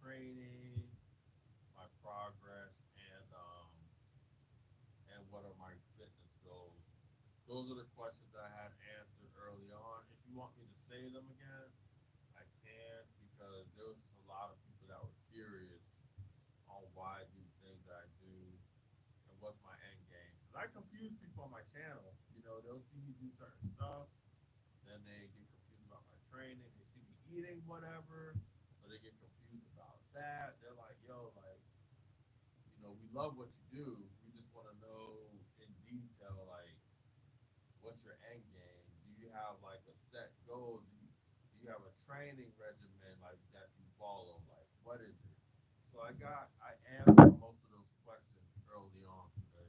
training, my progress, and what are my fitness goals. Those are the questions I had answered early on. If you want me to say them again, I can, because there was just a lot of people that were curious on why I do the things that I do and what's my end game. Because I confuse people on my channel. You know, they'll see me do certain stuff, then they get confused about my training. They see me eating whatever, so they get confused about that. They're like, yo, like, we love what you do. We just want to know in detail, like, what's your end game? Do you have like a set goal? Do you have a training regimen like that you follow? Like, what is it? So I answered most of those questions early on today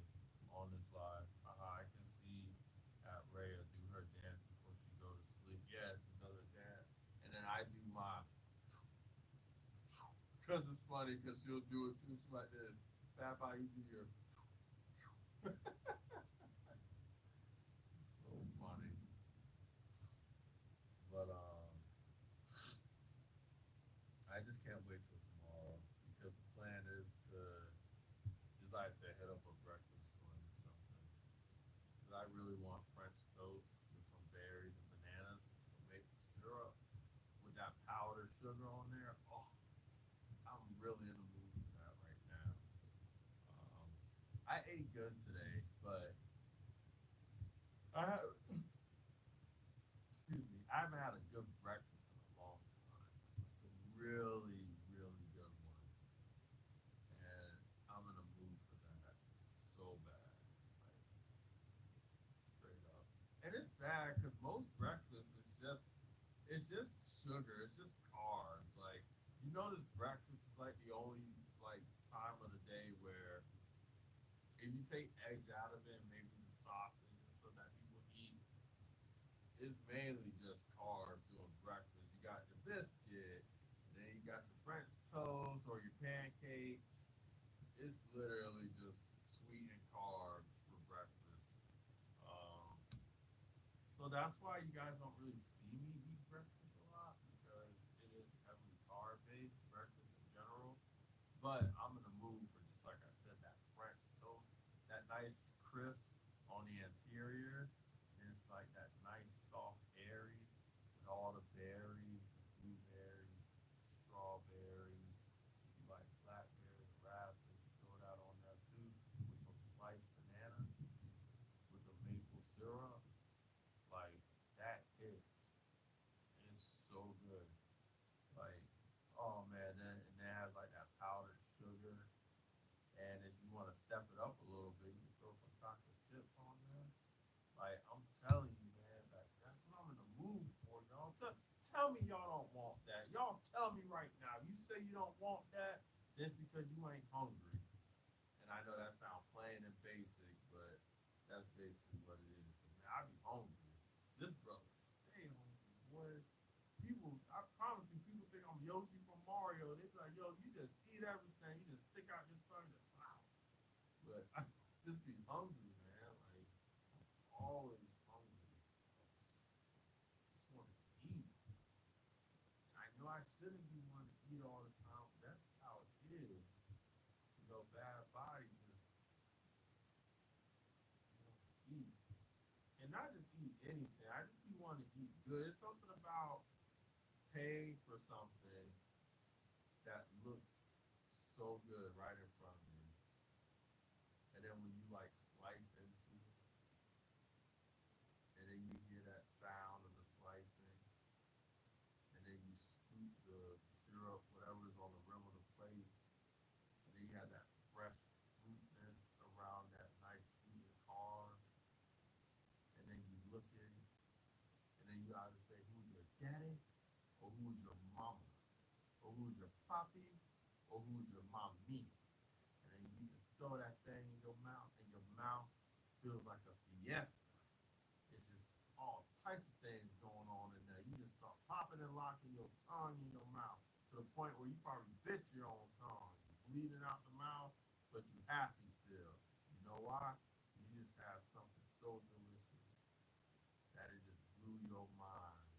on this live. I can see Rhea do her dance before she go to sleep. Yeah, she does her dance, and then I do my, because it's funny because she'll do it too. She's like this. Fab, how you do your so funny. But I just can't wait till tomorrow because the plan is to, just like I said, head up a breakfast joint or something. Because I really want French toast with some berries and bananas, some maple syrup with that powdered sugar on there. Oh, I'm really in the mood for that right now. Um, I ate good today, but I excuse me, I haven't had a good breakfast in a long time. Like a really, really good one. And I'm in a mood for that so bad. Like straight up. And it's sad because most breakfast is just sugar. It's just carbs. Like this breakfast is like the only like time of the day where if you take eggs out of it, and maybe the sausage and stuff that people eat, it's mainly just carbs doing breakfast. You got your biscuit, then you got your French toast or your pancakes. It's literally just sweet and carbs for breakfast. Um, so that's why you guys don't really see me eat breakfast a lot because it is heavily carb based, breakfast in general. But I'm in the mood for, just like I said, that French toast, that nice crisp on the interior. And it's like that nice soft airy with all the berries, the blueberries, strawberries. If you like blackberries or raspberries, you throw that on there too with some sliced bananas with the maple syrup. Like that hits. It's so good. Like, oh man, and it has like that powdered sugar. And if you want to step it up a little bit, you can throw some chocolate chips on there. Like I'm telling you, man, like that's what I'm in the mood for, y'all. Tell me y'all don't want that. Y'all tell me right now. You say you don't want that, it's because you ain't hungry. And I know that sounds plain and basic, but that's basically what it is. Man, I be hungry. This brother stay hungry, boy. People, I promise you, people think I'm Yoshi from Mario. They be like, yo, you just eat everything. You just stick out your tongue, just wow. But I just be hungry, man. Like I'm always hungry. Just want to eat. I know I shouldn't be wanting to eat all the time, but that's how it is. Bad body just wants to eat. And not just eat anything. I just be wanting to eat good. It's something about paying for something that looks so good right in front of you. And then when you like slice into it, and then you hear that sound of the slicing, and then you scoop the syrup, whatever is on the rim of the plate, and then you have that fresh fruitness around that nice sweet and carb, and then you look at it, and then you either say who's your daddy, or who's your mama, or who's your papi, or who's your mommy. And then you just throw that thing in your mouth, and your mouth feels like a fiesta. It's just all types of things going on in there. You just start popping and locking your tongue in your mouth to the point where you probably bit your own tongue. You're bleeding out the mouth, but you happy still. You know why? You just have something so delicious that it just blew your mind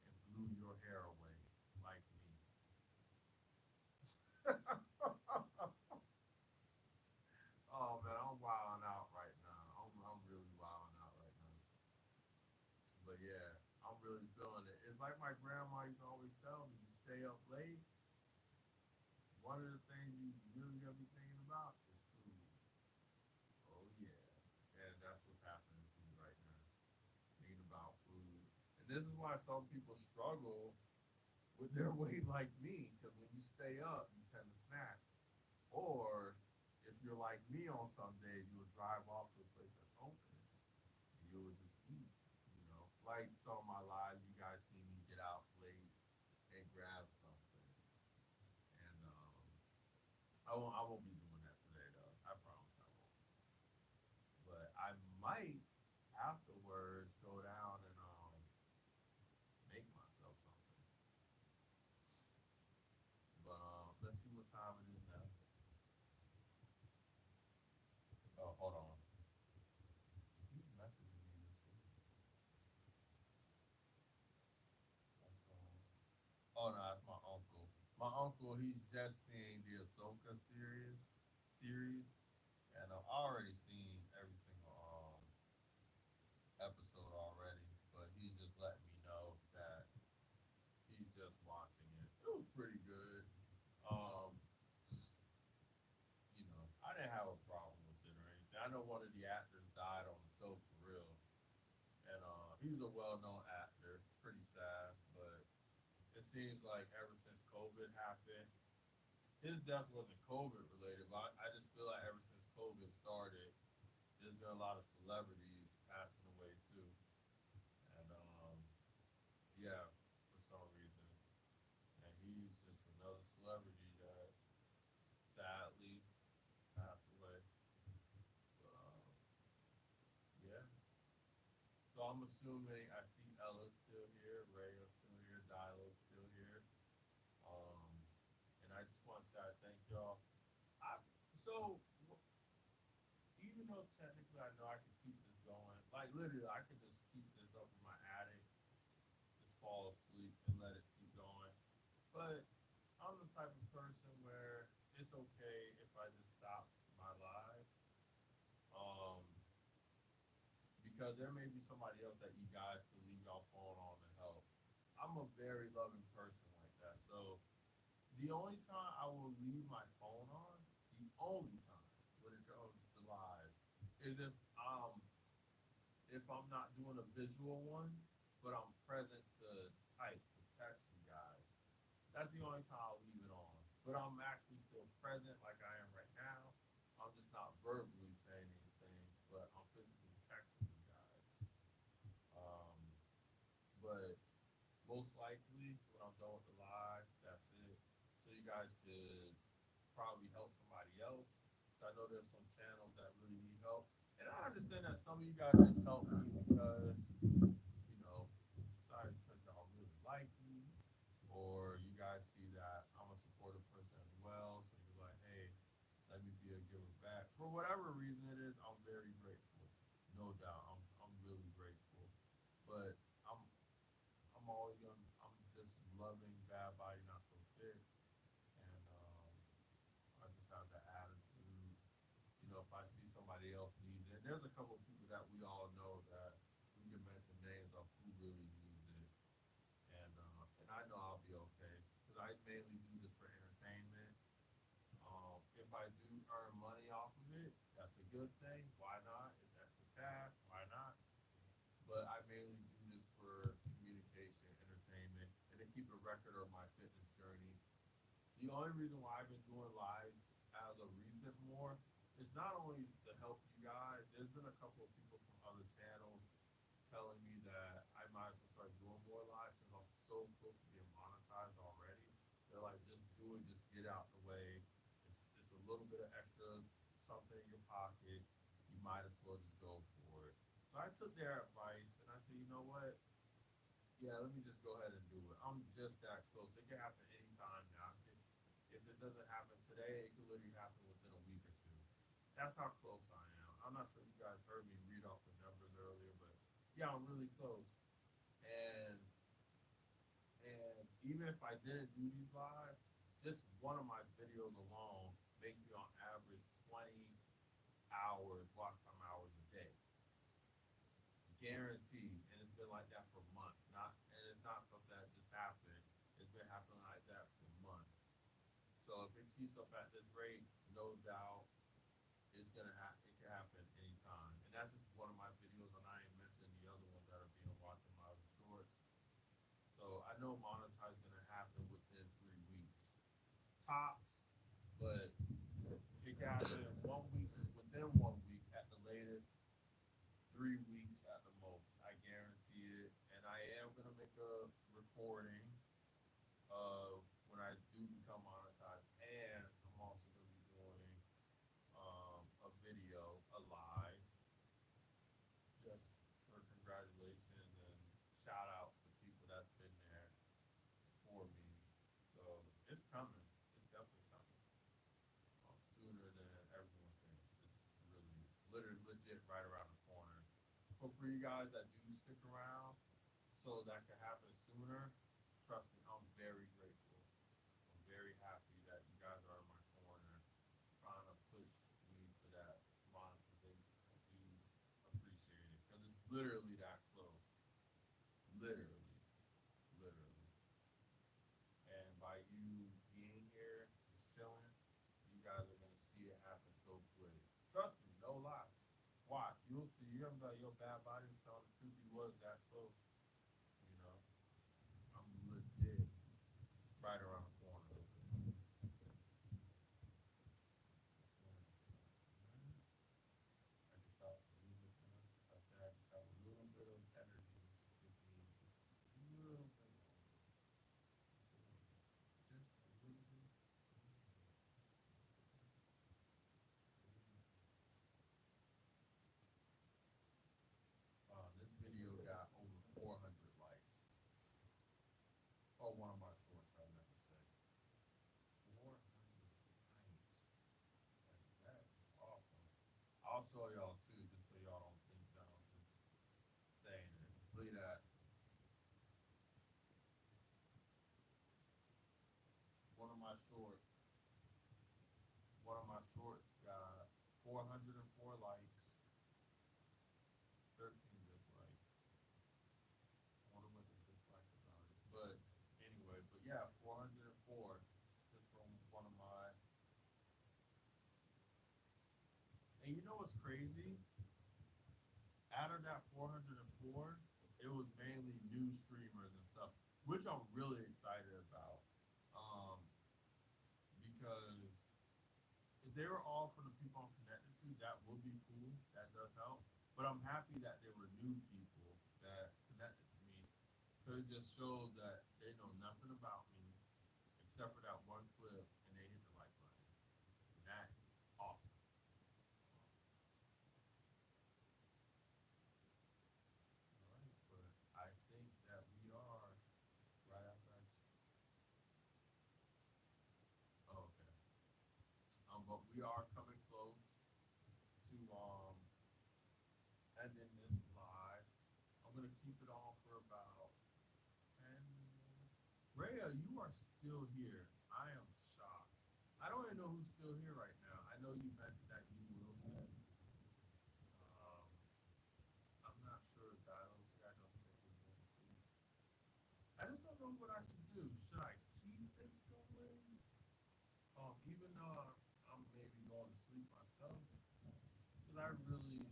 and blew your hair away, like me. yeah, I'm really feeling it. It's like my grandma used to always tell me, you stay up late, one of the things you really gotta be thinking about is food. Oh yeah. And that's what's happening to me right now. Thinking about food. And this is why some people struggle with their weight like me, because when you stay up, you tend to snack. Or if you're like me on some days, you'll drive off to a place that's open and you would just eat. Like some of my lives, you guys see me get out late and grab something. And I won't be doing that today though. I promise I won't. But I might afterwards go down and make myself something. But let's see what time it is now. Oh, hold on. Who's messaging me this week? That's, oh no, that's my uncle. My uncle, he's just seeing the Ahsoka series, and I've already seen every single episode already. But he's just letting me know that he's just watching it. It was pretty good. Um, I didn't have a problem with it or anything. I know one of the actors died on the show for real, and he was a well-known actor. Pretty sad, but it seems like ever since COVID happened, his death wasn't COVID related, but I just feel like ever since COVID started, there's been a lot of celebrities passing away too, and yeah, for some reason, and he's just another celebrity that sadly passed away. But yeah, so I'm assuming I see Ella's still here, Rhea's still here, Dilo's still here, um, and I just want to say I thank y'all. I so even though technically I know I could keep this going, like literally I could just keep this up in my attic, just fall asleep and let it keep going. But I'm the type of person where it's okay if I just stop my live, um, because there may be somebody else that you guys can leave y'all phone on to help. I'm a very loving person like that, so the only time I will leave my phone on, the only time when it comes to live, is if I'm not doing a visual one, but I'm present to type to text you guys. That's the only time I'll leave it on. But I'm actually still present like I am right now. I'm just not verbally saying anything, but I'm physically texting you guys. Um, but most likely when I'm done with the live, that's it. So you guys could probably help somebody else. So I know there's some channels that really need help. And I understand that some of you guys just help me because you know, sorry because y'all really like me, or you guys see that I'm a supportive person as well. So you're like, hey, let me be a giver back. For whatever reason it is, I'm very grateful. No doubt, I'm really grateful. But I'm I'm always gonna I'm just loving Bad Body Not So Fit, and I just have that attitude. If I see somebody else needs it, there's a couple of people that we all know that we can mention names of who really needs it, and I know I'll be okay because I mainly do this for entertainment. If I do earn money off of it, that's a good thing. Why not? It's extra cash. Why not? But I mainly do this for communication, entertainment, and to keep a record of my fitness journey. The only reason why I've been doing lives as of recent more is not only to help you guys. There's been a couple of people from other channels telling me that I might as well start doing more lives since I'm so close to being monetized already. They're like, just do it, just get out the way. It's a little bit of extra something in your pocket. You might as well just go for it. So I took their advice and I said, you know what? Yeah, let me just go ahead and do it. I'm just that close. It can happen anytime now. If it doesn't happen today, it could literally happen within a week or two. That's how close I am. I'm not sure if you guys heard me read off the numbers earlier, but yeah, I'm really close. And even if I didn't do these live, just one of my videos alone makes me on average 20 hours watch time hours a day, guaranteed. And it's been like that for So if it keeps up at this rate, no doubt it can happen anytime. And that's just one of my videos, and I ain't mentioned the other ones that are being watched in my other shorts. So I know monetize is gonna happen within 3 weeks tops, but it can happen in 1 week, within 1 week at the latest, 3 weeks at the most. I guarantee it. And I am gonna make a recording of when I do become monetized, and I'm also gonna be doing a video, a live, just for congratulations and shout outs to people that's been there for me. So it's coming. It's definitely coming. Sooner than everyone thinks. It's really, literally, legit right around the corner. But for you guys that do stick around, so that can happen sooner, trust me, I'm very grateful. I'm very happy that you guys are in my corner, trying to push me to that monetization. I do appreciate it because it's literally that close. Literally, literally. And by you being here, just chilling, you guys are gonna see it happen so quick. Trust me, no lie. Watch, you'll see. You're gonna be like, yo, Bad Body was telling the truth. He was that close. You know, I'm legit right around the corner. I can stop the music now. I said I just have a little bit of energy. Just need just a little bit longer. Just a little bit. This video got over 400 likes. Oh, one of my shorts, I meant to say. 400 likes. Like, that is awesome. I'll show y'all too, just so y'all don't think that I'm just saying it. Look at that. One of my shorts, one of my shorts got 404 likes, 13 dislikes. I wonder what the dislikes about it. But anyway, but yeah, 404 just from one of my. And you know what's crazy? Out of that 404, it was mainly new streamers and stuff, which I'm really excited about. Um, because if they were all from the people I'm connected to, that would be cool. That does help. But I'm happy that there were new people that connected to me, because it just shows that they know nothing about me except for that one clip, and they hit the like button. And that is awesome. All right, but I think that we are right after I. Oh, okay. But we are coming close to ending this live. I'm gonna keep it on for about 10 minutes. Rhea, you are still here. I am shocked. I don't even know who's still here right now. I know you mentioned that you will say. Um, I'm not sure, guys. Let me see. I know Nick is going to sleep. I just don't know what I should do. Should I keep this going? Even though I'm maybe going to sleep myself, because I really,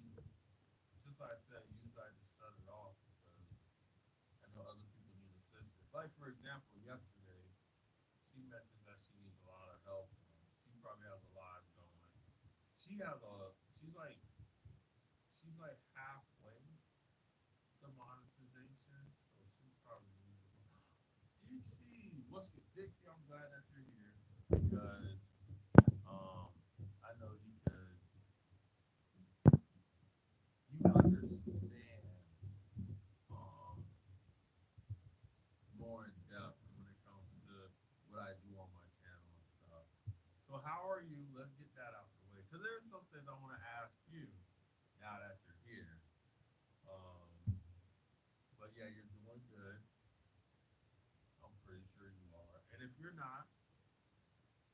just like I said, usually I just shut it off because I know other people need assistance. Like for example, yesterday she mentioned that she needs a lot of help. She probably has a lot going. She has a she's like halfway to monetization, so she probably needs a lot. Dixie, what's good, Dixie? I'm glad that you're here because um I know you understand um more in depth when it comes to what I do on my channel and stuff. So how are you? Let's get that out of the way. Because there's some things I want to ask you now that you're here. Um, but yeah, you're doing good. I'm pretty sure you are. And if you're not,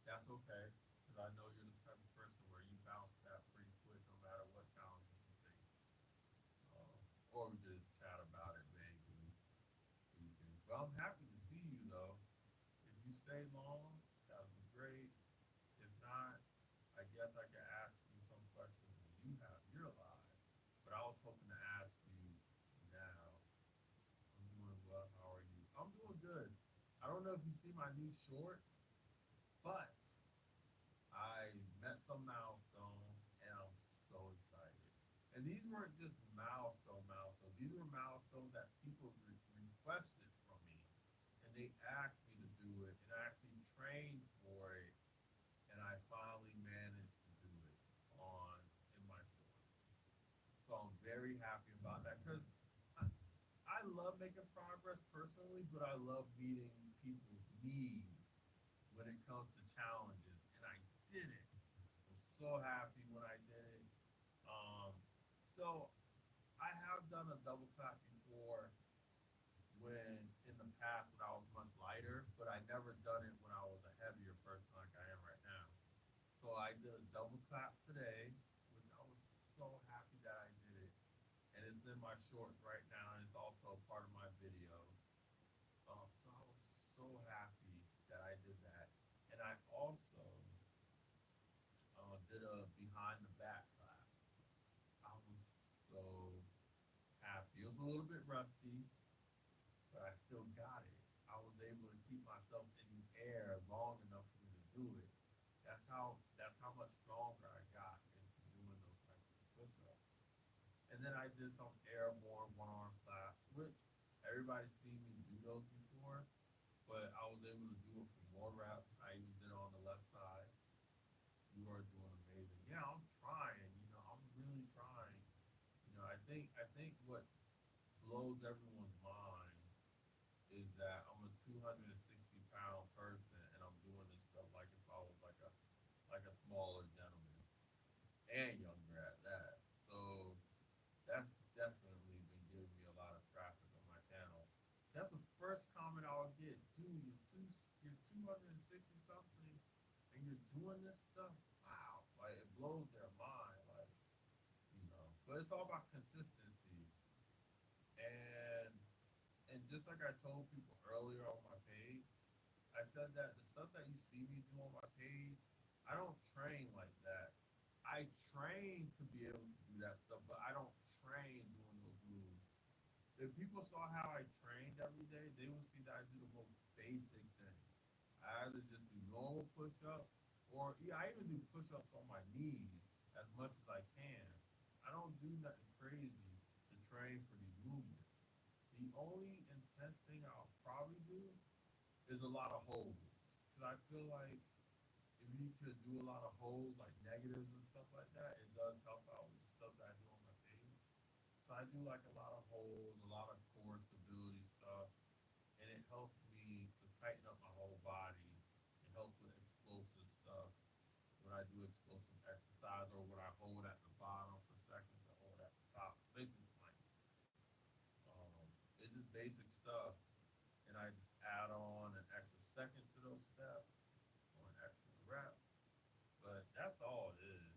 that's okay. Because I know you're the type of person where you bounce that pretty quick no matter what challenges you face. Or we just chat about it vaguely. But I'm happy to see you though. If you stay long, that would be great. I don't know if you see my new shorts, but I met some milestones and I'm so excited. And these weren't just milestones. These were milestones that people requested from me. And they asked me to do it. And I actually trained for it. And I finally managed to do it on in my shorts. So I'm very happy about that because I, I love making progress personally, but I love meeting people's needs when it comes to challenges. And I did it. I was so happy when I did it. Um, so I have done a double clap before when in the past when I was much lighter, but I never done it when I was a heavier person like I am right now. So I did a double clap today, which I was so happy that I did it. And it's in my shorts right now, and it's also a part of my video. So I was so happy that I did that. And I also did a behind the back clap. I was so happy. It was a little bit rusty, but I still got it. I was able to keep myself in the air long enough for me to do it. That's how much stronger I got into doing those types of push-ups. And then I did some airborne one arm claps, which everybody's seen me do those before, but I was able to do it for more reps. I even did it on the left side. You are doing amazing. Yeah, I'm trying. I'm really trying. I think what blows everyone's mind is that I'm a 260 pound person and I'm doing this stuff like if I was like a smaller gentleman and younger at that. So that's definitely been giving me a lot of traffic on my channel. That's the first comment I'll get. Dude, you're 260 something and you're doing this stuff. Wow, like it blows their mind. But it's all about consistency. And and just like I told people earlier on my page, I said that the stuff that you see me do on my page, I don't train like that. I train to be able to do that stuff, but I don't train doing those moves. If people saw how I trained every day, they would see that I do the most basic thing. I either just do normal push-ups, or yeah, I even do push-ups on my knees as much as I can. I don't do nothing crazy to train for these movements. The only intense thing I'll probably do is a lot of holds. Because I feel like if you could do a lot of holds, like negatives and stuff like that, it does help out with the stuff that I do on my page. So I do like a lot of holds, a lot of core stability stuff, and it helps me to tighten up my whole body. It helps with explosive stuff when I do explosive exercise or when I hold at the bottom for seconds and hold at the top. Basically, plank. Um, it's just basic stuff, and I just add on an extra second to those steps or an extra rep. But that's all it is.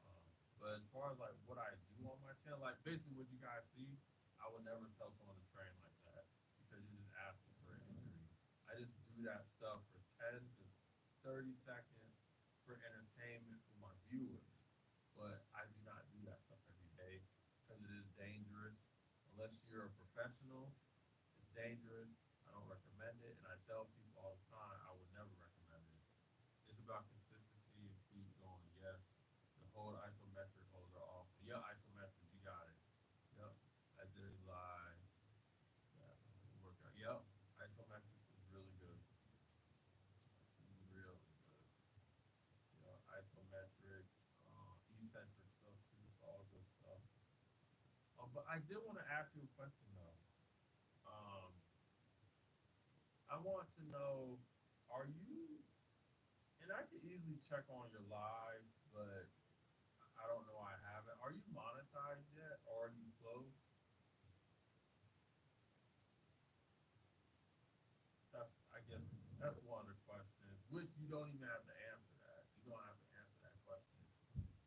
Um, but as far as like what I do on my channel, like basically what you guys see, I would never tell someone to train like that because you're just asking for an injury. I just do that stuff for 10 to 30 seconds for entertainment for my viewers. But I do not do that stuff every day because it is dangerous. Unless you're a professional, it's dangerous. I don't recommend it, and I tell people all the time I would never recommend it. It's about consistency and keep going. Yes, the hold isometric holds are awesome. Yeah, isometric, you got it. Yep, I did it live. Yeah, workout. Yep, isometrics is really good. Really good. Yeah, isometric, eccentric stuff too. It's all good stuff. But I did want to ask you a question though. Um, I want to know, are you? And I could easily check on your live, but I don't know. I haven't. Are you monetized yet, or are you close? That's, I guess, that's one of the questions. Which you don't even have to answer that. You don't have to answer that question.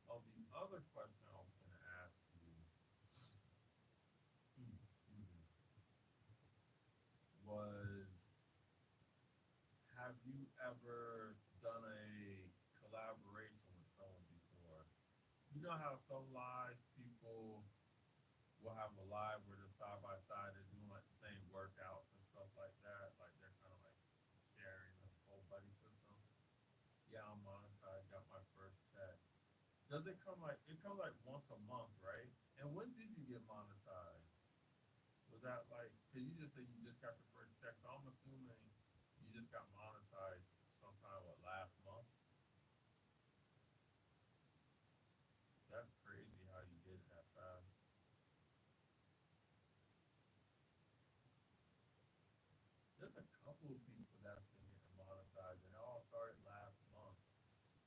Oh, the other question I was going to ask you, excuse me, was have you ever done a collaboration with someone before? You know how some live people will have a live where they're side by side, they're doing like the same workouts and stuff like that. Like they're kind of like Does it come like it comes like once a month, right? And when did you get monetized? Was that like? Cause you just said you just got your first check, so I'm assuming you just got monetized sometime what last month. That's crazy how you did it that fast. There's a couple of people that's been getting monetized, and it all started last month.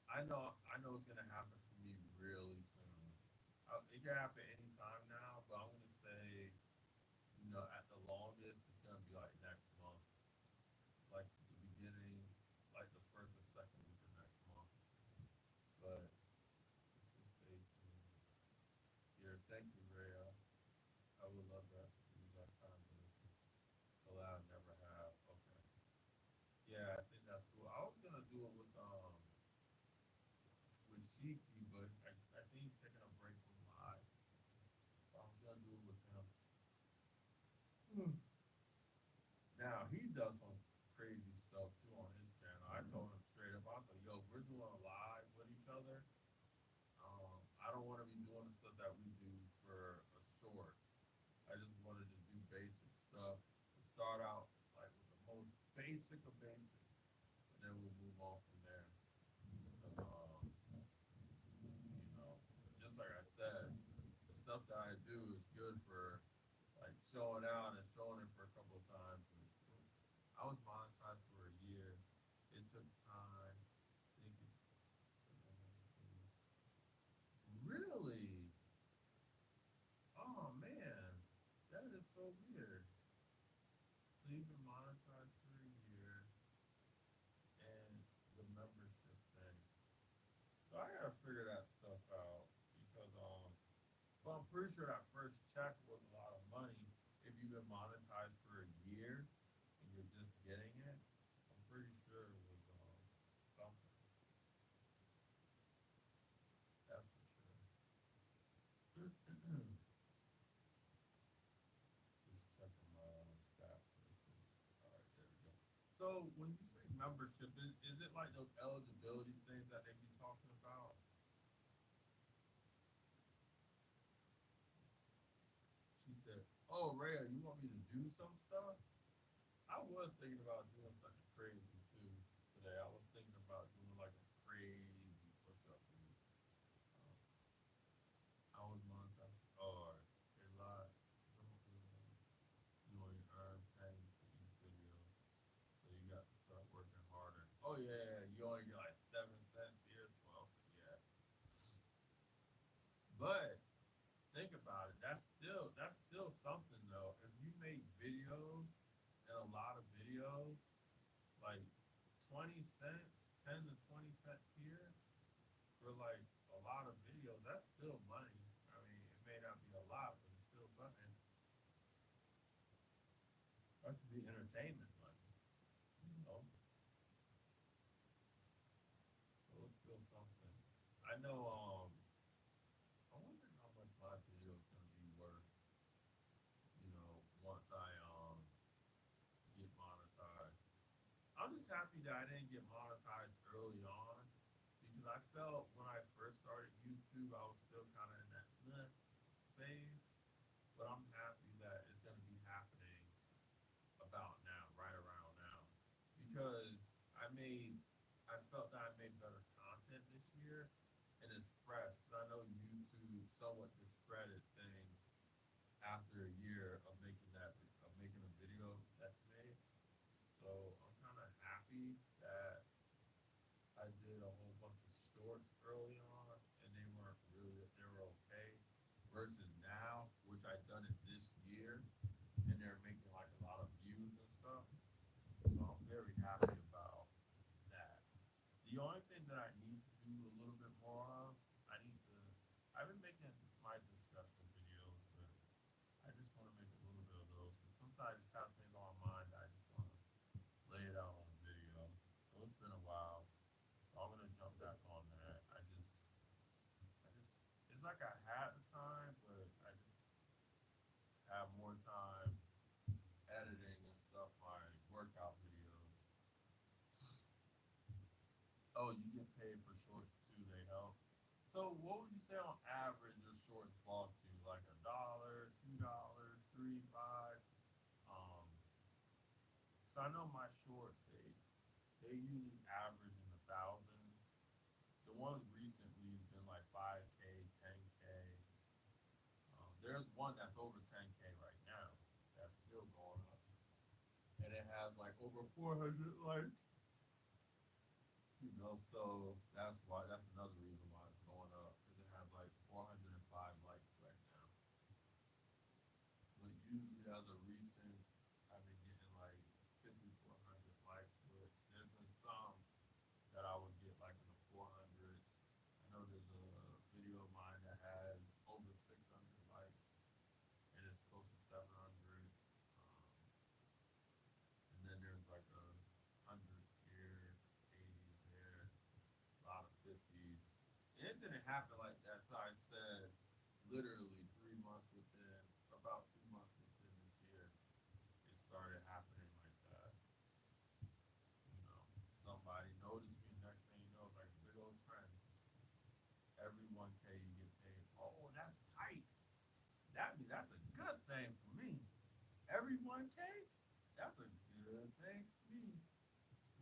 I know it's gonna happen for me really soon. It can happen anytime now, but I'm gonna say, at the longest, it's gonna be like next month, like the beginning, like the first or second week of next month. But just stay tuned. Yeah, thank you, Rhea. I would love that to use that kind of collab. Never have. Okay. Yeah, I think that's cool. I was gonna do it with Shiki, but I think he's taking a break from live. So I was gonna do it with him. Hmm. Now he does some crazy stuff too on his channel. I told him straight up, I said, "Yo, if we're doing a live with each other. I don't want to be doing the stuff that we do for a short. I just want to just do basic stuff to start out like with the most basic of basics, and then we'll move on from there. Because just like I said, the stuff that I do is good for like showing out and showing it for a couple of times. And I was monetized for a year. It took time. I think really. Oh man, that is so weird. So you've been monetized for a year and the membership thing. So I gotta figure that stuff out because but I'm pretty sure that first check was a lot of money if you've been monetized for a year and you're just getting it. I'm pretty sure it was something. That's for sure. Just checking my stats real quick. All right, there we go. So when you say membership, is it like those eligibility things that they be talking about? She said, "Oh, Rhea, you want me to do some stuff?" I was thinking about doing something crazy too today. I was thinking about doing like a crazy push-up move. Um, I was monetized. Oh, a lot. Don't do that. You only earn pennies for each video, so you got to start working harder. Oh yeah, you only get like 7 cents here, 12. Yeah, but think about it. That's still something though. If you make videos and a lot of videos, like 20 cents, 10 to 20 cents here for like a lot of videos, that's still money. I mean, it may not be a lot, but it's still something. That could be entertainment money, you know. So it's still something. I know. I wonder how much my video is gonna be worth. Once I get monetized. I'm just happy that I didn't get monetized early on because I felt when I first started YouTube, I was still kind of in that phase. But I'm happy that it's going to be happening about now, right around now, because I made, I felt that I made better content this year, and it's fresh. Because I know YouTube somewhat discredit things after a year of making a video that's made. So I'm kind of happy that I did a whole bunch of shorts early on, and they were okay. Versus now, which I done it this year, and they're making like a lot of views and stuff. So I'm very happy about that. The only thing that I need to do a little bit more of, I need to. I've been making my discussion videos, but I just want to make a little bit of those because sometimes I just have things on my mind that I just want to lay it out on video. So it's been a while. So I'm gonna jump back on that. I just, it's like I had the time, but I just have more time editing and stuff. My workout videos. Oh, you get paid for shorts too. They help. So what would you say on average your shorts fall to? Like $1, $2, three, five? Um, so I know my shorts they usually average in the thousands. The ones recently has been like 5K, 10K. There's one that's over 10K right now. That's still going up, and it has like over 400 likes. So that's another reason why it's going up because it has like 405 likes right now. But usually as a recent, I've been getting like 5,400 likes. But there's been some that I would get like in the 400s. I know there's a video of mine that has over 600 likes and it's close to 700. And then there's like a hundreds here, 80s there, a lot of 50s. It didn't happen like that. So I said literally 3 months within, about 2 months within this year, it started happening like that. You know, somebody noticed me. Next thing you know, it's like a big old trend. Every 1K you get paid. Oh, that's tight. That's a good thing for me. Every 1K, that's a good thing for me.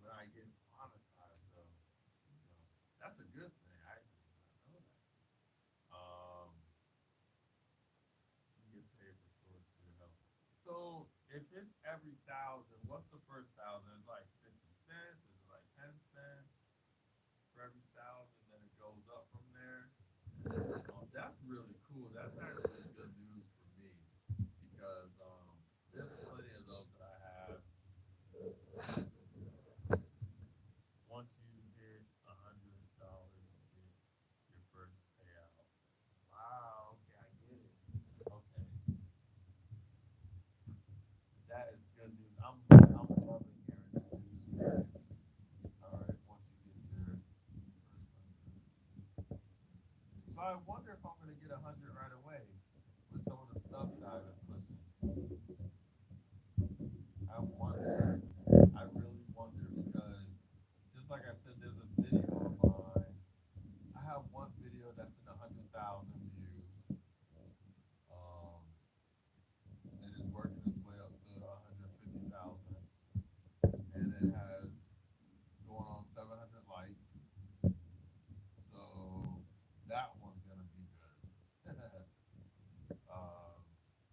When I get monetized though, you know, that's a good thing. I did not know that. You get paid for shorts to your health. So if it's every thousand, what's the first thousand? It's like 50 cents. Is it like 10 cents for every thousand? Then it goes up from there. Oh, that's really cool. That's actually good news for me because there's plenty of those that I have. Once you hit $100, you get your first payout. Wow. Okay, I get it. Okay, that is good news. I'm loving hearing that news for you. All right, once you get your first 100. So I wonder if I'm gonna get 100 right away with some of the stuff that I've been pushing. I wonder. I really wonder because just like I said, there's a video of mine. I have one video that's in 100,000 views. Um, and it's working its way up to 150,000, and it has going on 700 likes. So that one's gonna be good. All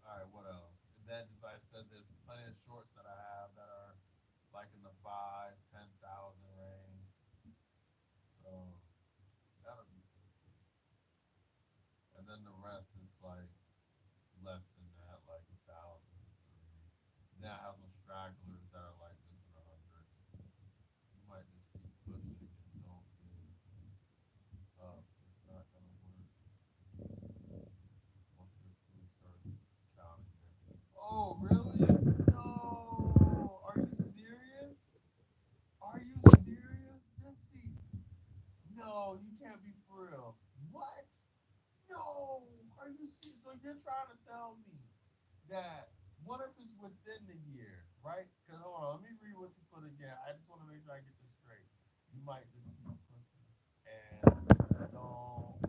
right, what else? And then, as I said, there's plenty of shorts that I have that are like in the 5, 10,000 range. So that'll be good too. And then the rest is like less than that, like 1,000, three. Then I have some stragglers that are like just in the hundreds. You might just keep pushing and don't give up. It's not gonna work once your food starts counting there. Oh, really? No. Are you serious? Are you serious, Gypsy? No, you can't be for real. What? No. Are you serious? So you're trying to tell me that what if it's within the year, right? Because hold on, let me read what you put again. I just want to make sure I get this straight. You might just keep pushing and don't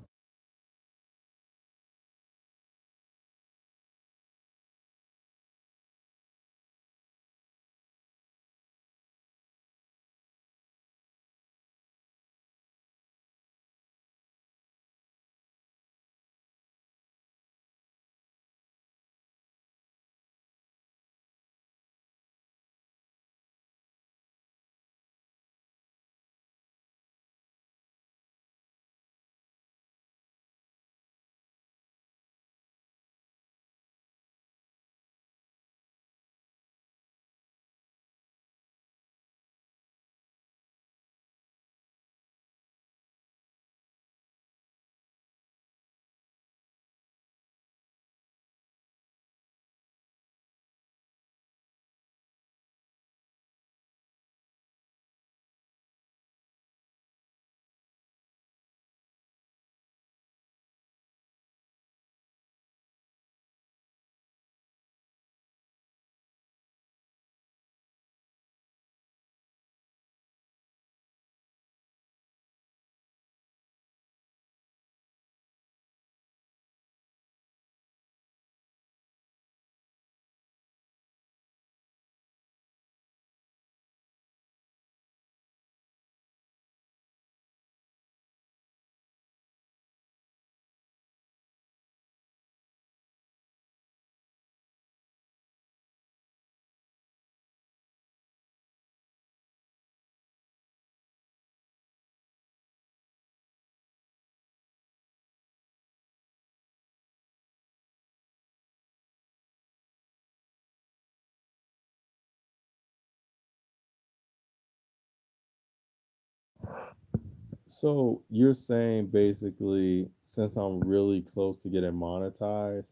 So you're saying basically, since I'm really close to getting monetized,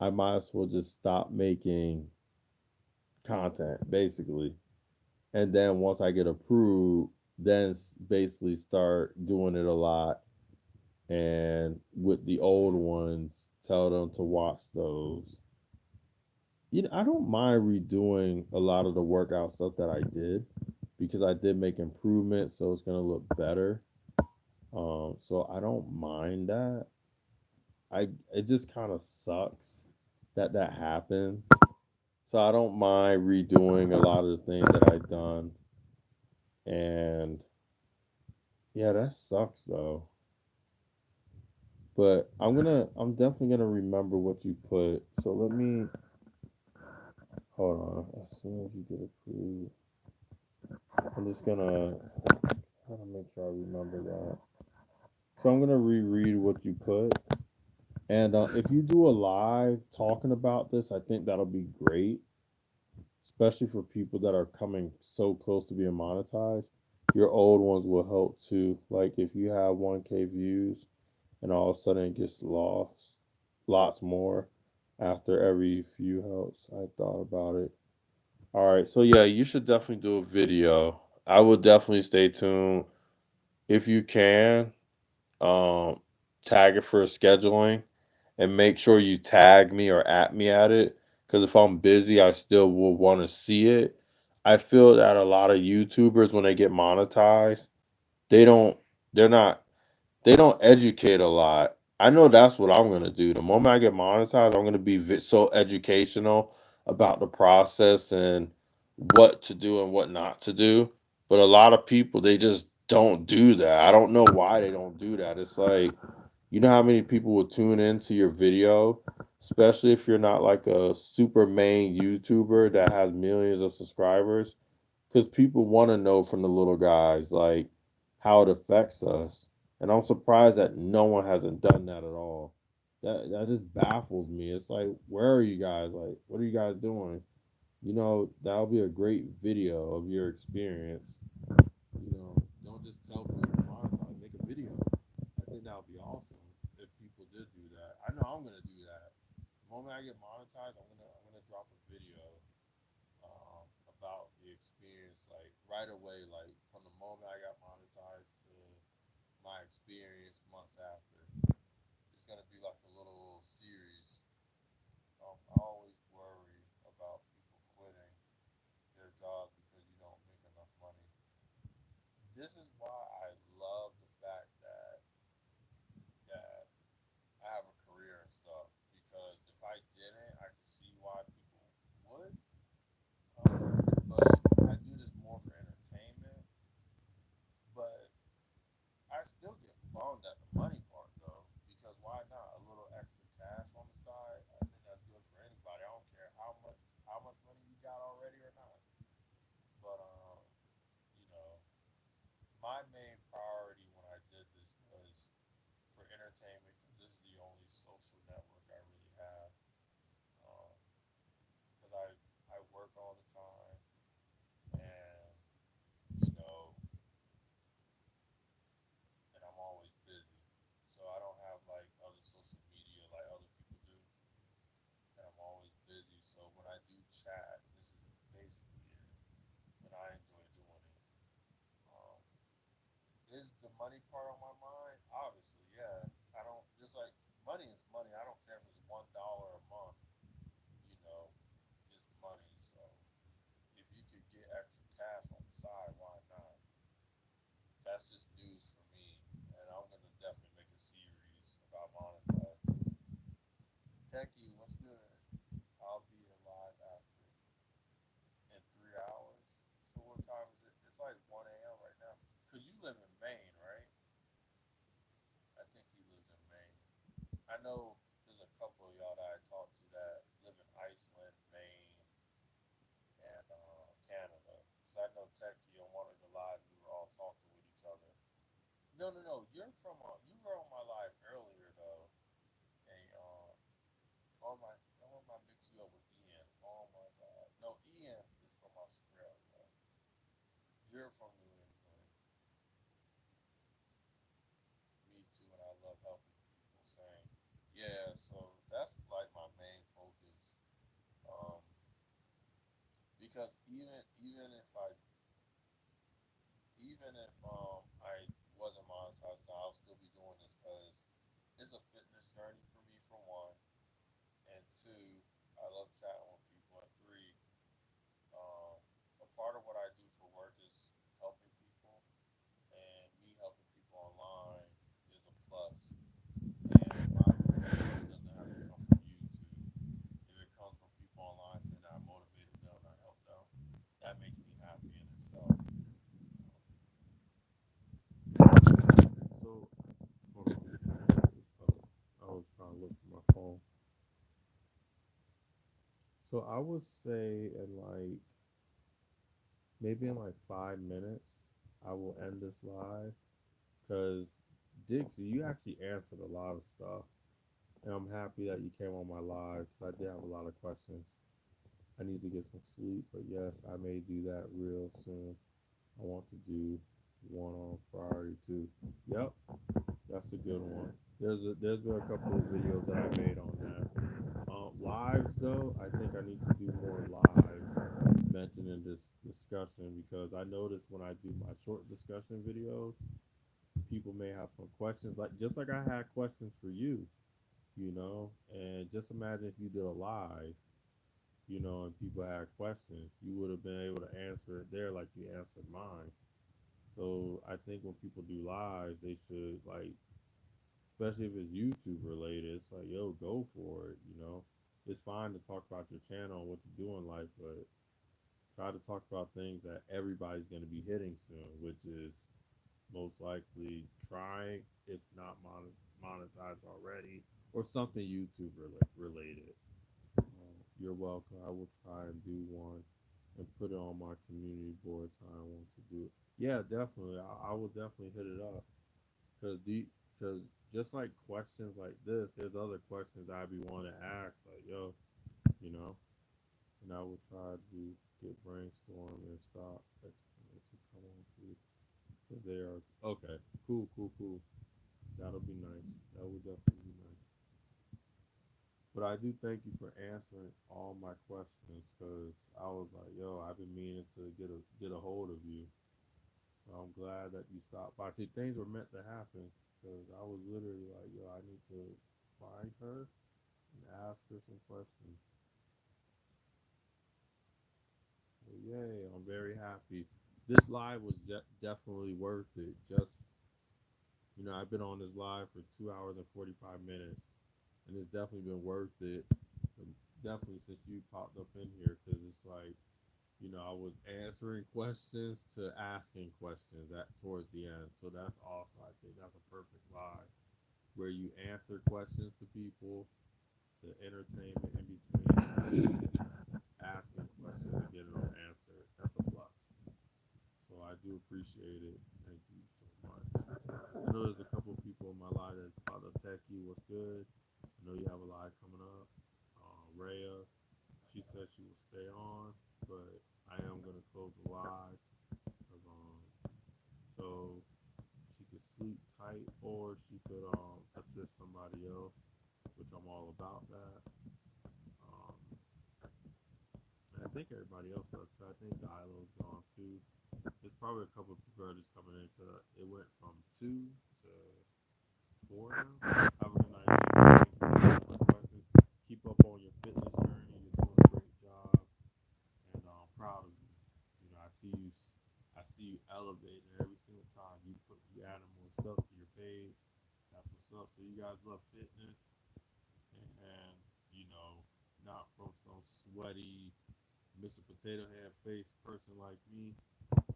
I might as well just stop making content, basically. And then once I get approved, then basically start doing it a lot. And with the old ones, tell them to watch those. I don't mind redoing a lot of the workout stuff that I did because I did make improvements, so it's gonna look better. So I don't mind that. It just kind of sucks that that happened. So I don't mind redoing a lot of the things that I've done. And yeah, that sucks though. But I'm definitely gonna remember what you put. So let me hold on. As soon as you get approved, I'm just gonna try to make sure I remember that. So I'm gonna reread what you put. And if you do a live talking about this, I think that'll be great, especially for people that are coming so close to being monetized. Your old ones will help too. Like if you have 1K views and all of a sudden it gets lost, lots more after every few helps. I thought about it. All right, so yeah, you should definitely do a video. I will definitely stay tuned if you can. Um, Tag it for scheduling and make sure you tag me or at me at it. Because if I'm busy, I still will want to see it. I feel that a lot of YouTubers, when they get monetized, they don't, they're not, they don't educate a lot. I know that's what I'm gonna do. The moment I get monetized, I'm gonna be so educational about the process and what to do and what not to do. But a lot of people, they just don't do that. I don't know why they don't do that. It's like, you know how many people will tune into your video, especially if you're not like a super main YouTuber that has millions of subscribers, because people want to know from the little guys like how it affects us. And I'm surprised that no one hasn't done that at all. That just baffles me. It's like, where are you guys? Like, what are you guys doing? That'll be a great video of your experience. Don't just tell people to monetize, make a video. I think that would be awesome if people did do that. I know I'm gonna do that. The moment I get monetized, I'm gonna drop a video about the experience, like right away, like from the moment I got monetized to my experience months after. It's gonna be like a little series. I always worry about people quitting their jobs because you don't make enough money. This is why I love the fact that I have a career and stuff. Because if I didn't, I could see why people would. But I do this more for entertainment. But I still get bummed at the money part though, because why not a little extra cash on the side? I think that's good for anybody. I don't care how much money you got already or not. But you know, my main priority when I did this was for entertainment because this is the only social network I really have. Because I work all the time and you know, and I'm always busy, so I don't have like other social media like other people do. And I'm always busy. So when I do chat, this is basically it. And I enjoy doing it. Um, is the money part on my mind? Obviously, yeah. I don't just like money is money. I don't care if it's $1 a month. You know, it's money. So if you could get extra cash on the side, why not? That's just news for me, and I'm gonna definitely make a series about monetizing. Techie, what's good? I'll be alive after in 3 hours. So what time is it? It's like 1 a.m. right now. Cause you live in Maine, right? I think he lives in Maine. I know there's a couple of y'all that I talked to that live in Iceland, Maine, and Canada. Cause I know Techie on one of the lives we were all talking with each other. No, no, no. You're from you were on my live earlier though, and oh my, mix you up with Ian. Oh my God. No, Ian is from Australia. You're from New England. because even if I wasn't monetized, so I'll still be doing this because it's a fitness journey for me for one, and two, I love chatting with people, and three, um, a part of what I do for work is helping people, and me helping people online is a plus. And my reward doesn't have to come from YouTube. If it comes from people online saying that I motivated them and I helped them, that makes me happy in itself. So, hold on. I was trying to look for my phone. So I would say in like maybe in like 5 minutes, I will end this live because Dixie, you actually answered a lot of stuff, and I'm happy that you came on my live because I did have a lot of questions. I need to get some sleep, but yes, I may do that real soon. I want to do one on Friday too. Yep, that's a good one. There's been a couple of videos that I made on that. Lives though, I think I need to do more lives mentioning this discussion because I notice when I do my short discussion videos, people may have some questions, like just like I had questions for you, and just imagine if you did a live, and people had questions, you would have been able to answer it there like you answered mine. So I think when people do lives, they should like, especially if it's YouTube related, it's like, yo, go for it. It's fine to talk about your channel and what you do in life, but try to talk about things that everybody's going to be hitting soon, which is most likely trying, if not monetized already, or something YouTube related. You're welcome. I will try and do one and put it on my community board so I want to do it. Yeah, definitely. I will definitely hit it up because just like questions like this, there's other questions I be wanting to ask, like yo, you know, and I will try to get brainstorm and stop to come on to. So they are okay. Cool, cool, cool. That'll be nice. That will definitely be nice. But I do thank you for answering all my questions because I was like, yo, I've been meaning to get a hold of you. So I'm glad that you stopped by. See, things were meant to happen because I was literally like, yo, I need to find her and ask her some questions. So yay, I'm very happy. This live was definitely worth it. Just I've been on this live for 2 hours and 45 minutes, and it's definitely been worth it. Definitely since you popped up in here, because it's like I was answering questions to asking questions at towards the end. So that's awesome. I think that's a perfect live where you answer questions to people, to entertainment in between, asking questions and getting them answered. That's a plus. So I do appreciate it. Thank you so much. I know there's a couple of people in my live that's popped up. Techie, what's good? I know you have a live coming up. Rhea, she said she will stay on, but I am gonna close the live. 'Cause, so she could sleep tight, or she could assist somebody else, which I'm all about that. Um, and I think everybody else does. I think Dialo's gone too. There's probably a couple of people that are just coming in because it went from 2 to 4 now. Have a good night. Thank you for my questions. Keep up on your fitness journey. You're doing a great job, and I'm proud of you. I see you elevating every single time you adding more stuff to your page. That's what's up. So you guys love fitness, and not from some sweaty Mr. Potato Head face person like me.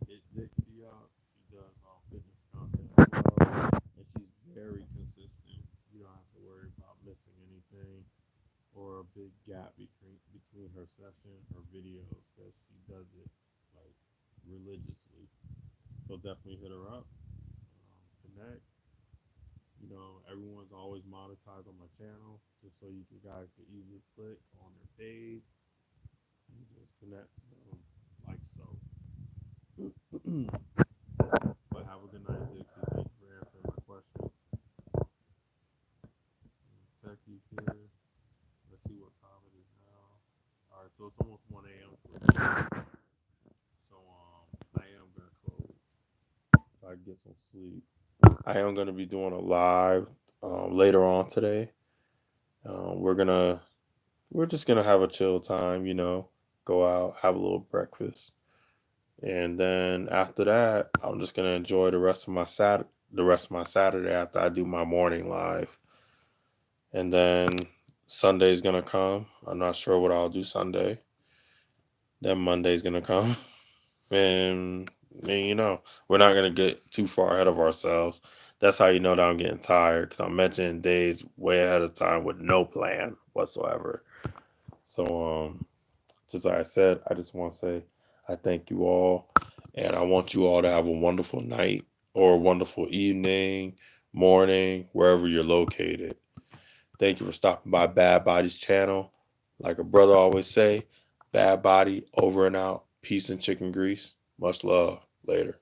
Hit Dixie up. She does fitness content as well, and she's very consistent. You don't have to worry about missing anything or a big gap between her session, her videos, because she does it like religiously. So definitely hit her up, connect. Everyone's always monetized on my channel, just so you guys can easily click on their page and just connect to them like so. But have a good night, Dixie. Thank you for answering my questions. Techie's here. Let's see what time it is now. All right, so it's almost 1 a.m. for me. get some sleep. I am gonna be doing a live later on today. We're we're just gonna have a chill time, go out, have a little breakfast, and then after that, I'm just gonna enjoy the rest of my Saturday after I do my morning live, and then Sunday's gonna come. I'm not sure what I'll do Sunday. Then Monday's gonna come, and we're not gonna get too far ahead of ourselves. That's how you know that I'm getting tired because I'm mentioning days way ahead of time with no plan whatsoever. So just like I said, I just want to say I thank you all, and I want you all to have a wonderful night or a wonderful evening, morning, wherever you're located. Thank you for stopping by Bad Body's channel. Like a brother always say, Bad Body over and out. Peace and chicken grease. Much love. Later.